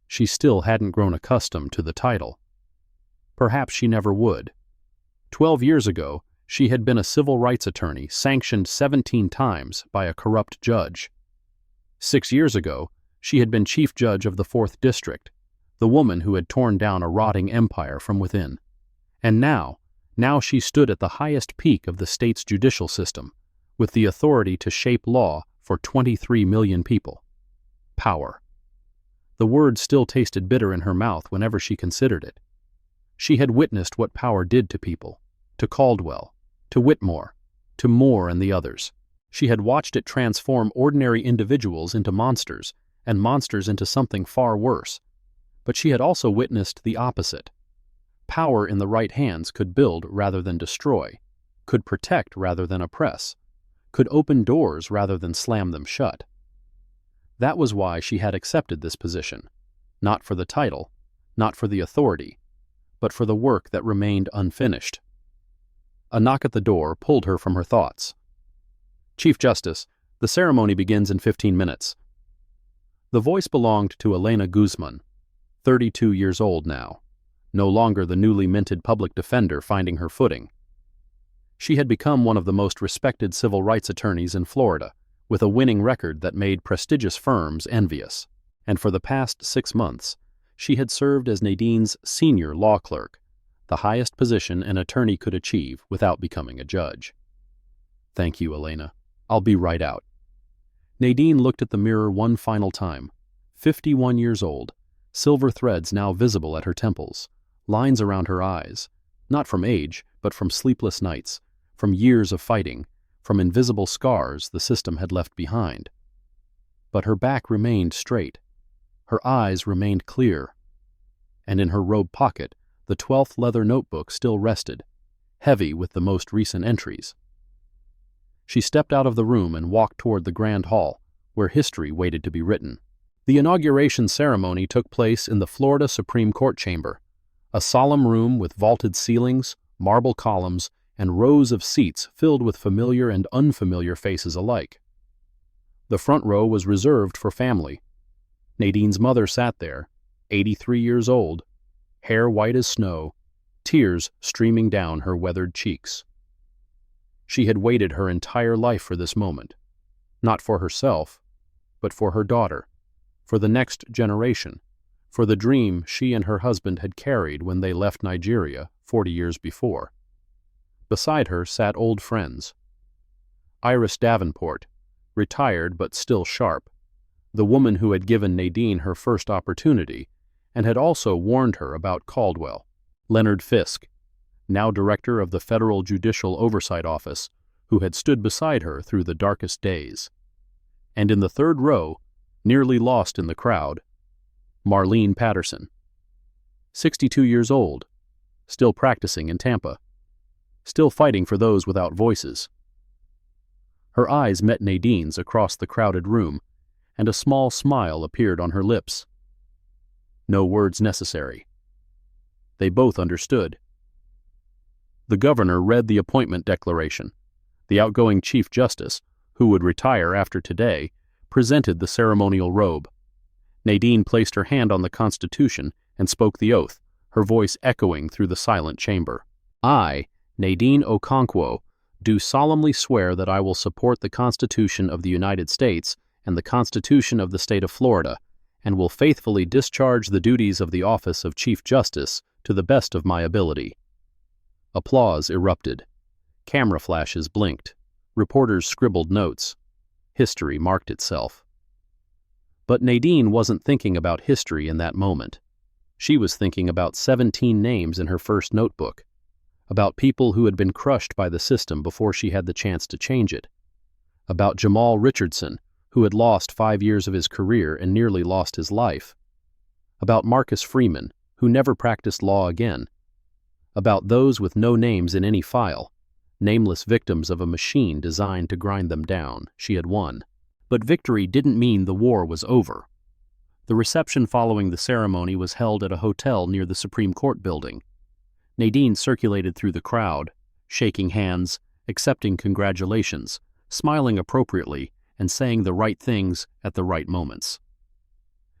She still hadn't grown accustomed to the title. Perhaps she never would. 12 years ago, she had been a civil rights attorney sanctioned 17 times by a corrupt judge. 6 years ago, she had been chief judge of the 4th District, the woman who had torn down a rotting empire from within. And now she stood at the highest peak of the state's judicial system, with the authority to shape law for 23 million people. Power. The word still tasted bitter in her mouth whenever she considered it. She had witnessed what power did to people, to Caldwell, to Whitmore, to Moore and the others. She had watched it transform ordinary individuals into monsters, and monsters into something far worse. But she had also witnessed the opposite. Power in the right hands could build rather than destroy, could protect rather than oppress, could open doors rather than slam them shut. That was why she had accepted this position, not for the title, not for the authority, but for the work that remained unfinished. A knock at the door pulled her from her thoughts. Chief Justice, the ceremony begins in 15 minutes. The voice belonged to Elena Guzman, 32 years old now, no longer the newly minted public defender finding her footing. She had become one of the most respected civil rights attorneys in Florida, with a winning record that made prestigious firms envious. And for the past 6 months, she had served as Nadine's senior law clerk, the highest position an attorney could achieve without becoming a judge. Thank you, Elena. I'll be right out. Nadine looked at the mirror one final time. 51 years old, silver threads now visible at her temples, lines around her eyes, not from age, but from sleepless nights, from years of fighting, from invisible scars the system had left behind. But her back remained straight. Her eyes remained clear. And in her robe pocket, the 12th leather notebook still rested, heavy with the most recent entries. She stepped out of the room and walked toward the grand hall, where history waited to be written. The inauguration ceremony took place in the Florida Supreme Court chamber, a solemn room with vaulted ceilings, marble columns, and rows of seats filled with familiar and unfamiliar faces alike. The front row was reserved for family. Nadine's mother sat there, 83 years old, hair white as snow, tears streaming down her weathered cheeks. She had waited her entire life for this moment, not for herself, but for her daughter, for the next generation, for the dream she and her husband had carried when they left Nigeria 40 years before. Beside her sat old friends. Iris Davenport, retired but still sharp, the woman who had given Nadine her first opportunity and had also warned her about Caldwell. Leonard Fisk, now director of the Federal Judicial Oversight Office, who had stood beside her through the darkest days. And in the third row, nearly lost in the crowd, Marlene Patterson, 62 years old, still practicing in Tampa, still fighting for those without voices. Her eyes met Nadine's across the crowded room, and a small smile appeared on her lips. No words necessary. They both understood. The governor read the appointment declaration. The outgoing Chief Justice, who would retire after today, presented the ceremonial robe. Nadine placed her hand on the Constitution and spoke the oath, her voice echoing through the silent chamber. I, Nadine Okonkwo, do solemnly swear that I will support the Constitution of the United States and the Constitution of the State of Florida, and will faithfully discharge the duties of the office of Chief Justice to the best of my ability. Applause erupted. Camera flashes blinked. Reporters scribbled notes. History marked itself. But Nadine wasn't thinking about history in that moment. She was thinking about 17 names in her first notebook, about people who had been crushed by the system before she had the chance to change it, about Jamal Richardson, who had lost 5 years of his career and nearly lost his life, about Marcus Freeman, who never practiced law again, about those with no names in any file, nameless victims of a machine designed to grind them down. She had won. But victory didn't mean the war was over. The reception following the ceremony was held at a hotel near the Supreme Court building. Nadine circulated through the crowd, shaking hands, accepting congratulations, smiling appropriately, and saying the right things at the right moments.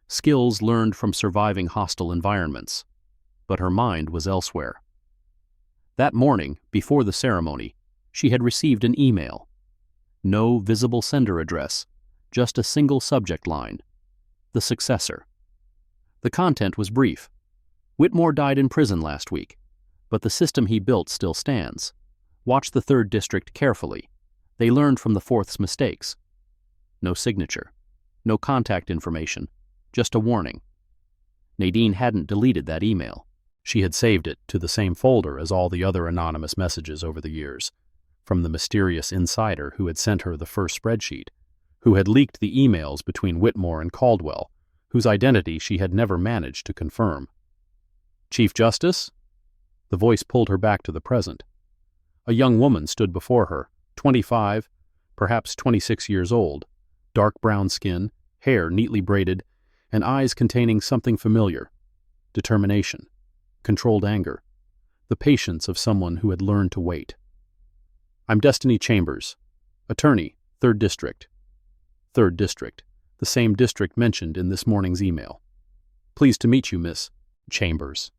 Skills learned from surviving hostile environments, but her mind was elsewhere. That morning, before the ceremony, she had received an email. No visible sender address, just a single subject line: the successor. The content was brief. Whitmore died in prison last week, but the system he built still stands. Watch the 3rd District carefully. They learned from the 4th's mistakes. No signature, no contact information, just a warning. Nadine hadn't deleted that email. She had saved it to the same folder as all the other anonymous messages over the years, from the mysterious insider who had sent her the first spreadsheet, who had leaked the emails between Whitmore and Caldwell, whose identity she had never managed to confirm. "Chief Justice?" The voice pulled her back to the present. A young woman stood before her, 25, perhaps 26 years old, dark brown skin, hair neatly braided, and eyes containing something familiar: determination, controlled anger, the patience of someone who had learned to wait. "I'm Destiny Chambers, attorney, 3rd District. 3rd District, the same district mentioned in this morning's email. Pleased to meet you, Miss Chambers.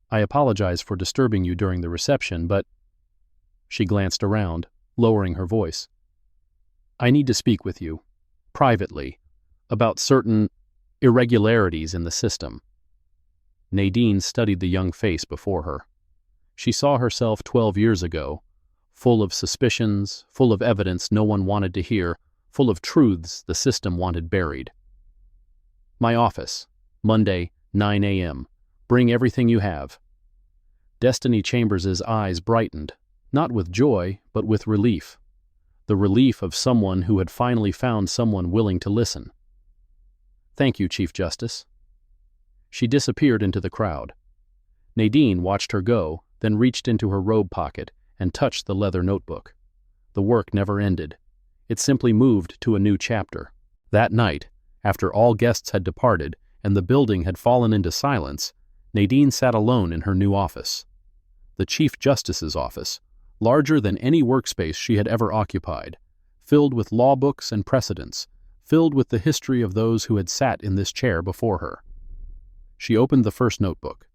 I apologize for disturbing you during the reception, but..." She glanced around, lowering her voice. "I need to speak with you, privately, about certain irregularities in the system." Nadine studied the young face before her. She saw herself 12 years ago, full of suspicions, full of evidence no one wanted to hear, full of truths the system wanted buried. "My office, Monday, 9 a.m. Bring everything you have." Destiny Chambers's eyes brightened, not with joy, but with relief. The relief of someone who had finally found someone willing to listen. "Thank you, Chief Justice." She disappeared into the crowd. Nadine watched her go, then reached into her robe pocket and touched the leather notebook. The work never ended. It simply moved to a new chapter. That night, after all guests had departed and the building had fallen into silence, Nadine sat alone in her new office. The Chief Justice's office, larger than any workspace she had ever occupied, filled with law books and precedents, filled with the history of those who had sat in this chair before her. She opened the first notebook.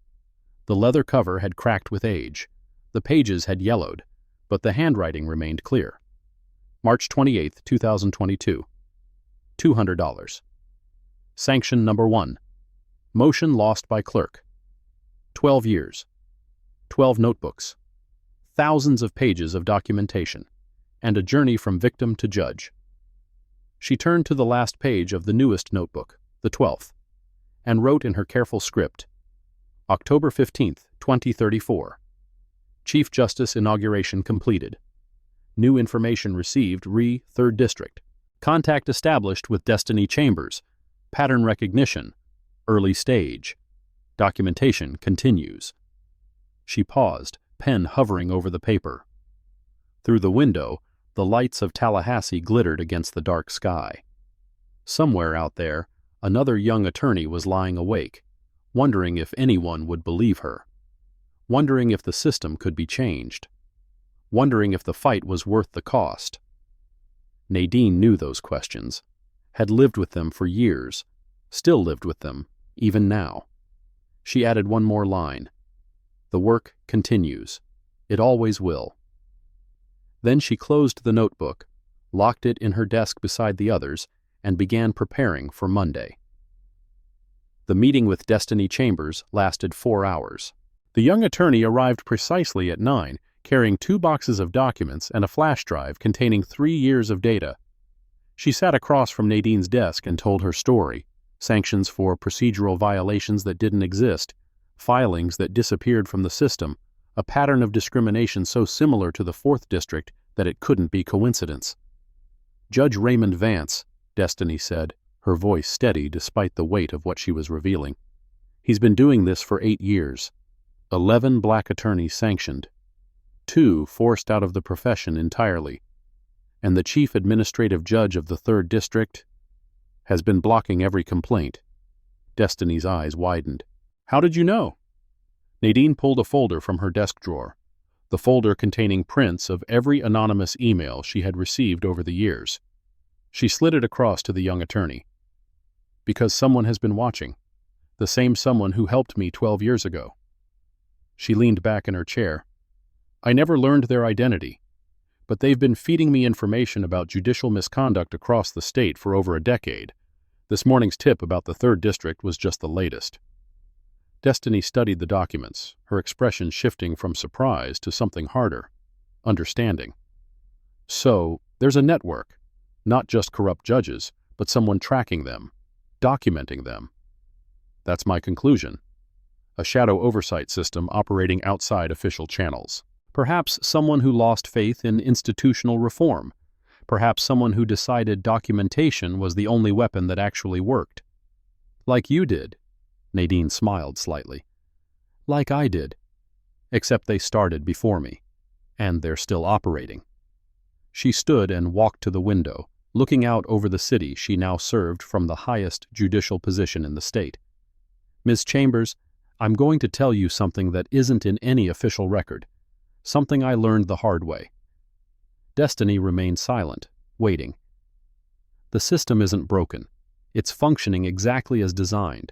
The leather cover had cracked with age. The pages had yellowed, but the handwriting remained clear. March 28, 2022. $200. Sanction number 1. Motion lost by clerk. 12 years. 12 notebooks. Thousands of pages of documentation, and a journey from victim to judge. She turned to the last page of the newest notebook, the 12th, and wrote in her careful script, October 15, 2034. Chief Justice inauguration completed. New information received 3rd District. Contact established with Destiny Chambers. Pattern recognition. Early stage. Documentation continues. She paused, pen hovering over the paper. Through the window, the lights of Tallahassee glittered against the dark sky. Somewhere out there, another young attorney was lying awake, wondering if anyone would believe her, wondering if the system could be changed, wondering if the fight was worth the cost. Nadine knew those questions, had lived with them for years, still lived with them, even now. She added one more line. The work continues. It always will. Then she closed the notebook, locked it in her desk beside the others, and began preparing for Monday. The meeting with Destiny Chambers lasted 4 hours. The young attorney arrived precisely at 9, carrying 2 boxes of documents and a flash drive containing 3 years of data. She sat across from Nadine's desk and told her story, sanctions for procedural violations that didn't exist, filings that disappeared from the system, a pattern of discrimination so similar to the 4th District that it couldn't be coincidence. Judge Raymond Vance, Destiny said, her voice steady despite the weight of what she was revealing. He's been doing this for 8 years. 11 black attorneys sanctioned. 2 forced out of the profession entirely. And the chief administrative judge of the 3rd District has been blocking every complaint. Destiny's eyes widened. How did you know? Nadine pulled a folder from her desk drawer, the folder containing prints of every anonymous email she had received over the years. She slid it across to the young attorney. Because someone has been watching. The same someone who helped me 12 years ago. She leaned back in her chair. I never learned their identity, but they've been feeding me information about judicial misconduct across the state for over a decade. This morning's tip about the 3rd District was just the latest. Destiny studied the documents, her expression shifting from surprise to something harder, understanding. So, there's a network, not just corrupt judges, but someone tracking them, documenting them. That's my conclusion. A shadow oversight system operating outside official channels. Perhaps someone who lost faith in institutional reform. Perhaps someone who decided documentation was the only weapon that actually worked. Like you did. Nadine smiled slightly. Like I did. Except they started before me. And they're still operating. She stood and walked to the window, looking out over the city she now served from the highest judicial position in the state. Ms. Chambers, I'm going to tell you something that isn't in any official record. Something I learned the hard way. Destiny remained silent, waiting. The system isn't broken. It's functioning exactly as designed,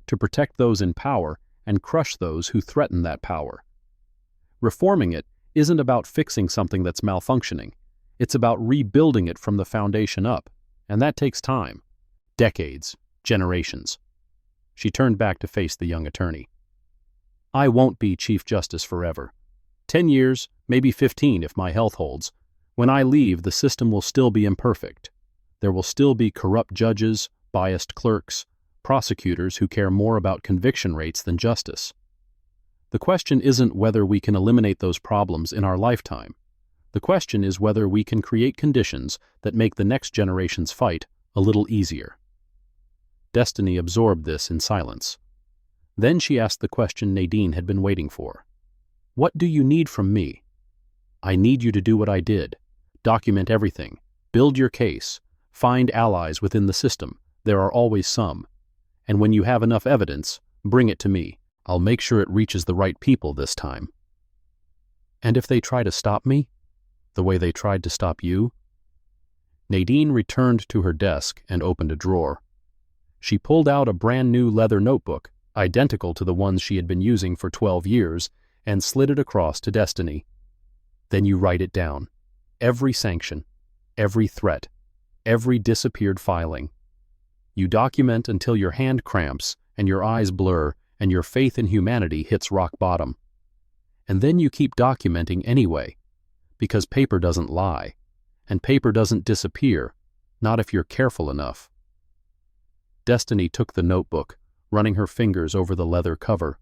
to protect those in power and crush those who threaten that power. Reforming it isn't about fixing something that's malfunctioning. It's about rebuilding it from the foundation up, and that takes time. Decades, generations. She turned back to face the young attorney. I won't be Chief Justice forever. 10 years, maybe 15 if my health holds. When I leave, the system will still be imperfect. There will still be corrupt judges, biased clerks, prosecutors who care more about conviction rates than justice. The question isn't whether we can eliminate those problems in our lifetime. The question is whether we can create conditions that make the next generation's fight a little easier. Destiny absorbed this in silence. Then she asked the question Nadine had been waiting for. What do you need from me? I need you to do what I did. Document everything. Build your case. Find allies within the system. There are always some. And when you have enough evidence, bring it to me. I'll make sure it reaches the right people this time. And if they try to stop me? The way they tried to stop you? Nadine returned to her desk and opened a drawer. She pulled out a brand new leather notebook, identical to the ones she had been using for 12 years, and slid it across to Destiny. Then you write it down. Every sanction, every threat, every disappeared filing. You document until your hand cramps and your eyes blur and your faith in humanity hits rock bottom. And then you keep documenting anyway, because paper doesn't lie, and paper doesn't disappear, not if you're careful enough. Destiny took the notebook, running her fingers over the leather cover.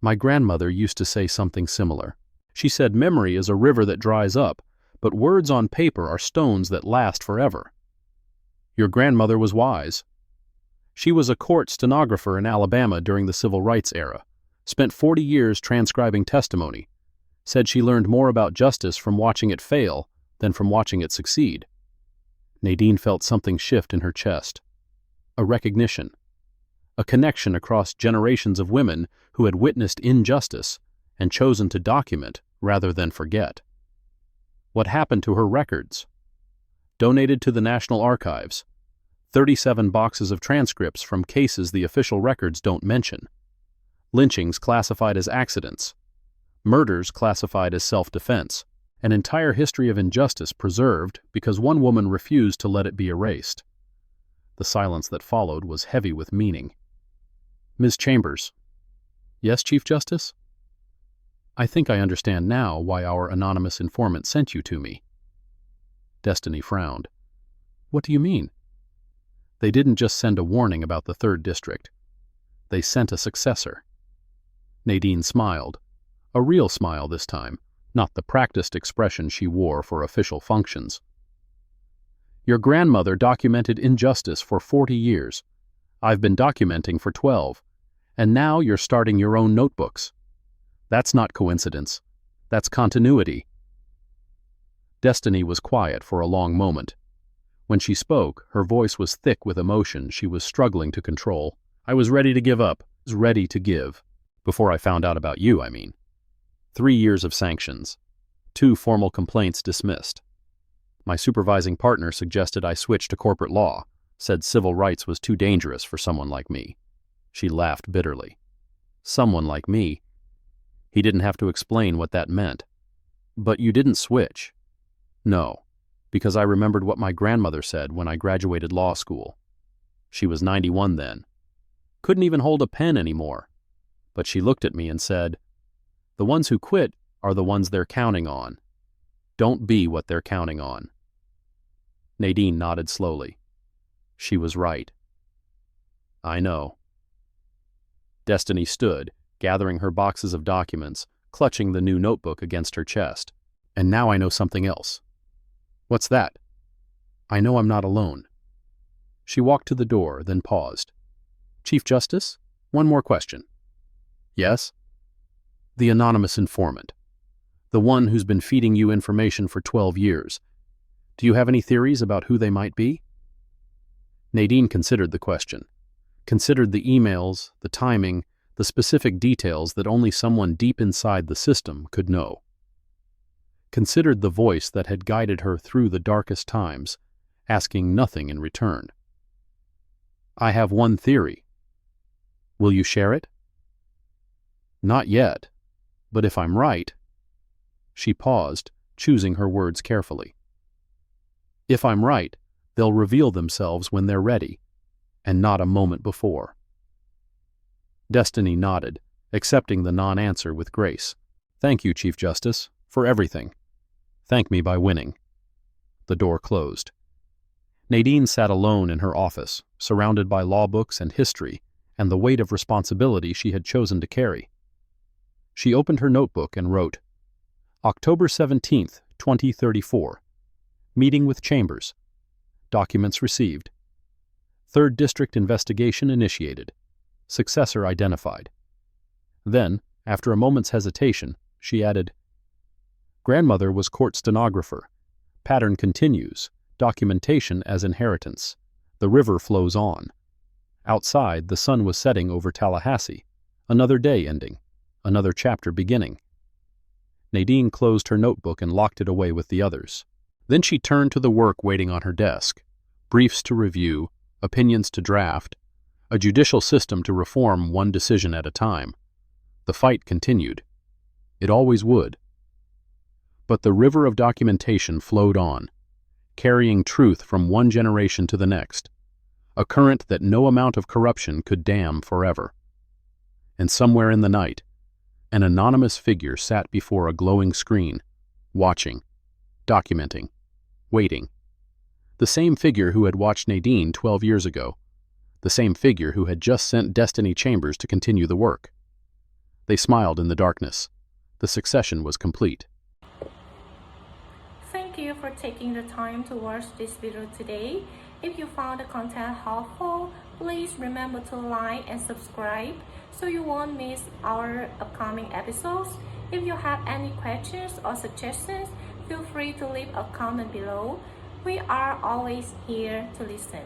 My grandmother used to say something similar. She said memory is a river that dries up, but words on paper are stones that last forever. Your grandmother was wise. She was a court stenographer in Alabama during the Civil Rights era, spent 40 years transcribing testimony, said she learned more about justice from watching it fail than from watching it succeed. Nadine felt something shift in her chest. A recognition. A connection across generations of women who had witnessed injustice and chosen to document rather than forget. What happened to her records? Donated to the National Archives. 37 boxes of transcripts from cases the official records don't mention. Lynchings classified as accidents. Murders classified as self-defense. An entire history of injustice preserved because one woman refused to let it be erased. The silence that followed was heavy with meaning. Ms. Chambers. Yes, Chief Justice? I think I understand now why our anonymous informant sent you to me. Destiny frowned. What do you mean? They didn't just send a warning about the 3rd District. They sent a successor. Nadine smiled. A real smile this time, not the practiced expression she wore for official functions. Your grandmother documented injustice for 40 years. I've been documenting for 12. And now you're starting your own notebooks. That's not coincidence. That's continuity. Destiny was quiet for a long moment. When she spoke, her voice was thick with emotion she was struggling to control. I was ready to give up, ready to give. Before I found out about you, I mean. 3 years of sanctions. 2 formal complaints dismissed. My supervising partner suggested I switch to corporate law, said civil rights was too dangerous for someone like me. She laughed bitterly. Someone like me. He didn't have to explain what that meant. But you didn't switch. No, because I remembered what my grandmother said when I graduated law school. She was 91 then. Couldn't even hold a pen anymore. But she looked at me and said, "The ones who quit are the ones they're counting on. Don't be what they're counting on." Nadine nodded slowly. She was right. I know. Destiny stood, gathering her boxes of documents, clutching the new notebook against her chest. And now I know something else. What's that? I know I'm not alone. She walked to the door, then paused. Chief Justice, one more question. Yes? The anonymous informant. The one who's been feeding you information for 12 years. Do you have any theories about who they might be? Nadine considered the question. Considered the emails, the timing, the specific details that only someone deep inside the system could know. Considered the voice that had guided her through the darkest times, asking nothing in return. I have one theory. Will you share it? Not yet, but if I'm right. She paused, choosing her words carefully. If I'm right, they'll reveal themselves when they're ready, and not a moment before. Destiny nodded, accepting the non-answer with grace. Thank you, Chief Justice, for everything. Thank me by winning. The door closed. Nadine sat alone in her office, surrounded by law books and history, and the weight of responsibility she had chosen to carry. She opened her notebook and wrote, October 17th, 2034. Meeting with Chambers. Documents received. 3rd District investigation initiated. Successor identified. Then, after a moment's hesitation, she added, Grandmother was court stenographer. Pattern continues. Documentation as inheritance. The river flows on. Outside, the sun was setting over Tallahassee. Another day ending. Another chapter beginning. Nadine closed her notebook and locked it away with the others. Then she turned to the work waiting on her desk. Briefs to review, opinions to draft, a judicial system to reform one decision at a time. The fight continued. It always would. But the river of documentation flowed on, carrying truth from one generation to the next, a current that no amount of corruption could dam forever. And somewhere in the night, an anonymous figure sat before a glowing screen, watching, documenting, waiting. The same figure who had watched Nadine 12 years ago. The same figure who had just sent Destiny Chambers to continue the work. They smiled in the darkness. The succession was complete. Thank you for taking the time to watch this video today. If you found the content helpful, please remember to like and subscribe so you won't miss our upcoming episodes. If you have any questions or suggestions, feel free to leave a comment below. We are always here to listen.